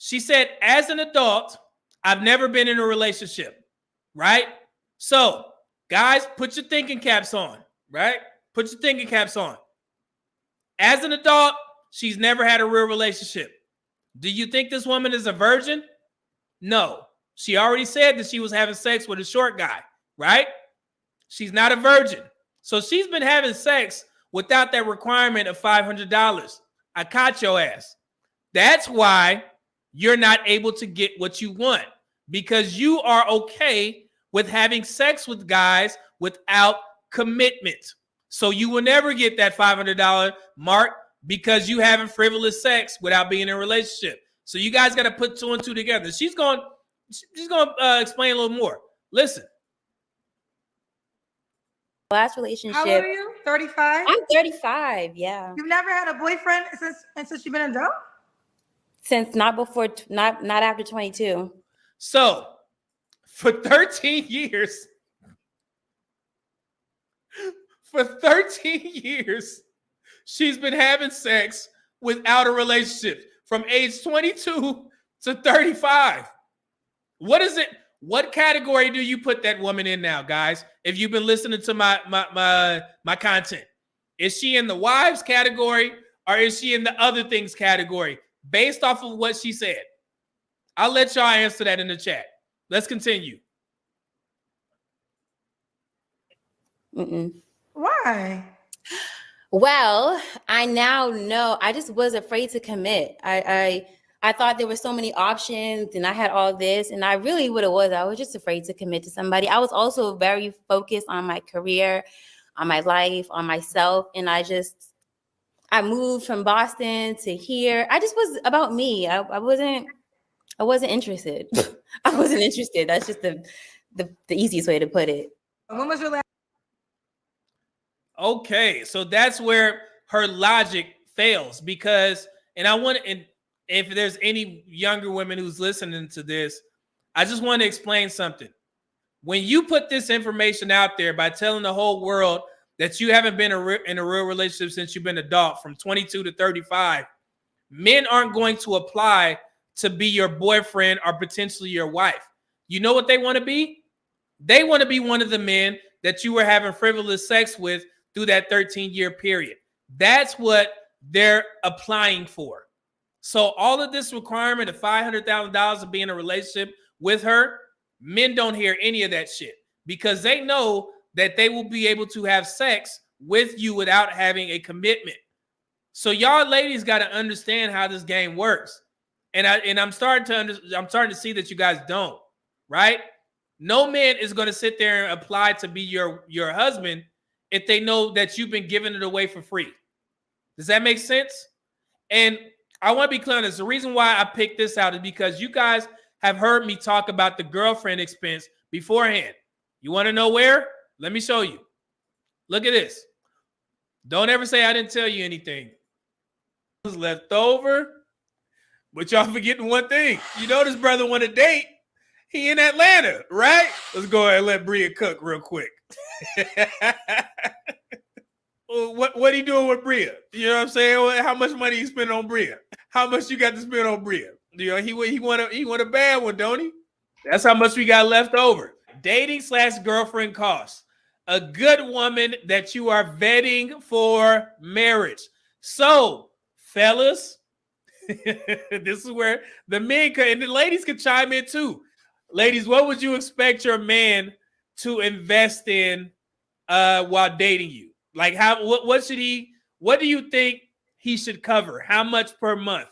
She said, as an adult, I've never been in a relationship, right? So, guys, put your thinking caps on, right? Put your thinking caps on. As an adult, she's never had a real relationship. Do you think this woman is a virgin? No. She already said that she was having sex with a short guy, right? She's not a virgin. So she's been having sex without that requirement of $500. I caught your ass. That's why you're not able to get what you want, because you are okay with having sex with guys without commitment. So you will never get that $500 mark because you having frivolous sex without being in a relationship. So you guys got to put two and two together. She's going to explain a little more. Listen. Last relationship. How old are you? 35? I'm 35. Yeah. You've never had a boyfriend since you've been an adult? Since not after 22. So for 13 years, she's been having sex without a relationship from age 22 to 35. What is it? What category do you put that woman in now, guys? If you've been listening to my content, is she in the wives category or is she in the other things category based off of what she said? I'll let y'all answer that in the chat. Let's continue. Why? Well, I now know. I just was afraid to commit. I thought there were so many options and I had all this, and I really what it was. I was just afraid to commit to somebody. I was also very focused on my career, on my life, on myself. And I moved from Boston to here. I just was about me. I wasn't interested. I wasn't interested. That's just the easiest way to put it. When was your last? Okay, so that's where her logic fails because, and if there's any younger women who's listening to this, I just want to explain something. When you put this information out there by telling the whole world that you haven't been in a real relationship since you've been an adult from 22 to 35, men aren't going to apply to be your boyfriend or potentially your wife. You know what they want to be? They want to be one of the men that you were having frivolous sex with through that 13-year period. That's what they're applying for. So all of this requirement of $500,000 to be in a relationship with her, men don't hear any of that shit because they know that they will be able to have sex with you without having a commitment. So y'all ladies got to understand how this game works. And I'm starting to see that you guys don't, right? No man is going to sit there and apply to be your husband if they know that you've been giving it away for free. Does that make sense? And I want to be clear on this. The reason why I picked this out is because you guys have heard me talk about the girlfriend expense beforehand. You want to know where? Let me show you. Look at this. Don't ever say I didn't tell you anything. It was left over, but y'all forgetting one thing. You know this brother want to date. He in Atlanta, right? Let's go ahead and let Bria cook real quick. What he doing with Bria? You know what I'm saying? How much money he spending on Bria? How much you got to spend on Bria? You know, he want a bad one, don't he? That's how much we got left over. Dating/girlfriend costs. A good woman that you are vetting for marriage. So, fellas, this is where the men could, and the ladies could chime in too. Ladies, what would you expect your man to invest in while dating you? Like what do you think he should cover? How much per month?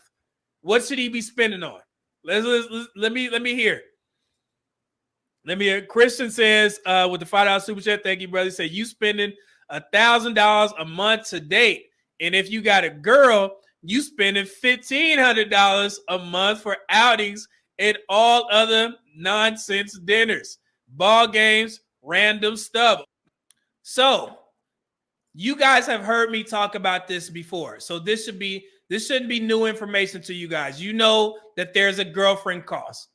What should he be spending on? Let me hear. Let me hear. Christian says with the $5 super chat, thank you, brother. Say you spending $1,000 a month to date. And if you got a girl, you spending $1,500 a month for outings and all other nonsense dinners, ball games, random stuff. So you guys have heard me talk about this before. So this shouldn't be new information to you guys. You know that there's a girlfriend cost.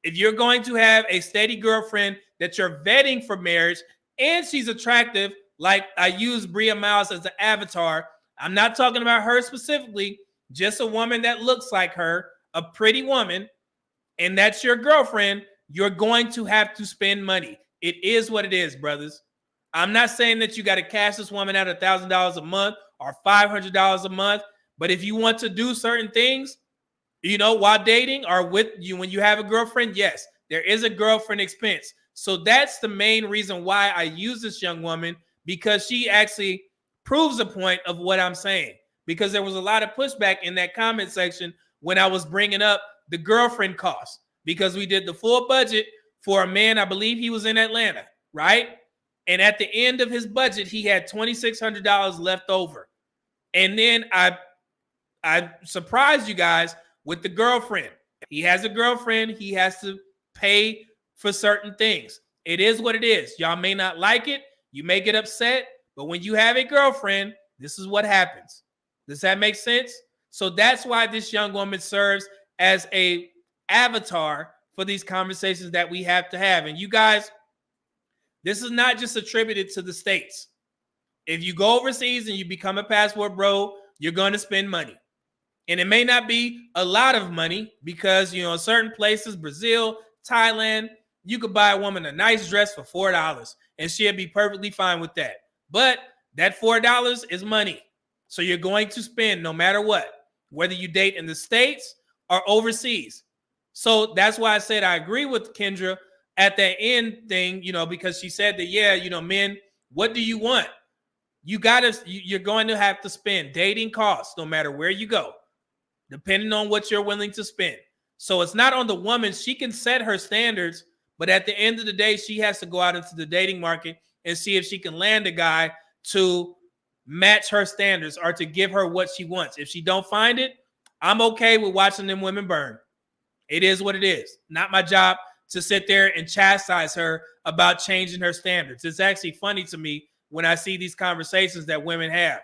If you're going to have a steady girlfriend that you're vetting for marriage and she's attractive, like I use Bria Miles as an avatar, I'm not talking about her specifically, just a woman that looks like her, a pretty woman, and that's your girlfriend, you're going to have to spend money. It is what it is, brothers. I'm not saying that you got to cash this woman out $1,000 a month or $500 a month, but if you want to do certain things, while dating or with you, when you have a girlfriend, yes, there is a girlfriend expense. So that's the main reason why I use this young woman, because she actually proves a point of what I'm saying. Because there was a lot of pushback in that comment section when I was bringing up the girlfriend cost, because we did the full budget for a man. I believe he was in Atlanta, right? And at the end of his budget, he had $2,600 left over. And then I surprised you guys with the girlfriend. He has a girlfriend. He has to pay for certain things. It is what it is. Y'all may not like it. You may get upset. But when you have a girlfriend, this is what happens. Does that make sense? So that's why this young woman serves as a avatar for these conversations that we have to have. And you guys, this is not just attributed to the States. If you go overseas and you become a passport bro, you're going to spend money. And it may not be a lot of money because, certain places, Brazil, Thailand, you could buy a woman a nice dress for $4 and she'll be perfectly fine with that. But that $4 is money. So you're going to spend no matter what, whether you date in the States or overseas. So that's why I said I agree with Kendra at that end thing, because she said that, men, what do you want? You're going to have to spend. Dating costs no matter where you go, depending on what you're willing to spend. So it's not on the woman. She can set her standards, but at the end of the day, she has to go out into the dating market and see if she can land a guy to match her standards or to give her what she wants. If she don't find it, I'm okay with watching them women burn. It is what it is. Not my job to sit there and chastise her about changing her standards. It's actually funny to me when I see these conversations that women have.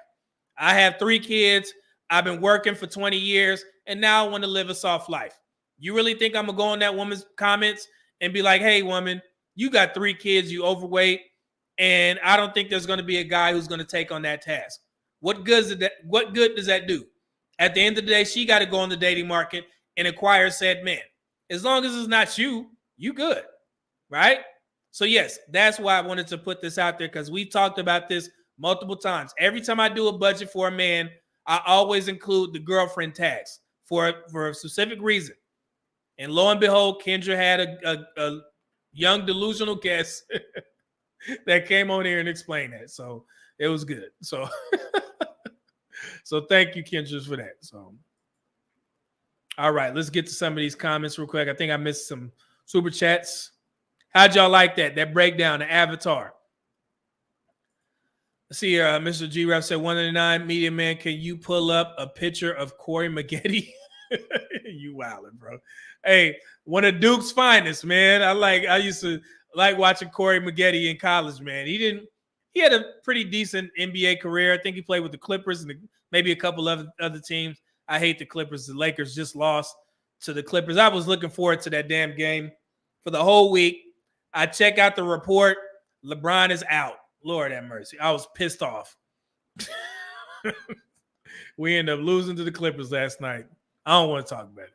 I have 3 kids. I've been working for 20 years, and now I want to live a soft life. You really think I'm going to go on that woman's comments and be like, hey, woman, you got 3 kids, you overweight, and I don't think there's going to be a guy who's going to take on that task. What good does that do? At the end of the day, she got to go on the dating market and acquire said man. As long as it's not you, you good, right? So yes, that's why I wanted to put this out there, because we've talked about this multiple times. Every time I do a budget for a man, I always include the girlfriend tax for a specific reason. And lo and behold, Kendra had a young delusional guest that came on here and explained that. So it was good. So, so thank you, Kendra, for that. So, all right, let's get to some of these comments real quick. I think I missed some super chats. How'd y'all like that? That breakdown, the avatar. Let's see here. Mr. G Rap said 199 Media Man. Can you pull up a picture of Corey Maggette? You wildin', bro. Hey, one of Duke's finest, man. I used to like watching Corey Maggette in college, man. He had a pretty decent NBA career. I think he played with the Clippers and maybe a couple of other teams. I hate the Clippers. The Lakers just lost to the Clippers. I was looking forward to that damn game for the whole week. I check out the report. LeBron is out. Lord have mercy. I was pissed off. We ended up losing to the Clippers last night. I don't want to talk about it.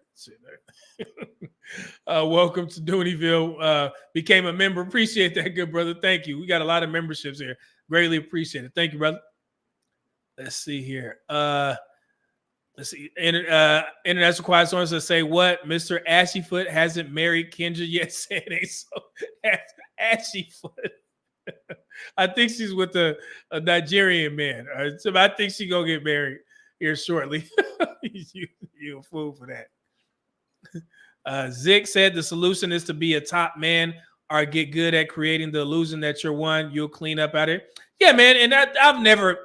Welcome to Dooneyville. Became a member. Appreciate that, good brother. Thank you. We got a lot of memberships here. Greatly appreciate it. Thank you, brother. Let's see here. Let's see. International Quiet Storm says, say what? Mr. Ashyfoot hasn't married Kendra yet. Say it ain't so. Ashyfoot. I think she's with a Nigerian man. So I think she's going to get married here shortly. You a fool for that. Zick said the solution is to be a top man or get good at creating the illusion that you're one. You'll clean up out it. Yeah, man. And I've never,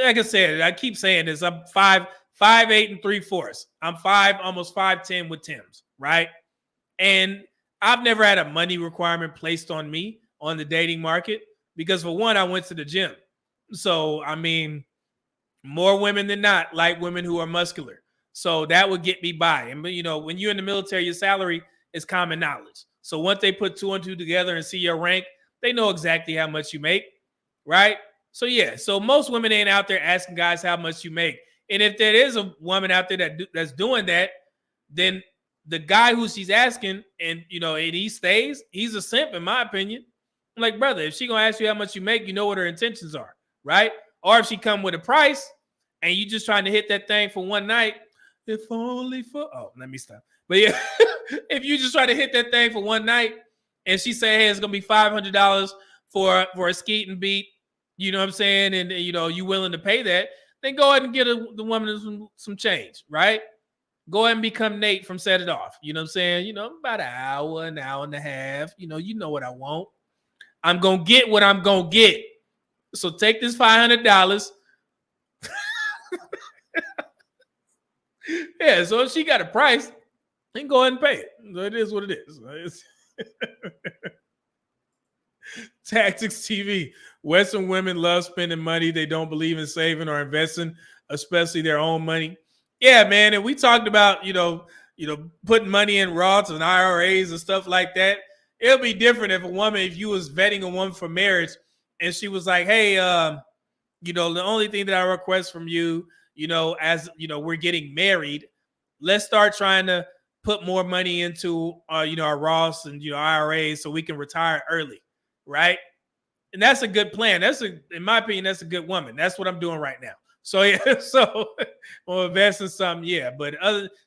like I said, I keep saying this. I'm 5'8" and 3/4. I'm almost 5'10" with Tim's, right? And I've never had a money requirement placed on me on the dating market because, for one, I went to the gym. So, I mean, more women than not like women who are muscular. So that would get me by. And, you know, when you're in the military, your salary is common knowledge. So once they put 2 and 2 together and see your rank, they know exactly how much you make, right? So, yeah. So most women ain't out there asking guys how much you make. And if there is a woman out there that's doing that, then the guy who she's asking, and and he stays, he's a simp in my opinion. I'm like, brother, if she gonna ask you how much you make, you know what her intentions are, right? Or if she come with a price and you just trying to hit that thing for one night, if only for let me stop. But yeah, if you just try to hit that thing for one night and she say, hey, it's gonna be $500 for a skeet and beat, you know what I'm saying, and you willing to pay that, then go ahead and get the woman some change, right? Go ahead and become Nate from Set It Off. You know what I'm saying? About an hour and a half. You know what I want. I'm going to get what I'm going to get. So take this $500. Yeah, so if she got a price, then go ahead and pay it. So it is what it is. Tactics TV. Western women love spending money. They don't believe in saving or investing, especially their own money. Yeah, man. And we talked about, putting money in Roths and IRAs and stuff like that. It'll be different if you was vetting a woman for marriage and she was like, hey, the only thing that I request from you, as we're getting married, let's start trying to put more money into our Roths and IRAs so we can retire early, right? And that's a good plan. In my opinion, that's a good woman. That's what I'm doing right now. So yeah, we'll invest in something, yeah. But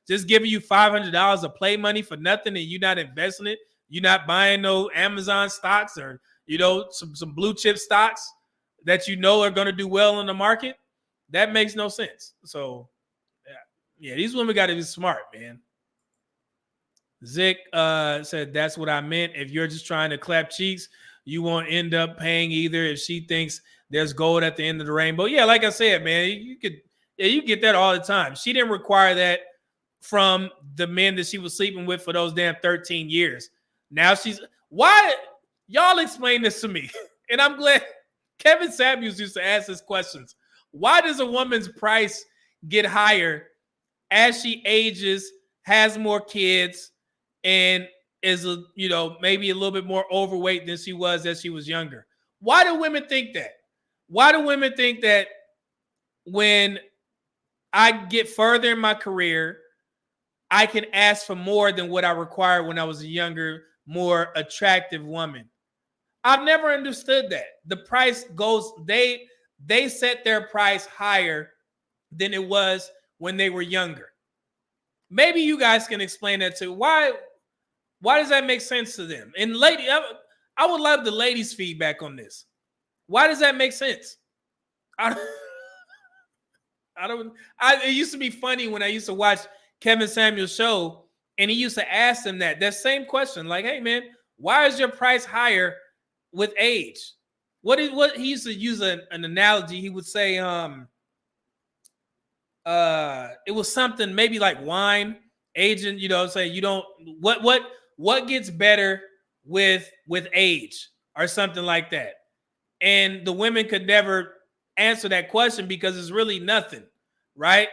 just giving you $500 of play money for nothing and you not investing it, you're not buying no Amazon stocks or some blue chip stocks that are going to do well in the market, that makes no sense. So yeah, these women got to be smart, man. Zick said that's what I meant. If you're just trying to clap cheeks, you won't end up paying either. If she thinks there's gold at the end of the rainbow. Yeah, like I said, man, you get that all the time. She didn't require that from the men that she was sleeping with for those damn 13 years. Now why? Y'all explain this to me. And I'm glad Kevin Samuels used to ask this questions. Why does a woman's price get higher as she ages, has more kids, and is maybe a little bit more overweight than she was as she was younger? Why do women think that? Why do women think that when I get further in my career, I can ask for more than what I required when I was a younger, more attractive woman? I've never understood that. The price goes, they set their price higher than it was when they were younger. Maybe you guys can explain that too. Why does that make sense to them? And I would love the ladies' feedback on this. Why does that make sense? It used to be funny when I used to watch Kevin Samuels' show, and he used to ask them that same question, like, "Hey, man, why is your price higher with age?" What he used to use an analogy. He would say, it was something maybe like wine aging. Say you don't what gets better with age or something like that. And the women could never answer that question because it's really nothing, right?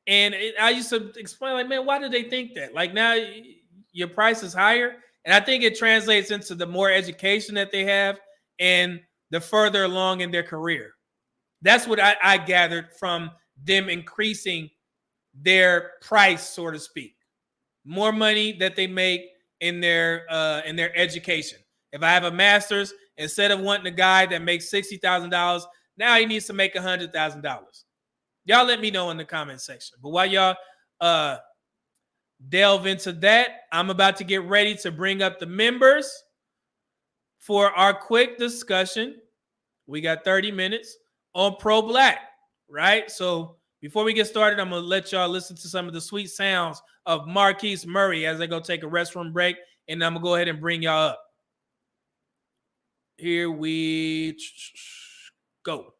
And I used to explain, like, man, why do they think that? Like, now your price is higher. And I think it translates into the more education that they have and the further along in their career. That's what I gathered from them increasing their price, so to speak. More money that they make in their education. If I have a master's, instead of wanting a guy that makes $60,000, now he needs to make $100,000. Y'all let me know in the comment section. But while y'all delve into that, I'm about to get ready to bring up the members for our quick discussion. We got 30 minutes on pro-black, right? So before we get started, I'm going to let y'all listen to some of the sweet sounds of Marquise Murray as I go take a restroom break, and I'm going to go ahead and bring y'all up. Here we go.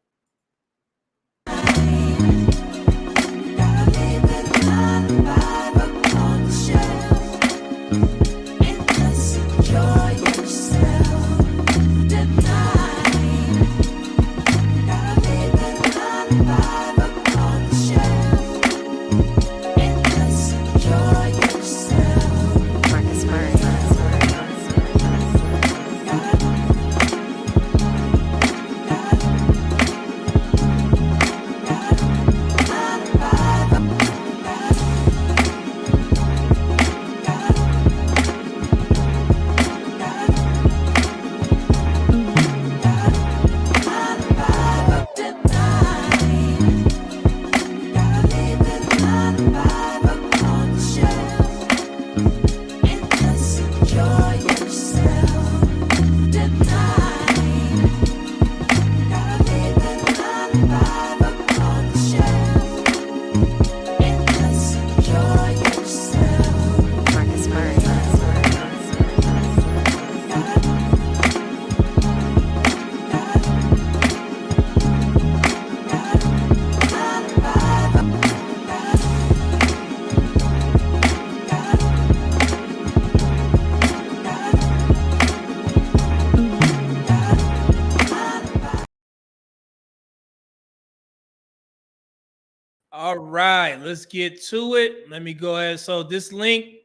All right, let's get to it. Let me go ahead. So this link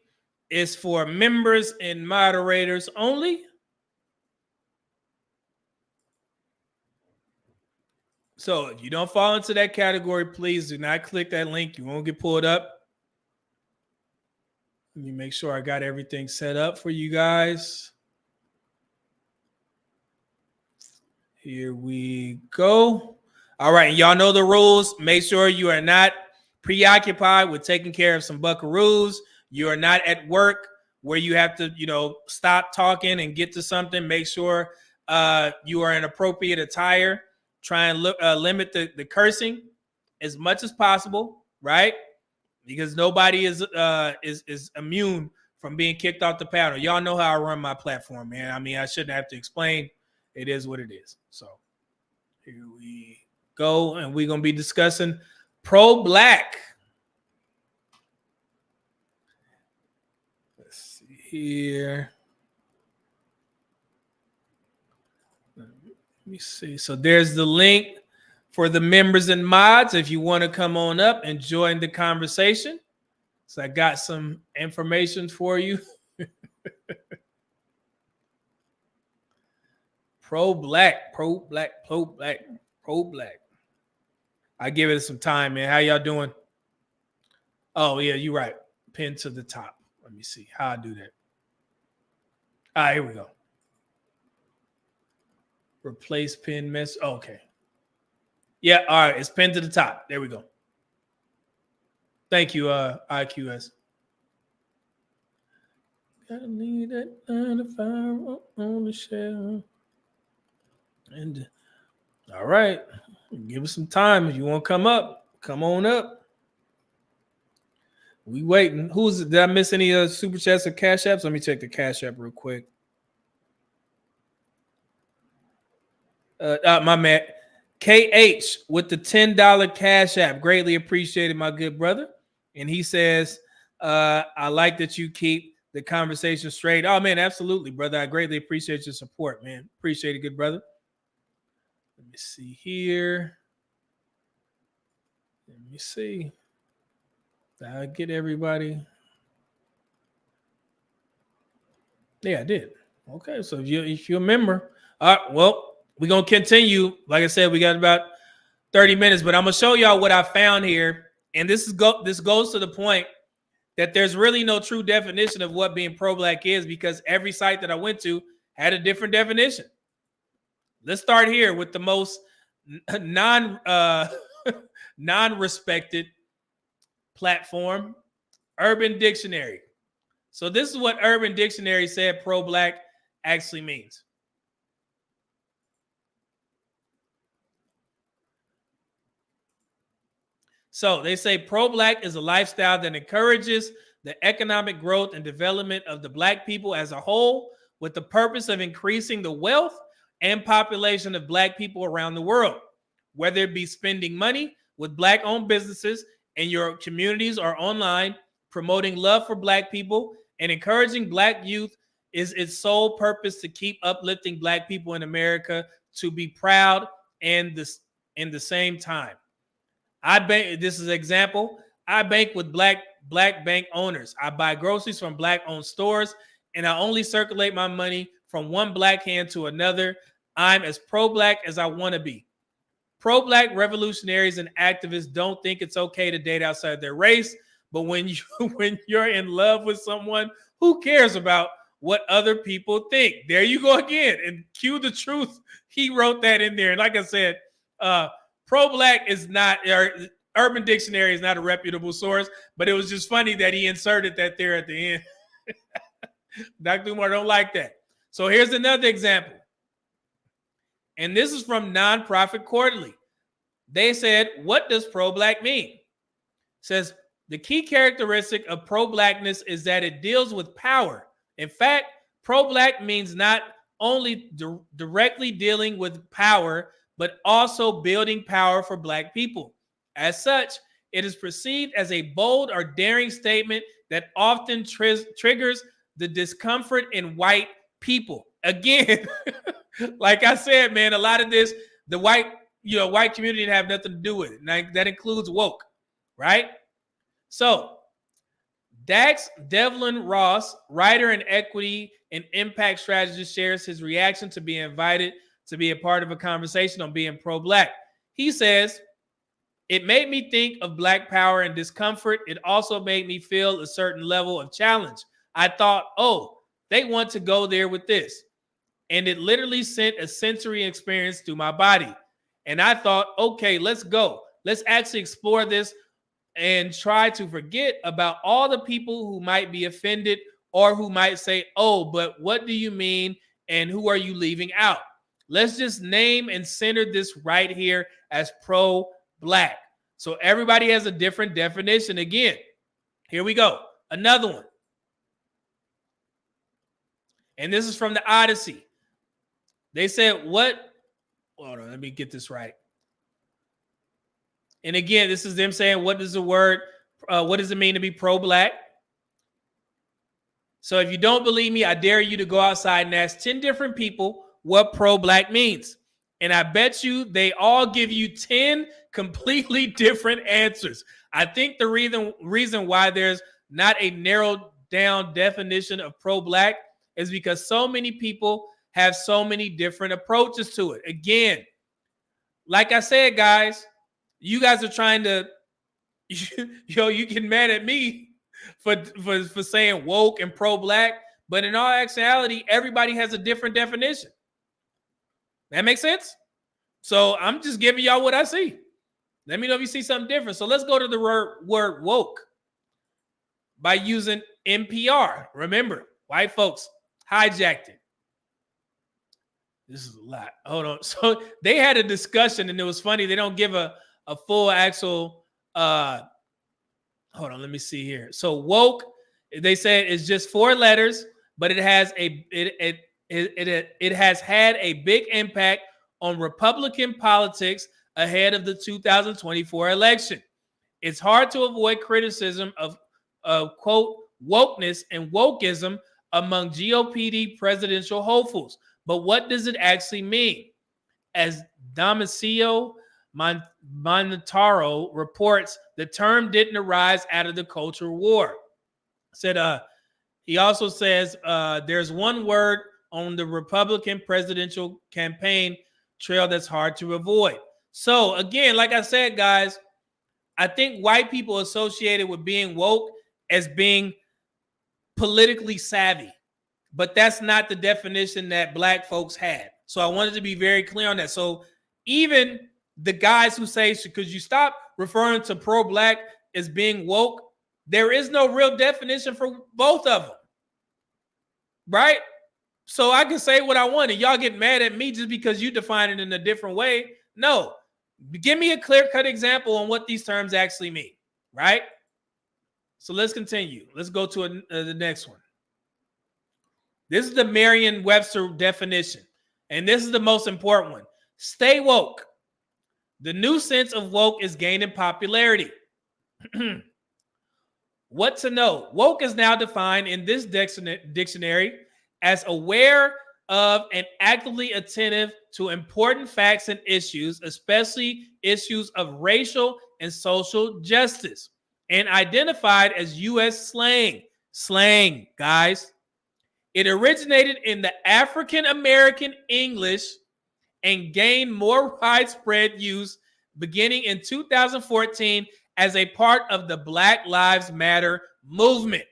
is for members and moderators only. So if you don't fall into that category, please do not click that link. You won't get pulled up. Let me make sure I got everything set up for you guys. Here we go. All right, y'all know the rules. Make sure you are not preoccupied with taking care of some buckaroos. You are not at work where you have to, stop talking and get to something. Make sure you are in appropriate attire. Try and limit the cursing as much as possible, right? Because nobody is immune from being kicked off the panel. Y'all know how I run my platform, man. I mean, I shouldn't have to explain. It is what it is. So here we go, and we're gonna be discussing pro-black. Let's see here. Let me see. So there's the link for the members and mods if you want to come on up and join the conversation. So I got some information for you. Pro-black, pro-black, pro-black, pro-black. I give it some time, man. How y'all doing? Oh, yeah, you're right. Pin to the top. Let me see how I do that. All right, here we go. Replace pin mess. Oh, okay. Yeah, all right. It's pinned to the top. There we go. Thank you, IQS. Gotta need that 9 to 5 on the shelf. And all right, give us some time. If you want to come up, come on up. We waiting. Did I miss any super chats or cash apps? Let me check the cash app real quick. My man, KH with the $10 cash app. Greatly appreciated, my good brother. And he says, I like that you keep the conversation straight. Oh, man, absolutely, brother. I greatly appreciate your support, man. Appreciate it, good brother. Let me see here. Let me see. Did I get everybody? Yeah, I did. Okay, so if you're a member, all right, well, we're going to continue. Like I said, we got about 30 minutes, but I'm going to show y'all what I found here. And this goes to the point that there's really no true definition of what being pro-black is, because every site that I went to had a different definition. Let's start here with the most non-respected platform, Urban Dictionary. So this is what Urban Dictionary said pro-black actually means. So they say pro-black is a lifestyle that encourages the economic growth and development of the black people as a whole, with the purpose of increasing the wealth and population of black people around the world, whether it be spending money with black-owned businesses in your communities or online, promoting love for black people and encouraging black youth is its sole purpose to keep uplifting black people in America to be proud and in the same time. This is an example. I bank with black bank owners. I buy groceries from black-owned stores, and I only circulate my money from one black hand to another. I'm as pro-black as I want to be. Pro-black revolutionaries and activists don't think it's okay to date outside their race, but when you're in love with someone, who cares about what other people think? There you go again. And cue the truth. He wrote that in there. And like I said, pro-black is not, or Urban Dictionary is not a reputable source, but it was just funny that he inserted that there at the end. Dr. Umar don't like that. So here's another example. And this is from Nonprofit Quarterly. They said, what does pro-black mean? It says, the key characteristic of pro-blackness is that it deals with power. In fact, pro-black means not only directly dealing with power, but also building power for black people. As such, it is perceived as a bold or daring statement that often triggers the discomfort in white people. Again, like I said, man, a lot of this, the white community didn't have nothing to do with it. And that includes woke, right? So Dax Devlin Ross, writer and equity and impact strategist, shares his reaction to being invited to be a part of a conversation on being pro-black. He says, it made me think of black power and discomfort. It also made me feel a certain level of challenge. I thought, oh, they want to go there with this. And it literally sent a sensory experience through my body. And I thought, okay, let's go. Let's actually explore this and try to forget about all the people who might be offended or who might say, oh, but what do you mean? And who are you leaving out? Let's just name and center this right here as pro-black. So everybody has a different definition. Again, here we go. Another one. And this is from the Odyssey. They said, hold on, let me get this right. And again, this is them saying, what does it mean to be pro-black? So if you don't believe me, I dare you to go outside and ask 10 different people what pro-black means. And I bet you they all give you 10 completely different answers. I think the reason why there's not a narrowed down definition of pro-black is because so many people have so many different approaches to it. Again, like I said, guys, you guys are trying to, you get mad at me for saying woke and pro-black, but in all actuality, everybody has a different definition. That makes sense? So I'm just giving y'all what I see. Let me know if you see something different. So let's go to the word woke by using NPR. Remember, white folks hijacked it. This is a lot. Hold on. So they had a discussion, and it was funny. They don't give a full actual hold on, let me see here. So woke, they said, is just 4 letters, but it has had a big impact on Republican politics ahead of the 2024 election. It's hard to avoid criticism of quote wokeness and wokeism among GOP presidential hopefuls. But what does it actually mean? As Damasio Montalvo reports, the term didn't arise out of the cultural war. He also says there's one word on the Republican presidential campaign trail that's hard to avoid. So again, like I said, guys, I think white people associated with being woke as being politically savvy, but that's not the definition that black folks had. So I wanted to be very clear on that. So even the guys who say, could you stop referring to pro-black as being woke? There is no real definition for both of them, right? So I can say what I want, and y'all get mad at me just because you define it in a different way. No, give me a clear-cut example on what these terms actually mean, right? So let's continue. Let's go to the next one. This is the Merriam-Webster definition, and this is the most important one. Stay woke. The new sense of woke is gaining popularity. What to know? Woke is now defined in this dictionary as aware of and actively attentive to important facts and issues, especially issues of racial and social justice, and identified as U.S. slang. Slang, guys. It originated in the African American English and gained more widespread use beginning in 2014 as a part of the Black Lives Matter movement.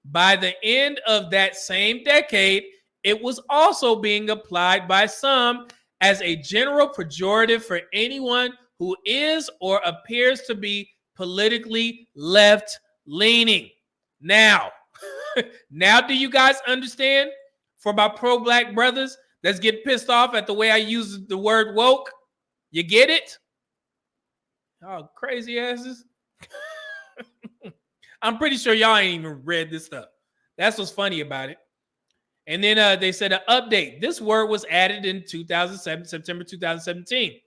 By the end of that same decade, it was also being applied by some as a general pejorative for anyone who is or appears to be politically left-leaning. Now do you guys understand, for my pro-black brothers, that's getting pissed off at the way I use the word woke? You get it? Oh, crazy asses. I'm pretty sure y'all ain't even read this stuff. That's what's funny about it. And then they said an update. This word was added in September 2017.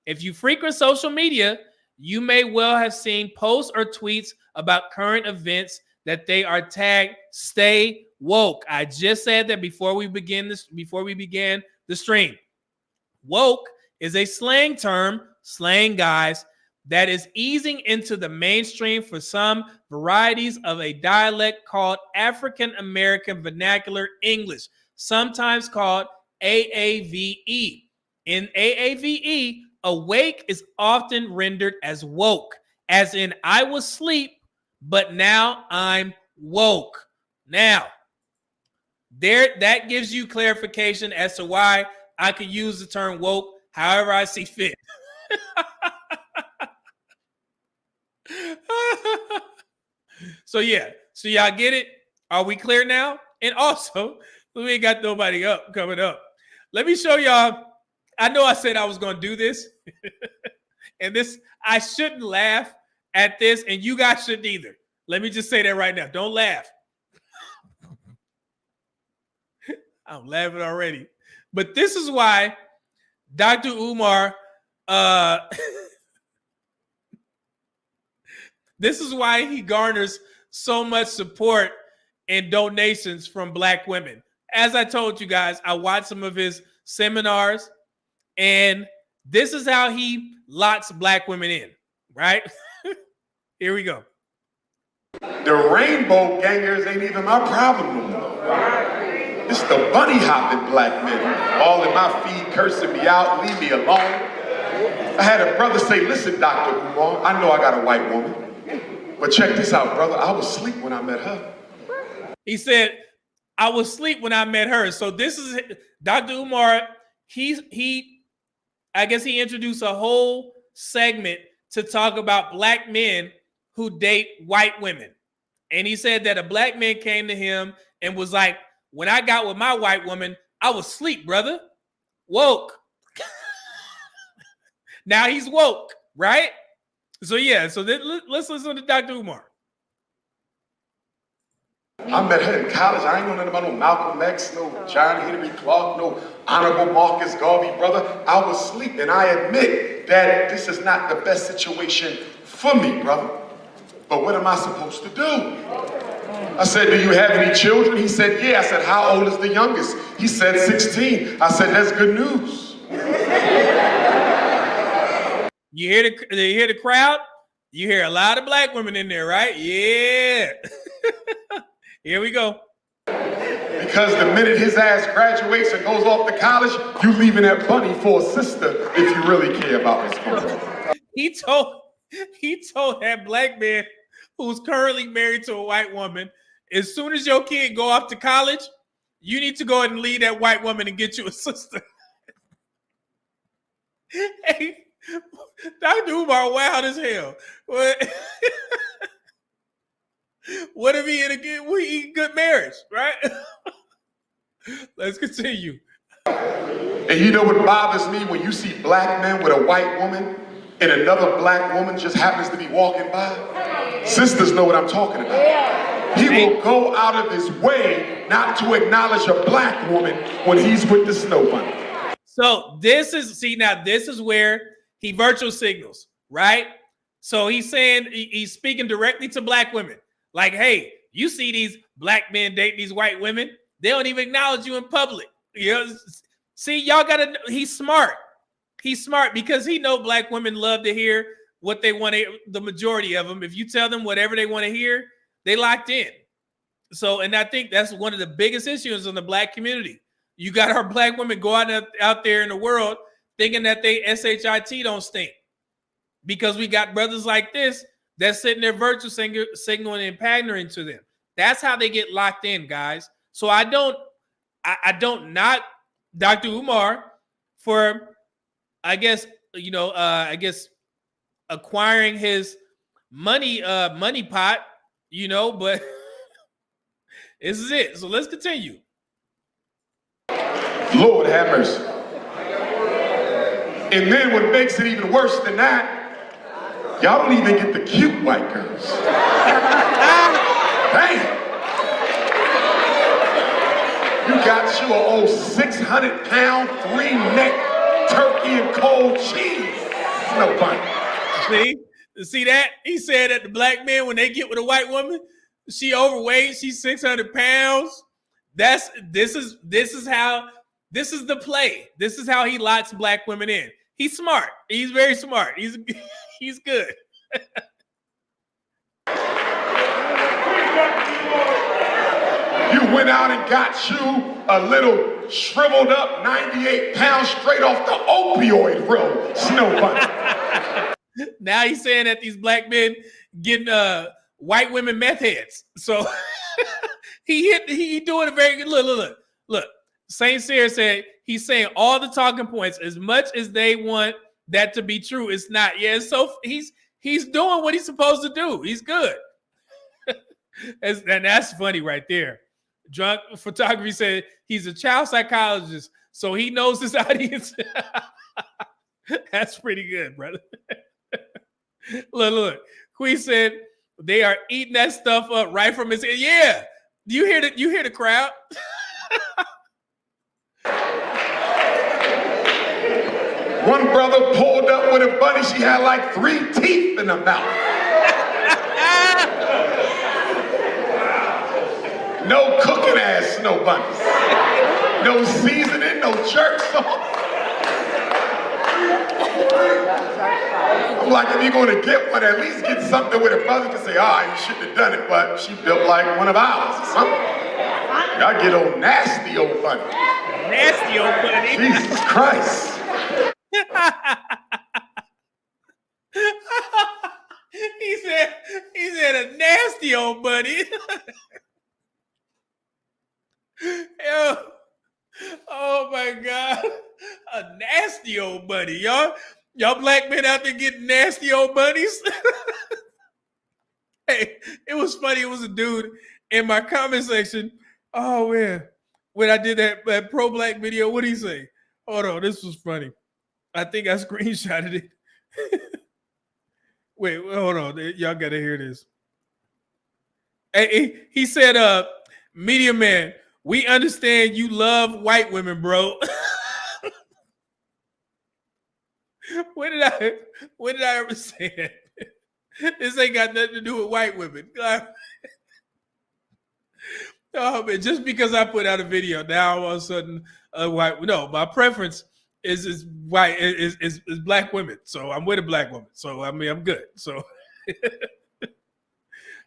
If you frequent social media, you may well have seen posts or tweets about current events that they are tagged "Stay Woke." I just said that before we began the stream. Woke is a slang term, guys, that is easing into the mainstream for some varieties of a dialect called African American Vernacular English, sometimes called AAVE. In AAVE, awake is often rendered as woke, as in I was asleep, but now I'm woke. Now, that gives you clarification as to why I could use the term woke however I see fit. So yeah, so y'all get it? Are we clear now? And also, we ain't got nobody coming up. Let me show y'all. I know I said I was gonna do this, and this I shouldn't laugh at this, and you guys shouldn't either. Let me just say that right now. Don't laugh. I'm laughing already. But this is why Dr. Umar, this is why he garners so much support and donations from Black women. As I told you guys, I watched some of his seminars, and this is how he locks Black women in, right? Here we go. The rainbow gangers ain't even my problem no more. It's the bunny hopping Black men, all in my feed cursing me out, leave me alone. I had a brother say, listen, Dr. Umar, I know I got a white woman, but check this out, brother. I was asleep when I met her. He said, I was asleep when I met her. So this is Dr. Umar. I guess he introduced a whole segment to talk about Black men who date white women. And he said that a Black man came to him and was like, when I got with my white woman, I was asleep, brother. Woke. Now he's woke, right? So yeah, so let's listen to Dr. Umar. I met her in college. I ain't know nothing about no Malcolm X, no John Henry Clark, no Honorable Marcus Garvey, brother. I was asleep, and I admit that this is not the best situation for me, brother. But what am I supposed to do? I said, do you have any children? He said, yeah. I said, how old is the youngest? He said, 16. I said, that's good news. You hear the crowd? You hear a lot of Black women in there, right? Yeah. Here we go. Because the minute his ass graduates and goes off to college, you leaving that bunny for a sister if you really care about what's going on. He told that Black man who's currently married to a white woman, as soon as your kid go off to college, you need to go ahead and leave that white woman and get you a sister. Hey, Dr. Umar wild as hell. What if he in a good marriage, right? Let's continue. And you know what bothers me when you see Black men with a white woman and another Black woman just happens to be walking by? Sisters know what I'm talking about. He will go out of his way not to acknowledge a Black woman when he's with the snow bunny. So this is where he virtual signals, right? So he's saying, he's speaking directly to Black women. Like, hey, you see these Black men dating these white women, they don't even acknowledge you in public. You know, see, y'all gotta, he's smart. He's smart because he know Black women love to hear what they want to, the majority of them. If you tell them whatever they want to hear, they locked in. So, and I think that's one of the biggest issues in the Black community. You got our Black women go out there in the world thinking that they SHIT don't stink. Because we got brothers like this that's sitting there virtual signaling and pandering to them. That's how they get locked in, guys. So I don't knock Dr. Umar for, I guess acquiring his money pot, but this is it. So let's continue. Lord have mercy. And then what makes it even worse than that, y'all don't even get the cute white girls. Damn. You got you an old 600-pound, 3-neck turkey and cold cheese. No fun. See that? He said that the black men, when they get with a white woman, she overweight, she's 600 pounds. This is the play. This is how he locks black women in. He's smart. He's very smart. He's good. You went out and got you a little shriveled up 98 pounds straight off the opioid road. Snow bunny. Now he's saying that these black men getting white women meth heads. So he doing a very good look. Saint Cyr said he's saying all the talking points as much as they want that to be true. It's not. Yeah, so he's doing what he's supposed to do. He's good. And that's funny right there. Drunk Photography said he's a child psychologist, so he knows his audience. That's pretty good, brother. Look. Queen said they are eating that stuff up right from his head. Yeah. Do you hear the crowd? One brother pulled up with a bunny. She had like 3 teeth in her mouth. No cooking ass snow bunnies. No seasoning, no jerk sauce. I'm like, if you're going to get one, at least get something where the brother can say, you shouldn't have done it, but she built like one of ours or something. Y'all get old nasty old bunny. Nasty old bunny. Jesus Christ. he said a nasty old bunny. Yo, oh my God, a nasty old bunny, y'all black men out there getting nasty old bunnies. Hey, it was funny. It was a dude in my comment section. Oh man, when I did that pro-black video, what did he say? Hold on, this was funny. I think I screenshotted it. Wait, hold on, y'all gotta hear this. Hey, he said, "Media man, we understand you love white women, bro." When did I ever say that? This ain't got nothing to do with white women. Oh man, just because I put out a video, now all of a sudden white. No, my preference is white is black women. So I'm with a black woman. So I mean I'm good. So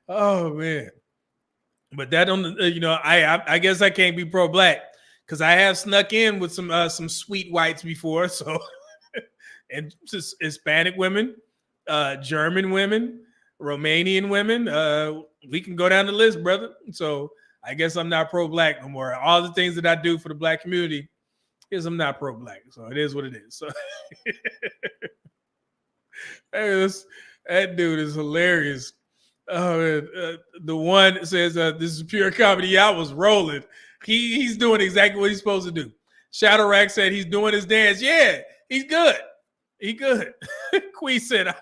oh man. But that on the I guess I can't be pro-black because I have snuck in with some sweet whites before. So and just Hispanic women, German women, Romanian women. We can go down the list, brother. So I guess I'm not pro-black no more. All the things that I do for the black community is I'm not pro-black. So it is what it is. So that dude is hilarious. The one says this is pure comedy. Yeah, I was rolling. He's doing exactly what he's supposed to do. Shadow Rack said he's doing his dance. Yeah, he's good. He good. Queen said,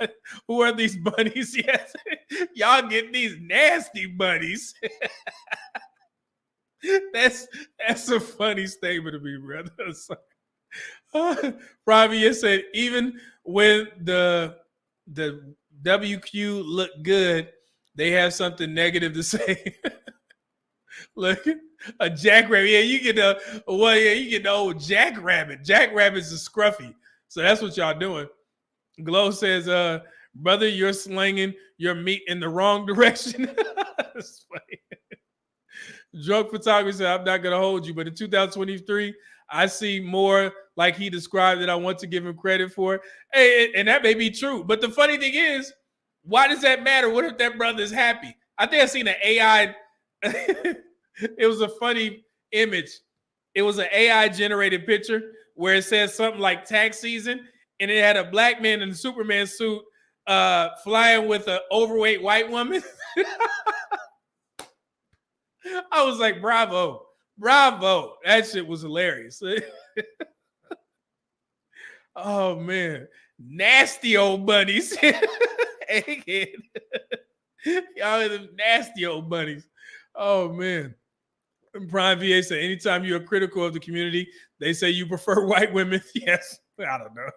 "Who are these bunnies?" Yes, y'all get these nasty bunnies. That's a funny statement to me, brother. Pravia said, even when the WQ look good, they have something negative to say. Look, a jackrabbit. Yeah, you get the old jackrabbit. Jackrabbits is scruffy. So that's what y'all doing. Glow says, brother, you're slinging your meat in the wrong direction. That's funny. Drunk Photography said, I'm not going to hold you, but in 2023, I see more like he described that I want to give him credit for. Hey, and that may be true. But the funny thing is, why does that matter? What if that brother is happy? I think I seen an AI. It was a funny image. It was an AI generated picture where it says something like tax season, and it had a black man in a Superman suit flying with an overweight white woman. I was like, bravo. Bravo. That shit was hilarious. Oh man. Nasty old bunnies. Egghead. Y'all are the nasty old bunnies. Oh man. And Prime VA said, anytime you're critical of the community, they say you prefer white women. Yes. I don't know.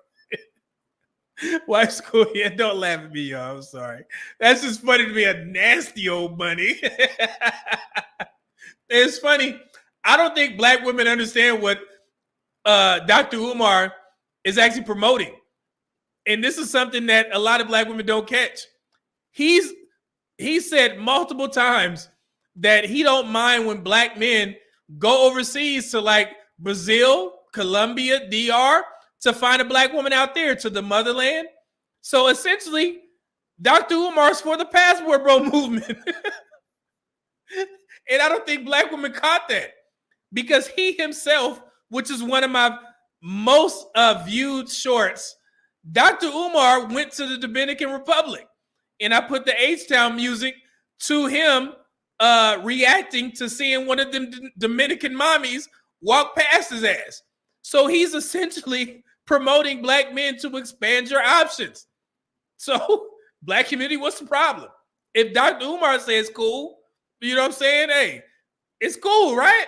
White school, yeah, don't laugh at me, y'all. I'm sorry. That's just funny to be a nasty old bunny. It's funny. I don't think black women understand what Dr. Umar is actually promoting. And this is something that a lot of black women don't catch. He said multiple times that he don't mind when black men go overseas to like Brazil, Colombia, DR, to find a black woman out there to the motherland. So essentially, Dr. Umar's for the passport bro movement. And I don't think black women caught that because he himself, which is one of my most viewed shorts, Dr. Umar went to the Dominican Republic. And I put the H-Town music to him reacting to seeing one of them Dominican mommies walk past his ass. So he's essentially promoting black men to expand your options. So, black community, what's the problem? If Dr. Umar says cool, you know what I'm saying? Hey, it's cool, right?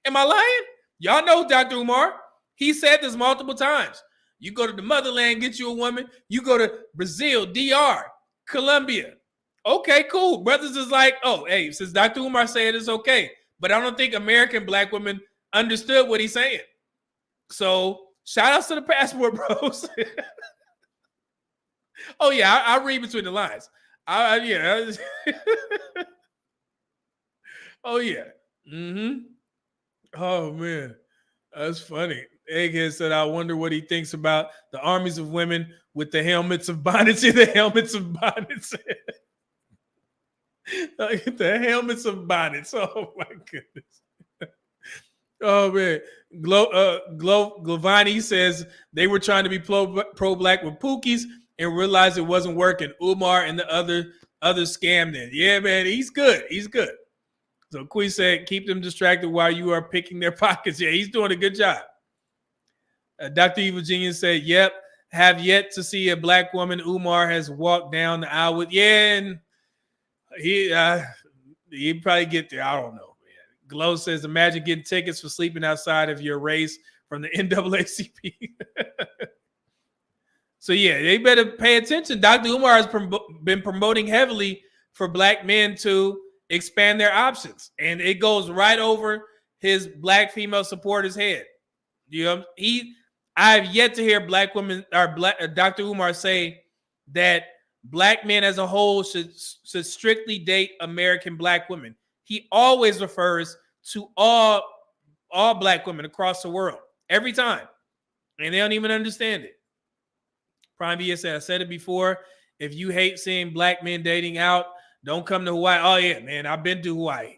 Am I lying? Y'all know Dr. Umar. He said this multiple times. You go to the motherland, get you a woman. You go to Brazil, DR, Colombia. Okay, cool. Brothers is like, oh, hey, since Dr. Umar said it's okay. But I don't think American black women understood what he's saying. So, shout outs to the passport bros. Oh, yeah, I read between the lines. Yeah. Oh, yeah. Mm-hmm. Oh, man. That's funny. Egghead said, I wonder what he thinks about the armies of women with the helmets of bonnets. The helmets of bonnets. The helmets of bonnets. Oh, my goodness. Oh, man. Glovani says they were trying to be pro-black with Pookies and realized it wasn't working. Umar and the other scammed in. Yeah, man, he's good. He's good. So Queen said, keep them distracted while you are picking their pockets. Yeah, he's doing a good job. Dr. Evil Genius said, yep, have yet to see a black woman Umar has walked down the aisle with. Yeah, and he'd probably get there. I don't know. Man. Glow says, imagine getting tickets for sleeping outside of your race from the NAACP. So, yeah, they better pay attention. Dr. Umar has been promoting heavily for black men to expand their options. And it goes right over his black female supporters' head. You know, I've yet to hear black women or Dr. Umar say that black men as a whole should strictly date American black women. He always refers to all black women across the world every time. And they don't even understand it. Prime VS said, I said it before. If you hate seeing black men dating out, don't come to Hawaii. Oh, yeah, man, I've been to Hawaii.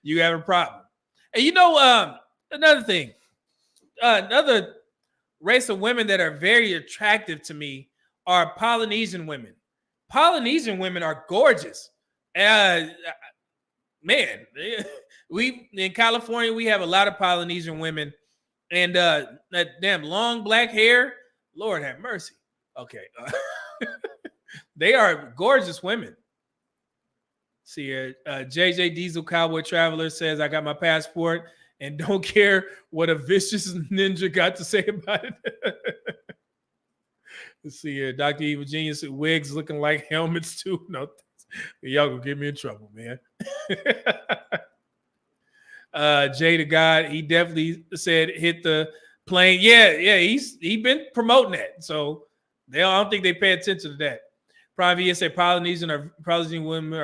You have a problem. And you know, another thing, another race of women that are very attractive to me are Polynesian women. Polynesian women are gorgeous. Man, we in California, we have a lot of Polynesian women. And that damn long black hair, Lord have mercy. Okay. They are gorgeous women. See here, JJ Diesel Cowboy Traveler says, I got my passport and don't care what a vicious ninja got to say about it. Let's see here, Dr. Evil Genius wigs looking like helmets too. No, y'all gonna get me in trouble, man. Jay the God, he definitely said hit the plane. Yeah, he been promoting that. So I don't think they pay attention to that. Prime VS said Polynesian women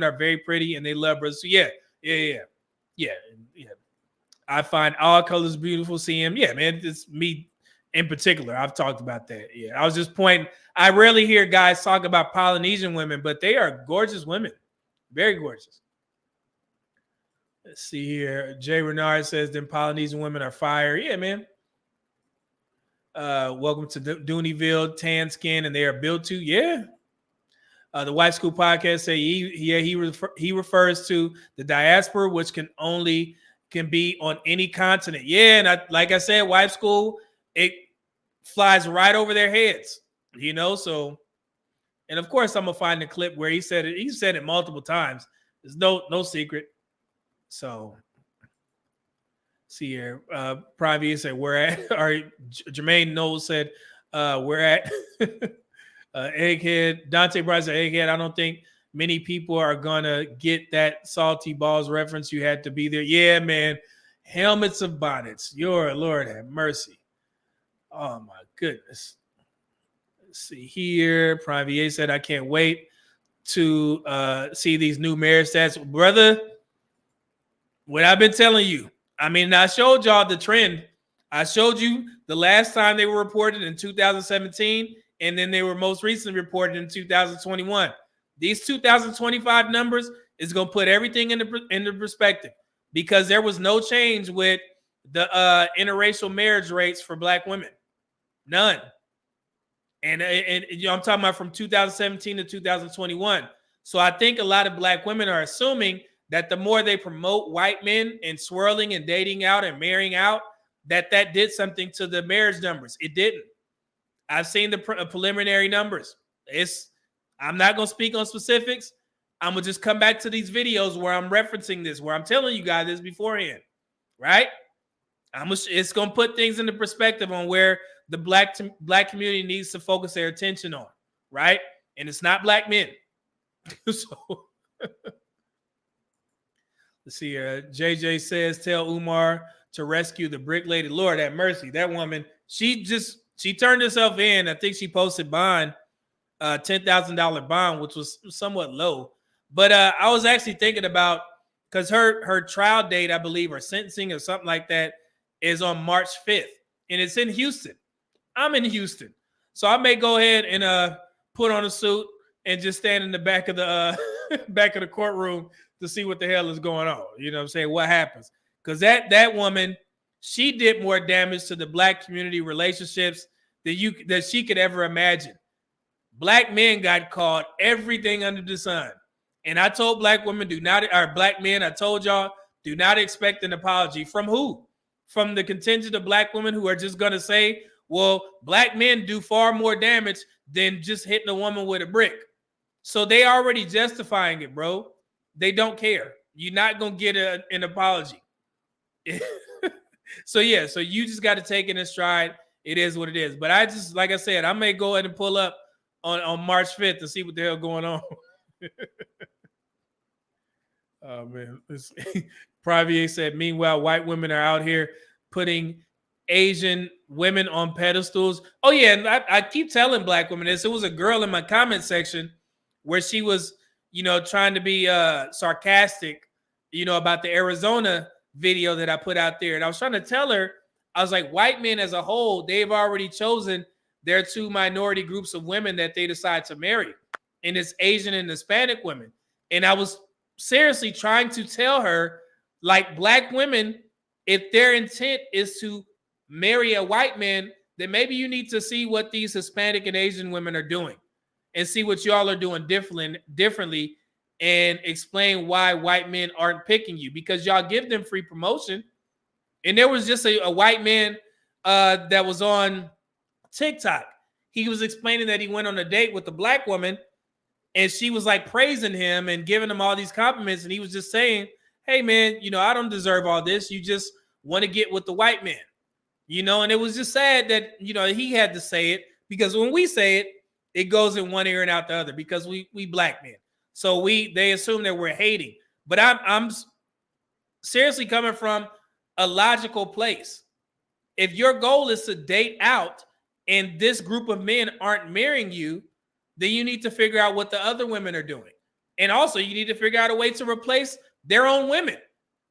are very pretty and they love brothers. So yeah. I find all colors beautiful. CM. Yeah, man, it's me in particular. I've talked about that. Yeah, I was just pointing. I rarely hear guys talk about Polynesian women, but they are gorgeous women. Very gorgeous. Let's see here. Jay Renard says then Polynesian women are fire. Yeah, man. Welcome to Dooneyville, tan skin, and they are built to. Yeah. The Wife School podcast say he refers to the diaspora, which can be on any continent. Yeah, and like I said, Wife School, it flies right over their heads, you know. So, and of course, I'm gonna find the clip where he said it. He said it multiple times. There's no secret. So, see here, Private said we're at. Or Jermaine Knowles said we're at. Egghead, Dante Bryce said Egghead. I don't think many people are gonna get that Salty Balls reference. You had to be there. Yeah, man. Helmets of bonnets. Your Lord have mercy. Oh my goodness. Let's see here. Prime VA said, I can't wait to see these new marriage stats. Brother, what I've been telling you. I mean, I showed y'all the trend. I showed you the last time they were reported in 2017. And then they were most recently reported in 2021. These 2025 numbers is going to put everything into perspective, because there was no change with the interracial marriage rates for Black women. None. And you know, I'm talking about from 2017 to 2021. So I think a lot of Black women are assuming that the more they promote white men and swirling and dating out and marrying out, that did something to the marriage numbers. It didn't. I've seen the preliminary numbers. I'm not going to speak on specifics. I'm going to just come back to these videos where I'm referencing this, where I'm telling you guys this beforehand, right? It's going to put things into perspective on where the black community needs to focus their attention on, right? And it's not Black men. So let's see here. JJ says, tell Umar to rescue the brick lady. Lord have mercy. That woman, she turned herself in. I think she posted bond, $10,000 bond, which was somewhat low. But I was actually thinking about, because her trial date, I believe, or sentencing or something like that, is on March 5th. And it's in Houston. I'm in Houston. So I may go ahead and put on a suit and just stand in the back of the back of the courtroom to see what the hell is going on. You know what I'm saying? What happens? Because that woman, she did more damage to the Black community relationships that she could ever imagine. Black men got caught everything under the sun. And I told Black women, Black men, I told y'all, do not expect an apology. From who? From the contingent of Black women who are just going to say, well, Black men do far more damage than just hitting a woman with a brick. So they already justifying it, bro. They don't care. You're not going to get an apology. So you just got to take it in stride. It is what it is. But I just, like I said, I may go ahead and pull up on March 5th to see what the hell going on. Oh, man. Private said, meanwhile, white women are out here putting Asian women on pedestals. Oh, yeah. And I keep telling Black women this. It was a girl in my comment section where she was, trying to be sarcastic, about the Arizona video that I put out there. And I was trying to tell her, I was like, white men as a whole, they've already chosen their two minority groups of women that they decide to marry. And it's Asian and Hispanic women. And I was seriously trying to tell her, like, Black women, if their intent is to marry a white man, then maybe you need to see what these Hispanic and Asian women are doing and see what y'all are doing differently and explain why white men aren't picking you, because y'all give them free promotion. And there was just a white man that was on TikTok. He was explaining that he went on a date with a Black woman and she was like praising him and giving him all these compliments. And he was just saying, hey, man, I don't deserve all this. You just want to get with the white man, and it was just sad that, he had to say it, because when we say it, it goes in one ear and out the other, because we Black men. So they assume that we're hating. But I'm seriously coming from a logical place. If your goal is to date out and this group of men aren't marrying you, then you need to figure out what the other women are doing. And also you need to figure out a way to replace their own women,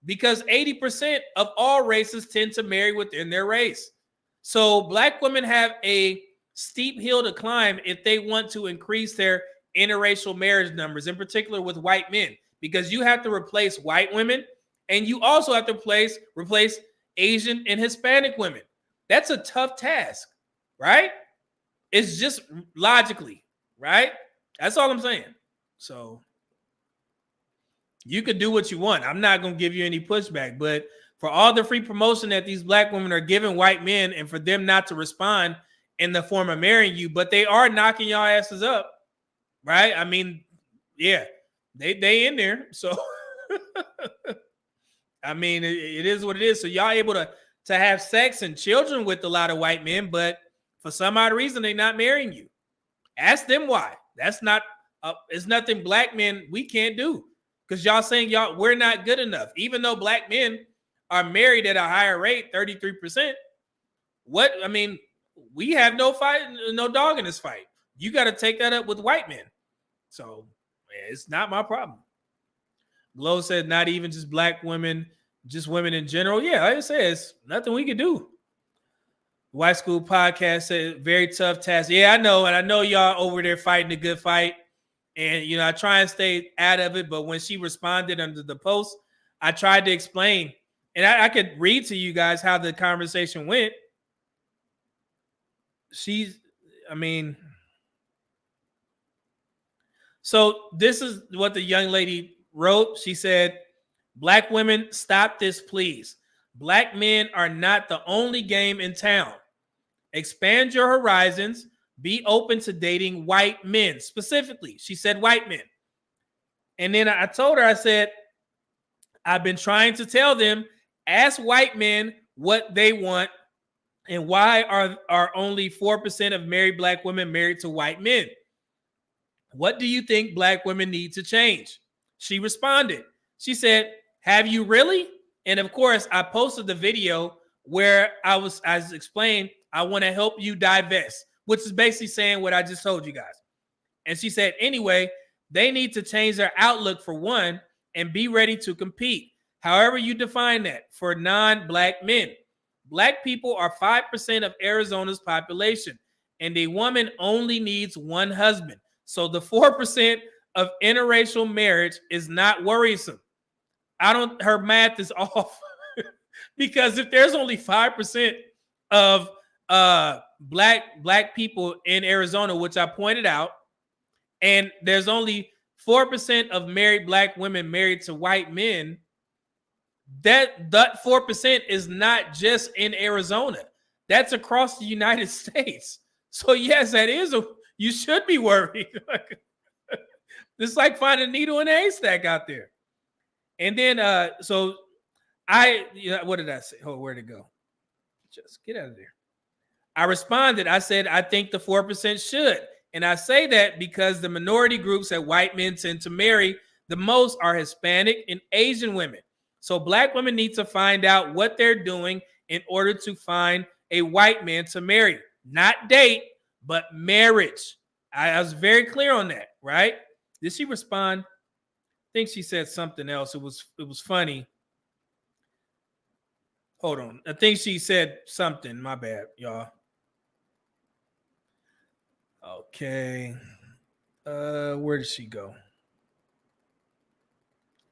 because 80% of all races tend to marry within their race. So Black women have a steep hill to climb if they want to increase their interracial marriage numbers, in particular with white men, because you have to replace white women and you also have to replace Asian and Hispanic women. That's a tough task, right? It's just logically, right? That's all I'm saying. So you could do what you want. I'm not going to give you any pushback, but for all the free promotion that these black women are giving white men and for them not to respond in the form of marrying you, but they are knocking y'all asses up, right? I mean, yeah, they in there. So, I mean, it is what it is. So y'all able to have sex and children with a lot of white men, but for some odd reason, they're not marrying you. Ask them why. That's not, it's nothing black men we can't do. Because y'all saying we're not good enough. Even though black men are married at a higher rate, 33%. We have no fight, no dog in this fight. You got to take that up with white men. So it's not my problem. Glow said not even just black women, just women in general. Yeah, like I said, it's nothing we can do. White School Podcast said very tough task. Yeah, I know. And I know y'all over there fighting a good fight. And, I try and stay out of it. But when she responded under the post, I tried to explain. And I could read to you guys how the conversation went. So this is what the young lady wrote. She said, black women, stop this, please. Black men are not the only game in town. Expand your horizons. Be open to dating white men. Specifically, she said white men. And then I told her, I said, I've been trying to tell them, ask white men what they want and why are only 4% of married black women married to white men. What do you think black women need to change? She responded. She said, have you really? And of course, I posted the video where I explained, I want to help you divest, which is basically saying what I just told you guys. And she said, anyway, they need to change their outlook for one and be ready to compete. However you define that for non-black men. Black people are 5% of Arizona's population, and a woman only needs one husband. So the 4% of interracial marriage is not worrisome. Her math is off because if there's only 5% of black people in Arizona, which I pointed out, and there's only 4% of married black women married to white men, that 4% is not just in Arizona. That's across the United States. So yes, you should be worried. It's like finding a needle in a haystack out there. And then, what did I say? Oh, where'd it go? Just get out of there. I responded. I said, I think the 4% should. And I say that because the minority groups that white men tend to marry the most are Hispanic and Asian women. So black women need to find out what they're doing in order to find a white man to marry. Not date, but marriage. I was very clear on that, right? Did she respond? I think she said something else. It was funny. Hold on. I think she said something. My bad, y'all. Okay. Where did she go?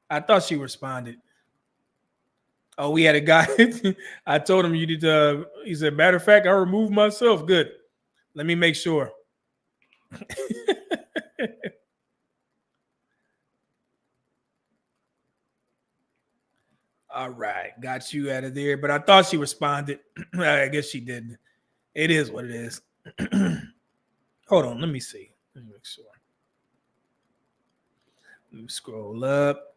I thought she responded. Oh, we had a guy. I told him you need to. He said, matter of fact, I removed myself. Good. Let me make sure. All right. Got you out of there. But I thought she responded. I guess she didn't. It is what it is. Hold on. Let me see. Let me make sure. Let me scroll up.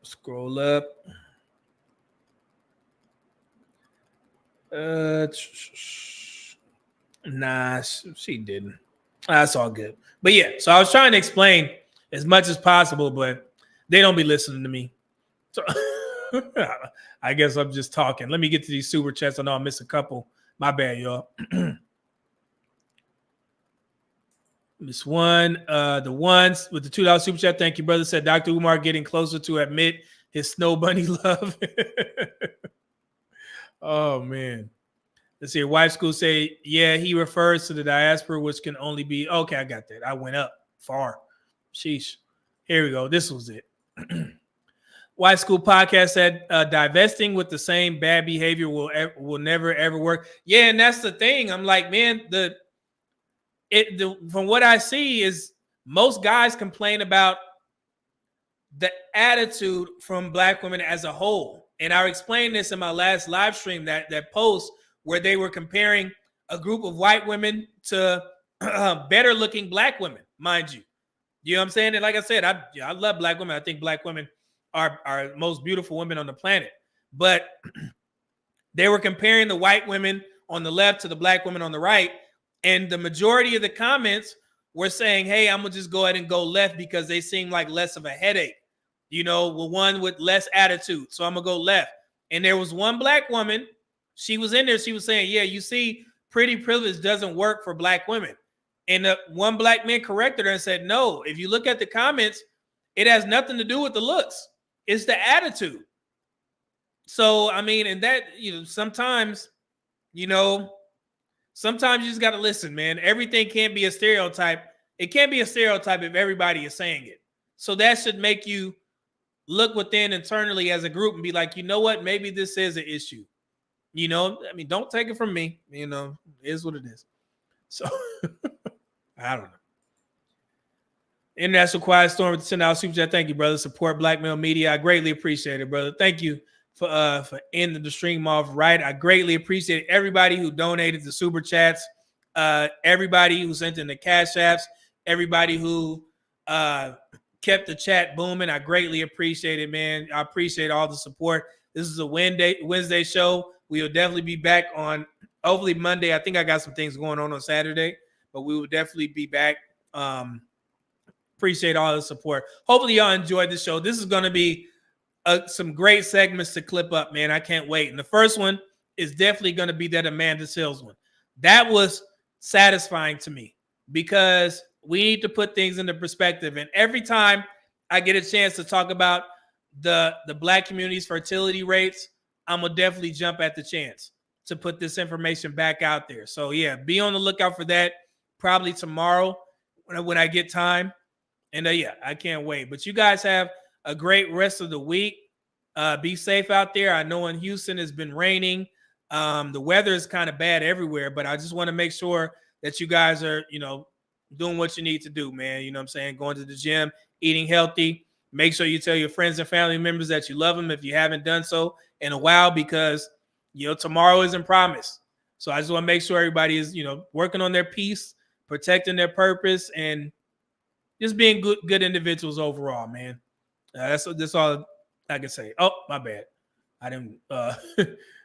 Nah, she didn't. That's all good. But yeah, so I was trying to explain as much as possible, but they don't be listening to me. So I guess I'm just talking. Let me get to these super chats. I know I missed a couple. My bad, y'all. This one, the ones with the $2 super chat. Thank you, brother. Said Dr. Umar getting closer to admit his snow bunny love. Oh man. Let's see. White School say, yeah, he refers to the diaspora, which can only be okay. I got that. I went up far. Sheesh. Here we go. This was it. White School Podcast said divesting with the same bad behavior will never ever work. Yeah, and that's the thing. I'm like, man, from what I see is most guys complain about the attitude from Black women as a whole. And I explained this in my last live stream, that post where they were comparing a group of white women to better looking Black women, mind you. You know what I'm saying? And like I said, I love Black women. I think Black women are most beautiful women on the planet. But they were comparing the white women on the left to the Black women on the right. And the majority of the comments were saying, hey, I'm going to just go ahead and go left because they seem like less of a headache. You know, one with less attitude. So I'm going to go left. And there was one Black woman. She was in there. She was saying, yeah, you see, pretty privilege doesn't work for Black women. And one Black man corrected her and said, no, if you look at the comments, it has nothing to do with the looks. It's the attitude. So, I mean, and that, you know, sometimes you just got to listen, man. Everything can't be a stereotype. It can't be a stereotype if everybody is saying it. So that should make you look within internally as a group and be like, you know what? Maybe this is an issue. You know, I mean, don't take it from me. You know, it is what it is. So, I don't know. International Quiet Storm with the $10 super chat. Thank you, brother. Support Black Male Media. I greatly appreciate it, brother. Thank you for ending the stream off right. I greatly appreciate everybody who donated the super chats, everybody who sent in the cash apps, everybody who kept the chat booming. I greatly appreciate it, man. I appreciate all the support. This is a Wednesday show. We will definitely be back on hopefully Monday. I think I got some things going on Saturday, but we will definitely be back. Appreciate all the support. Hopefully y'all enjoyed the show. This is going to be some great segments to clip up, man. I can't wait. And the first one is definitely going to be that Amanda Seales one. That was satisfying to me because we need to put things into perspective. And every time I get a chance to talk about the Black community's fertility rates, I'm going to definitely jump at the chance to put this information back out there. So, yeah, be on the lookout for that probably tomorrow when I get time. And, yeah, I can't wait. But you guys have a great rest of the week. Be safe out there. I know in Houston it's been raining. The weather is kind of bad everywhere, but I just want to make sure that you guys are, doing what you need to do, man. You know what I'm saying? Going to the gym, eating healthy. Make sure you tell your friends and family members that you love them if you haven't done so in a while, because, tomorrow isn't promised. So I just want to make sure everybody is, working on their peace, protecting their purpose, and just being good individuals overall, man. That's all I can say. Oh, my bad. I didn't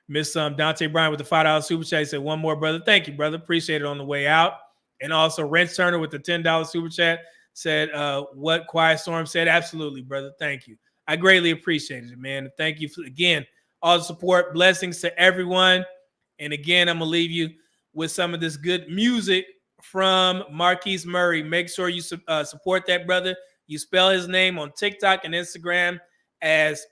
miss some. Dante Bryan with the $5 super chat. He said, one more, brother. Thank you, brother. Appreciate it on the way out. And also Rent Turner with the $10 super chat said, what Quiet Storm said. Absolutely, brother. Thank you. I greatly appreciated it, man. Thank you for, again, all the support. Blessings to everyone. And again, I'm going to leave you with some of this good music from Marquise Murray. Make sure you support that brother. You spell his name on TikTok and Instagram as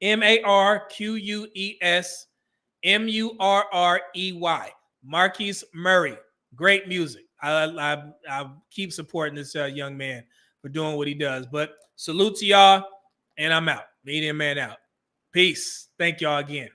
MarquesMurrey. Marquise Murray. Great music. I keep supporting this young man for doing what he does. But salute to y'all, and I'm out. Medium Man out. Peace. Thank y'all again.